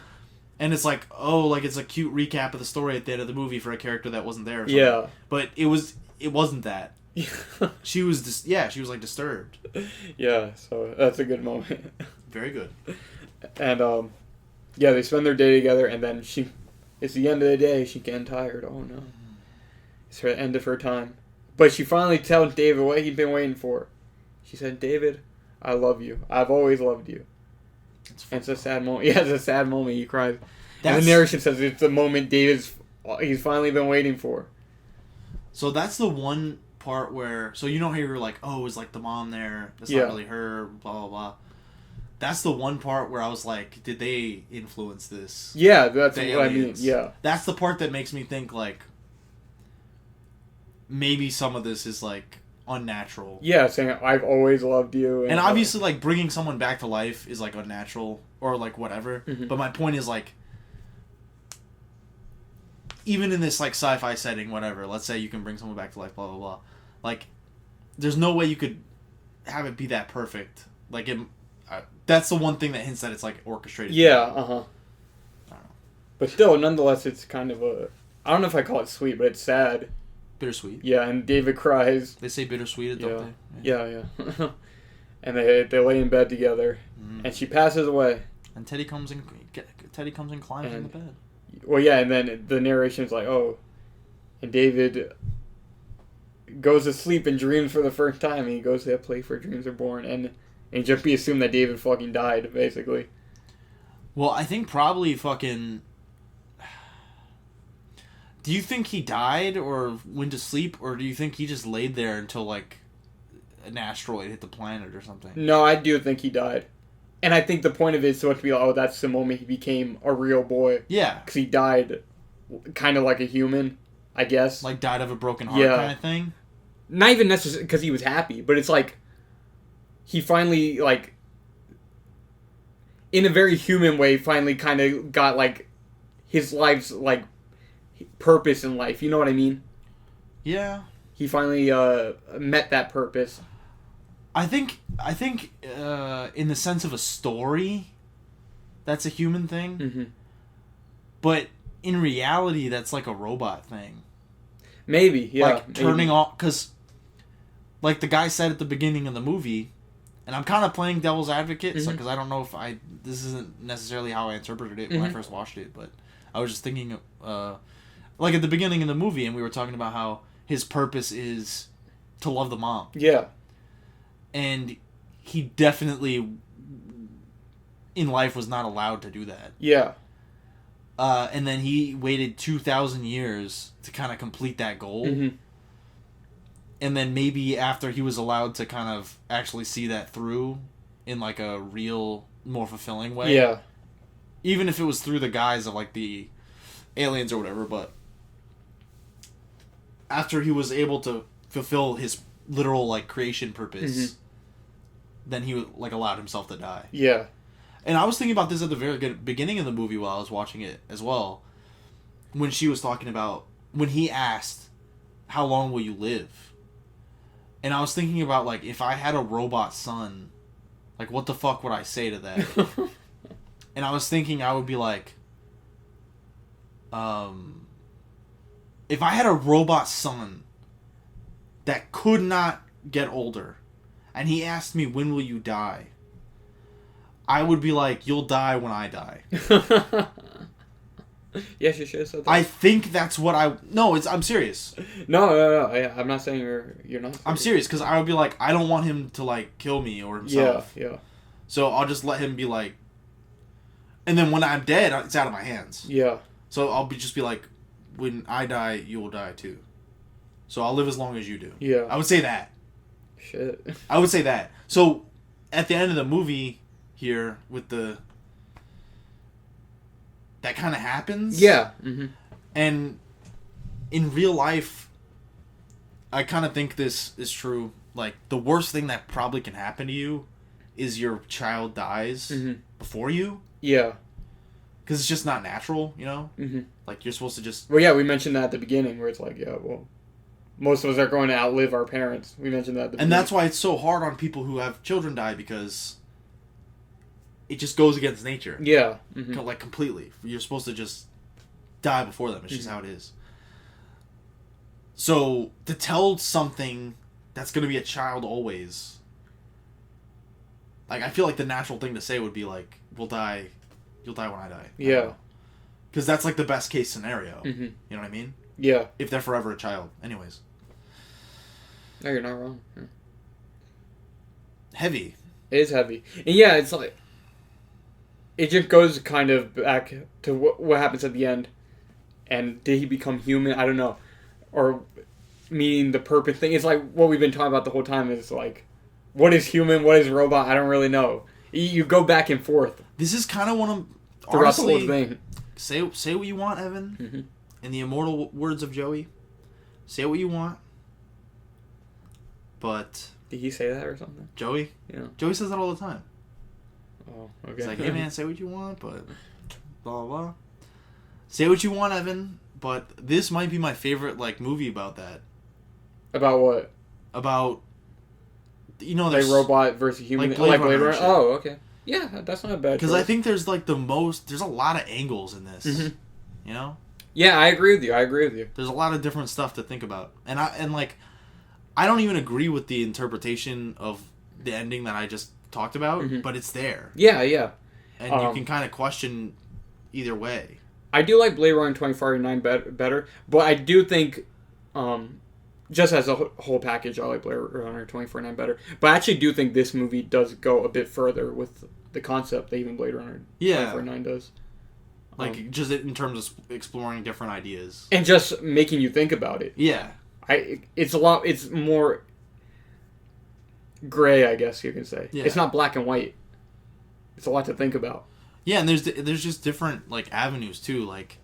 And it's like, like it's a cute recap of the story at the end of the movie for a character that wasn't there. Or something. Yeah. But it wasn't that. She was she was like disturbed. Yeah, so that's a good moment. Very good. And they spend their day together, and then it's the end of the day. She's getting tired. Oh no, it's the end of her time. But she finally tells David what he'd been waiting for. She said, "David, I love you. I've always loved you." And it's a sad moment. Yeah, it's a sad moment. He cries. And the narration says it's the moment he's finally been waiting for. So that's the one part where... So you know how you were like, is like the mom there? That's not really her, blah, blah, blah. That's the one part where I was like, did they influence this? Yeah, that's what I mean. Yeah. That's the part that makes me think, like, maybe some of this is, like, unnatural. Yeah, saying, I've always loved you. And obviously, like, bringing someone back to life is, like, unnatural or, like, whatever. Mm-hmm. But my point is, like, even in this, like, sci-fi setting, whatever, let's say you can bring someone back to life, blah, blah, blah. Like, there's no way you could have it be that perfect. Like, that's the one thing that hints that it's, like, orchestrated. Yeah, I don't know. But still, nonetheless, it's kind of I don't know if I call it sweet, but it's sad. Bittersweet. Yeah, and David cries. They say bittersweet, don't they? Yeah. And they lay in bed together, and she passes away. And Teddy comes and climbs in the bed. Well, yeah, and then the narration's like, and David goes to sleep and dreams for the first time, and he goes to that place where dreams are born, and just be assumed that David fucking died, basically. Well, I think probably fucking... Do you think he died or went to sleep, or do you think he just laid there until, like, an asteroid hit the planet or something? No, I do think he died. And I think the point of it is so much to be like, oh, that's the moment he became a real boy. Yeah. Because he died kind of like a human, I guess. Like, died of a broken heart kind of thing? Not even necessarily because he was happy, but it's like, he finally, like, in a very human way, finally kind of got, like, his life's, like, purpose in life. You know what I mean? Yeah. He finally met that purpose. I think in the sense of a story, that's a human thing. Mm-hmm. But in reality, that's like a robot thing. Maybe, yeah. Like turning off, because like the guy said at the beginning of the movie, and I'm kind of playing devil's advocate, because I don't know if this isn't necessarily how I interpreted it when I first watched it, but I was just thinking, like at the beginning of the movie, and we were talking about how his purpose is to love the mom. Yeah. And he definitely, in life, was not allowed to do that. Yeah. And then he waited 2,000 years to kind of complete that goal. Mm-hmm. And then maybe after he was allowed to kind of actually see that through in like a real, more fulfilling way. Yeah. Even if it was through the guise of like the aliens or whatever, but after he was able to fulfill his literal like creation purpose, then he like allowed himself to die. Yeah. And I was thinking about this at the very beginning of the movie while I was watching it as well. When she was talking about, when he asked, how long will you live? And I was thinking about, like, if I had a robot son, like, what the fuck would I say to that? And I was thinking I would be like, if I had a robot son that could not get older, and he asked me, when will you die? I would be like, you'll die when I die. Yes, you should have said that. I think that's what I'm serious. No. I'm not saying you're not serious. I'm serious, because I would be like, I don't want him to, like, kill me or himself. Yeah. So I'll just let him be like... And then when I'm dead, it's out of my hands. Yeah. So I'll just be like, when I die, you will die too. So I'll live as long as you do. Yeah. I would say that. Shit. I would say that. So, at the end of the movie here, with the... That kind of happens. Yeah. Mm-hmm. And in real life, I kind of think this is true. Like, the worst thing that probably can happen to you is your child dies before you. Yeah. Because it's just not natural, you know? Mm-hmm. Like, you're supposed to just... Well, yeah, we mentioned that at the beginning, where it's like, yeah, well, most of us are going to outlive our parents. We mentioned that at the beginning. And that's why it's so hard on people who have children die, because it just goes against nature. Yeah. Mm-hmm. Like, completely. You're supposed to just die before them. It's just how it is. So, to tell something that's going to be a child always... Like, I feel like the natural thing to say would be, like, you'll die when I die. Yeah. Because that's, like, the best case scenario. Mm-hmm. You know what I mean? Yeah. If they're forever a child. Anyways. No, you're not wrong. Yeah. Heavy. It is heavy. And yeah, it's like... It just goes kind of back to what happens at the end. And did he become human? I don't know. Or meaning the purpose thing. It's like what we've been talking about the whole time is like, what is human? What is robot? I don't really know. You go back and forth. This is kind of one of... Throughout honestly, the whole thing. Say what you want, Evan. Mm-hmm. In the immortal words of Joey. Say what you want. But... Did he say that or something? Joey? Yeah. Joey says that all the time. Oh, okay. He's like, hey man, say what you want, but... Blah, blah, blah. Say what you want, Evan. But this might be my favorite, like, movie about that. About what? About... You know, Like there's... robot versus human? Like Blade Runner and shit. Oh, okay. Yeah, that's not a bad Because choice. I think there's, like, there's a lot of angles in this. Mm-hmm. You know? Yeah, I agree with you. There's a lot of different stuff to think about. And I don't even agree with the interpretation of the ending that I just talked about, but it's there. Yeah. And you can kind of question either way. I do like Blade Runner 2049 better, but I do think just as a whole package, I like Blade Runner 2049 better. But I actually do think this movie does go a bit further with the concept that even Blade Runner 2049 does. Like, just in terms of exploring different ideas. And just making you think about it. Yeah. It's more gray, I guess you can say. Yeah. It's not black and white. It's a lot to think about. Yeah, and there's just different, like, avenues, too, like...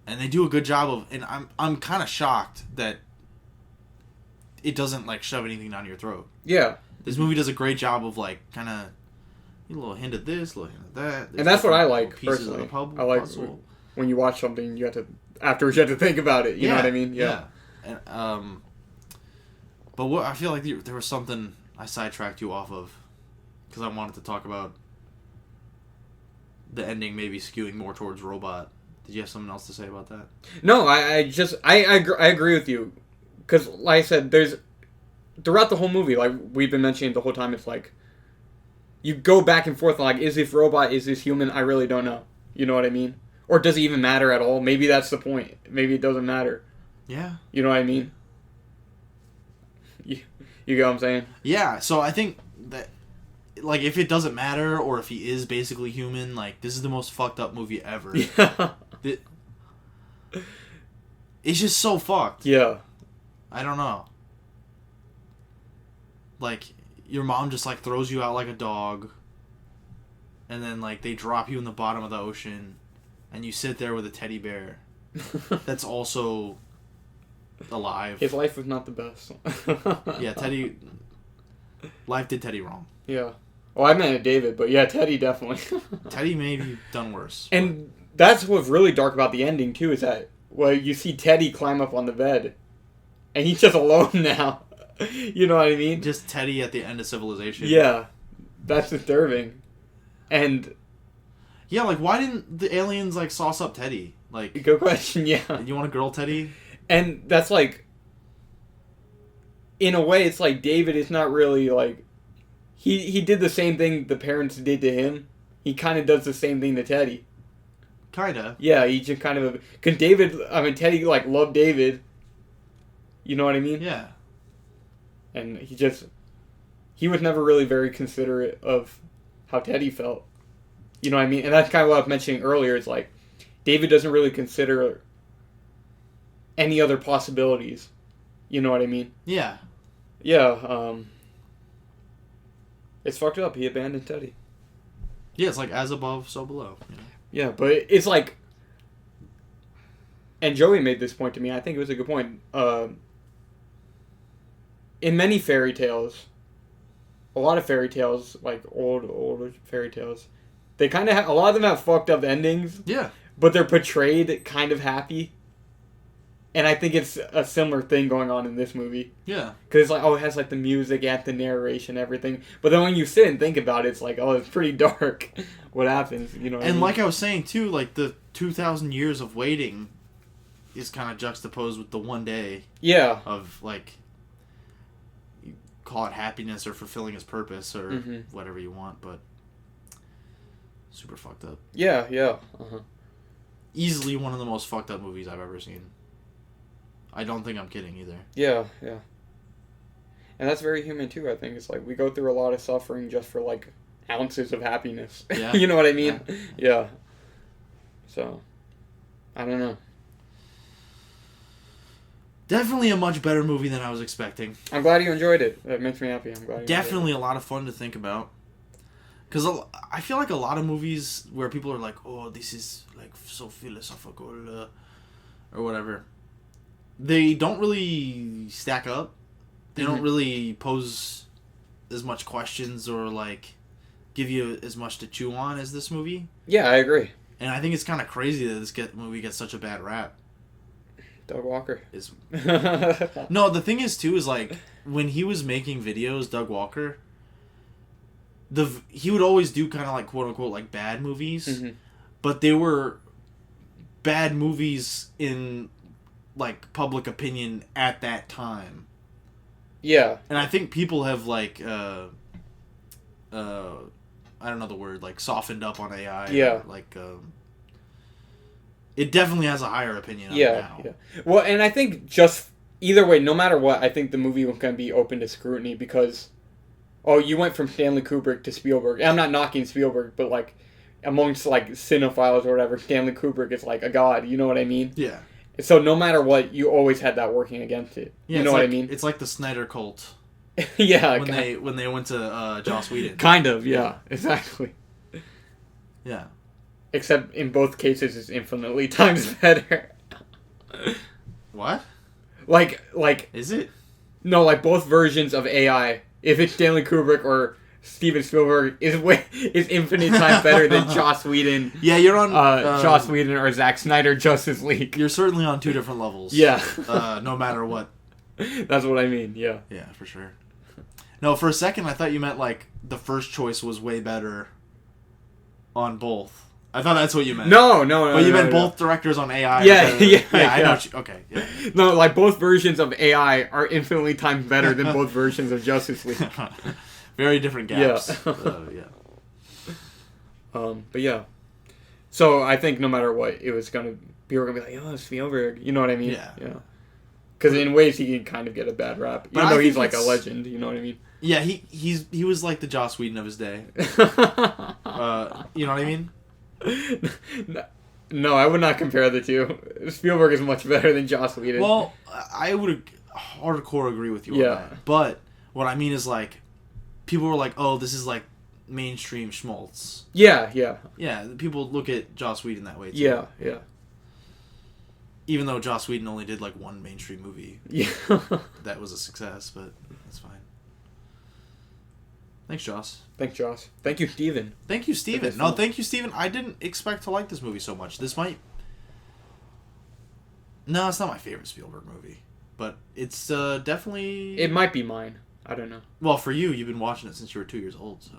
And they do a good job of... And I'm kind of shocked that it doesn't, like, shove anything down your throat. Yeah. This movie does a great job of, like, kind of... A little hint of this, a little hint of that. And that's what I like, personally. I like when you watch something, you have to... Afterwards, you have to think about it. You know what I mean? Yeah. And, but what I feel like there was something I sidetracked you off of. Because I wanted to talk about the ending maybe skewing more towards robot. Did you have something else to say about that? No, I agree with you. Because, like I said, there's... Throughout the whole movie, like we've been mentioning the whole time, it's like... You go back and forth, like, is this robot, is this human? I really don't know. You know what I mean? Or does it even matter at all? Maybe that's the point. Maybe it doesn't matter. Yeah. You know what I mean? You get what I'm saying? Yeah, so I think that, like, if it doesn't matter, or if he is basically human, like, this is the most fucked up movie ever. Yeah. It's just so fucked. Yeah. I don't know. Like... Your mom just, like, throws you out like a dog. And then, like, they drop you in the bottom of the ocean. And you sit there with a teddy bear. That's also alive. His life was not the best. Yeah, Teddy... Life did Teddy wrong. Yeah. Well, I meant David, but yeah, Teddy definitely. Teddy may have done worse. And that's what's really dark about the ending, too, is that, well, you see Teddy climb up on the bed. And he's just alone now. You know what I mean? Just Teddy at the end of civilization. Yeah. That's disturbing. And... Yeah, like, why didn't the aliens, like, sauce up Teddy? Like... Good question, yeah. You want a girl Teddy? And that's, like... In a way, it's like David is not really, like... He did the same thing the parents did to him. He kind of does the same thing to Teddy. Kinda. Yeah, he just kind of... Because Teddy, like, loved David. You know what I mean? Yeah. And he was never really very considerate of how Teddy felt. You know what I mean? And that's kind of what I was mentioning earlier. It's like, David doesn't really consider any other possibilities. You know what I mean? Yeah. Yeah, it's fucked up. He abandoned Teddy. Yeah, it's like as above, so below. You know? Yeah, but it's like... And Joey made this point to me. I think it was a good point. In many fairy tales, a lot of fairy tales, like older fairy tales, they kind of a lot of them have fucked up endings. Yeah. But they're portrayed kind of happy. And I think it's a similar thing going on in this movie. Yeah. Because it's like, oh, it has like the music and the narration, everything. But then when you sit and think about it, it's like, oh, it's pretty dark what happens. You know what I mean? Like I was saying, too, like the 2,000 years of waiting is kind of juxtaposed with the one day. Yeah. Of, like... Call it happiness or fulfilling his purpose or whatever you want, but super fucked up. Yeah, yeah. Uh-huh. Easily one of the most fucked up movies I've ever seen. I don't think I'm kidding either. Yeah, yeah. And that's very human too, I think. It's like we go through a lot of suffering just for like ounces of happiness. Yeah. You know what I mean? Yeah. So, I don't know. Definitely a much better movie than I was expecting. I'm glad you enjoyed it. That makes me happy. I'm glad you Definitely a lot of fun to think about. Because I feel like a lot of movies where people are like, oh, this is like so philosophical or whatever, they don't really stack up. They don't really pose as much questions or like give you as much to chew on as this movie. Yeah, I agree. And I think it's kind of crazy that this movie gets such a bad rap. Doug Walker. No, the thing is, too, is, like, when he was making videos, Doug Walker, he would always do kind of, like, quote-unquote, like, bad movies. But they were bad movies in, like, public opinion at that time. Yeah. And I think people have, like, I don't know the word, like, softened up on AI. Yeah. Or, like, it definitely has a higher opinion of it now. Yeah. Well, and I think just either way, no matter what, I think the movie was going to be open to scrutiny because, you went from Stanley Kubrick to Spielberg. And I'm not knocking Spielberg, but like amongst like cinephiles or whatever, Stanley Kubrick is like a god. You know what I mean? Yeah. So no matter what, you always had that working against it. Yeah, you know what I mean? It's like the Snyder cult. Yeah. When they went to Joss Whedon. Kind of, yeah, exactly. Yeah. Except in both cases, it's infinitely times better. What? Like. Is it? No, like both versions of AI. If it's Stanley Kubrick or Steven Spielberg, is infinite times better than Joss Whedon. Yeah, you're on Joss Whedon or Zack Snyder Justice League. You're certainly on two different levels. Yeah. No matter what. That's what I mean. Yeah. Yeah, for sure. No, for a second I thought you meant like the first choice was way better on both. I thought that's what you meant. No. But you meant both directors on AI. Yeah, yeah. I know. Okay, yeah. No, like both versions of AI are infinitely times better than both versions of Justice League. Very different gaps. Yeah. But yeah. So I think no matter what, it was people were gonna be like, oh, Spielberg. You know what I mean? Yeah. Because in ways he can kind of get a bad rap, even though he's like a legend. You know what I mean? Yeah, he was like the Joss Whedon of his day. You know what I mean? No, I would not compare the two. Spielberg is much better than Joss Whedon. Well, I would hardcore agree with you on that. But what I mean is like, people were like, oh, this is like mainstream schmaltz. Yeah. Yeah, people look at Joss Whedon that way too. Yeah. Even though Joss Whedon only did like one mainstream movie. Yeah. That was a success, but that's fine. Thanks, Joss. Thank you, Steven. Thank you, Steven. No, thank you, Steven. I didn't expect to like this movie so much. This might... No, it's not my favorite Spielberg movie. But it's definitely... It might be mine. I don't know. Well, for you, you've been watching it since you were 2 years old, so...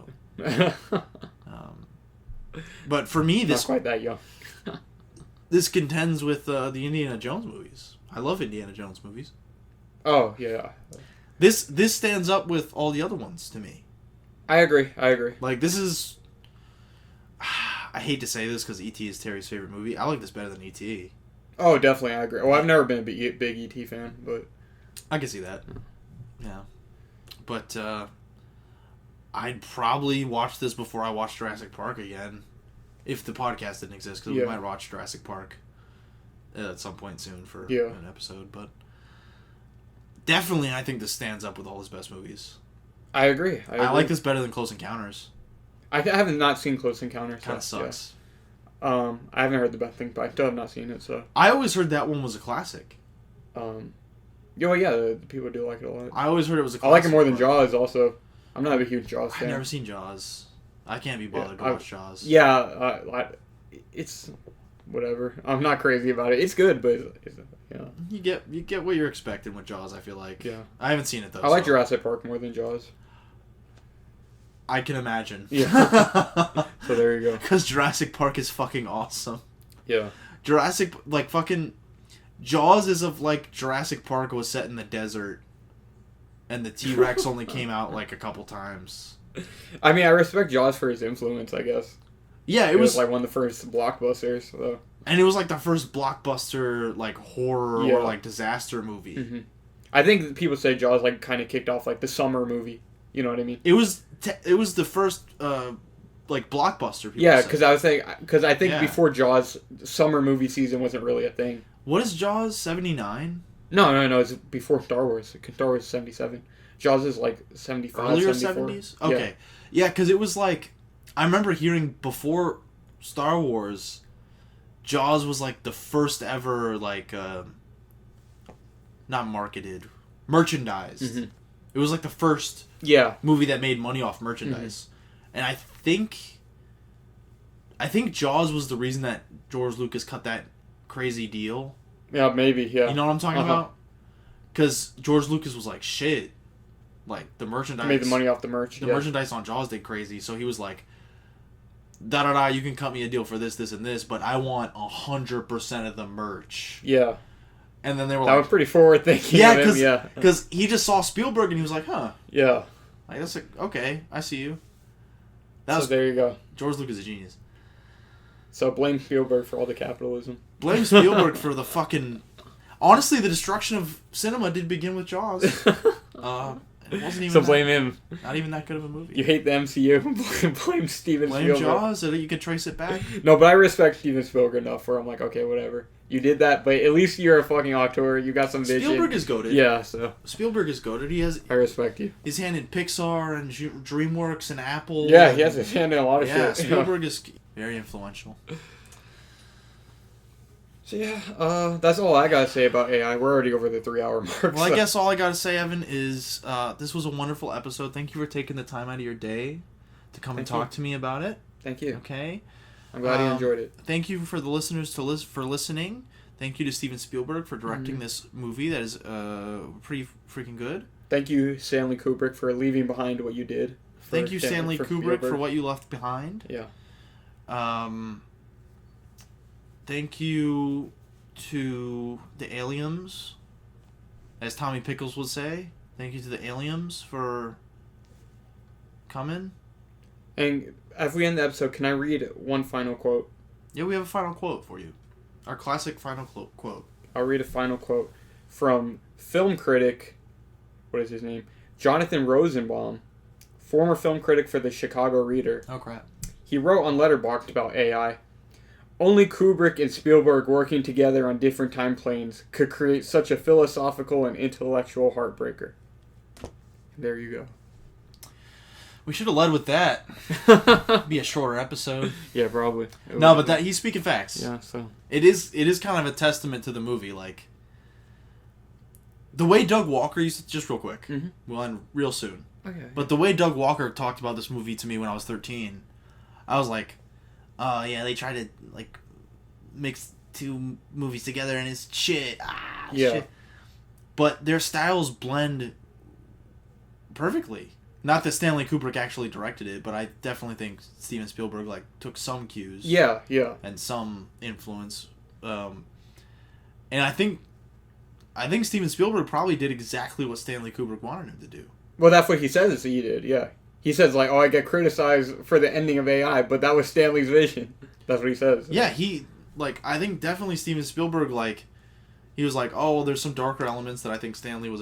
But for me, this... Not quite that young. This contends with the Indiana Jones movies. I love Indiana Jones movies. Oh, yeah. This stands up with all the other ones to me. I agree. Like, this is... I hate to say this because E.T. is Terry's favorite movie. I like this better than E.T. Oh, definitely, I agree. Well, I've never been a big E.T. fan, but... I can see that. Yeah. But, I'd probably watch this before I watch Jurassic Park again. If the podcast didn't exist, because we might watch Jurassic Park at some point soon for an episode. But definitely, I think this stands up with all his best movies. I agree. I like this better than Close Encounters. I haven't not seen Close Encounters. Kind of sucks. Yeah. I haven't heard the best thing, but I still have not seen it. So I always heard that one was a classic. The people do like it a lot. I always heard it was a classic. I like it more than Jaws. Also, I'm not a huge Jaws fan. I've never seen Jaws. I can't be bothered to watch Jaws. Yeah, it's whatever. I'm not crazy about it. It's good, but you get what you're expecting with Jaws. I feel like. Yeah. I haven't seen it though. I like Jurassic Park more than Jaws. I can imagine. Yeah. So there you go. Because Jurassic Park is fucking awesome. Yeah. Jaws is of like Jurassic Park was set in the desert, and the T-Rex only came out like a couple times. I mean, I respect Jaws for his influence, I guess. Yeah, it was like one of the first blockbusters, though. And it was like the first blockbuster like horror or like disaster movie. Mm-hmm. I think people say Jaws like kind of kicked off like the summer movie. You know what I mean? It was the first like blockbuster. Yeah, because I think before Jaws, summer movie season wasn't really a thing. What is Jaws 79? No. It's before Star Wars. Star Wars is 77. Jaws is like 75. Earlier 74. 70s. Okay, yeah, because it was like I remember hearing before Star Wars, Jaws was like the first ever like not marketed, merchandised. Mm-hmm. It was like the first movie that made money off merchandise. Mm-hmm. And I think Jaws was the reason that George Lucas cut that crazy deal. Yeah, maybe, yeah. You know what I'm talking about? Because George Lucas was like, shit. Like, the merchandise... Made the money off the merch. The merchandise on Jaws did crazy, so he was like, you can cut me a deal for this, this, and this, but I want 100% of the merch. Yeah. And then they were that was pretty forward thinking. Yeah, because he just saw Spielberg and he was like, huh. Yeah. Like, that's like, okay, I see you. So there you go. George Lucas is a genius. So blame Spielberg for all the capitalism. Blame Spielberg for the fucking... Honestly, the destruction of cinema did begin with Jaws. It wasn't even So blame him. Not even that good of a movie. You hate the MCU. blame Steven Spielberg. Jaws so that you could trace it back. No, but I respect Steven Spielberg enough where I'm like, okay, whatever. You did that, but at least you're a fucking auteur. You got some vision. Spielberg is goated. Yeah, so. Spielberg is goated. I respect you. His hand in Pixar and DreamWorks and Apple. Yeah, he has his hand in a lot of shit. Yeah, Spielberg is very influential. So yeah, that's all I gotta say about AI. We're already over the 3-hour mark. Well, I guess all I gotta say, Evan, is this was a wonderful episode. Thank you for taking the time out of your day to come and talk to me about it. Thank you. Okay. I'm glad you enjoyed it. Thank you for the listeners for listening. Thank you to Steven Spielberg for directing this movie that is pretty freaking good. Thank you, Stanley Kubrick, for leaving behind what you did. Thank you, Stanley Kubrick, for what you left behind. Yeah. Thank you to the aliens, as Tommy Pickles would say. Thank you to the aliens for coming. And as we end the episode, can I read one final quote? Yeah, we have a final quote for you. Our classic final quote. I'll read a final quote from film critic, what is his name? Jonathan Rosenbaum, former film critic for the Chicago Reader. Oh, crap. He wrote on Letterboxd about AI. Only Kubrick and Spielberg working together on different time planes could create such a philosophical and intellectual heartbreaker. There you go. We should have led with that. Be a shorter episode. Yeah, probably. No, but he's speaking facts. Yeah, so it is kind of a testament to the movie, like the way Doug Walker used to, just real quick. Mm-hmm. We'll end real soon. Okay. But the way Doug Walker talked about this movie to me when I was 13, I was like, "Oh yeah, they try to like mix two movies together and it's shit." Shit. But their styles blend perfectly. Not that Stanley Kubrick actually directed it, but I definitely think Steven Spielberg like took some cues. Yeah. And some influence. And I think Steven Spielberg probably did exactly what Stanley Kubrick wanted him to do. Well, that's what he says he did, yeah. He says, like, I get criticized for the ending of AI, but that was Stanley's vision. That's what he says. Yeah, I think definitely Steven Spielberg, like, he was like, oh, well, there's some darker elements that I think Stanley was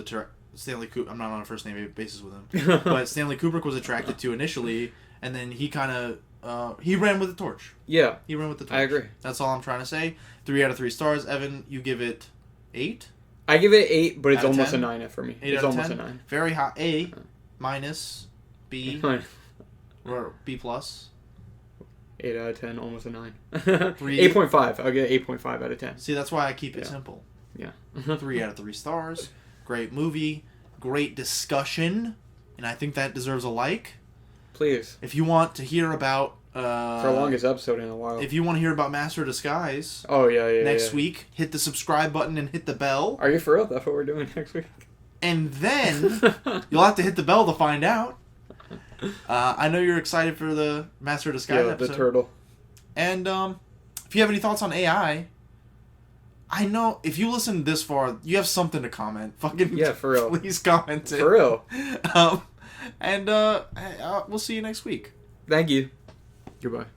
I'm not on a first name basis with him, but Stanley Kubrick was attracted to initially, and then he kind of he ran with the torch. Yeah, he ran with the torch. I agree. That's all I'm trying to say. 3 out of 3 stars. Evan, you give it 8. I give it 8, but it's out of almost 10? a 9 for me. 8 it's out of almost 10? a 9. Very high. A minus B or B plus. 8 out of 10, almost a 9. 8.5. I'll get 8.5 out of 10. See, that's why I keep it simple. Yeah. 3 out of 3 stars. Great movie. Great discussion. And I think that deserves a like. Please. If you want to hear about... it's our longest episode in a while. If you want to hear about Master of Disguise... Oh, yeah. Next week, hit the subscribe button and hit the bell. Are you for real? That's what we're doing next week? And then, you'll have to hit the bell to find out. I know you're excited for the Master of Disguise episode. The turtle. And if you have any thoughts on AI... I know if you listen this far, you have something to comment. Fucking for real. Please comment it. For real. And we'll see you next week. Thank you. Goodbye.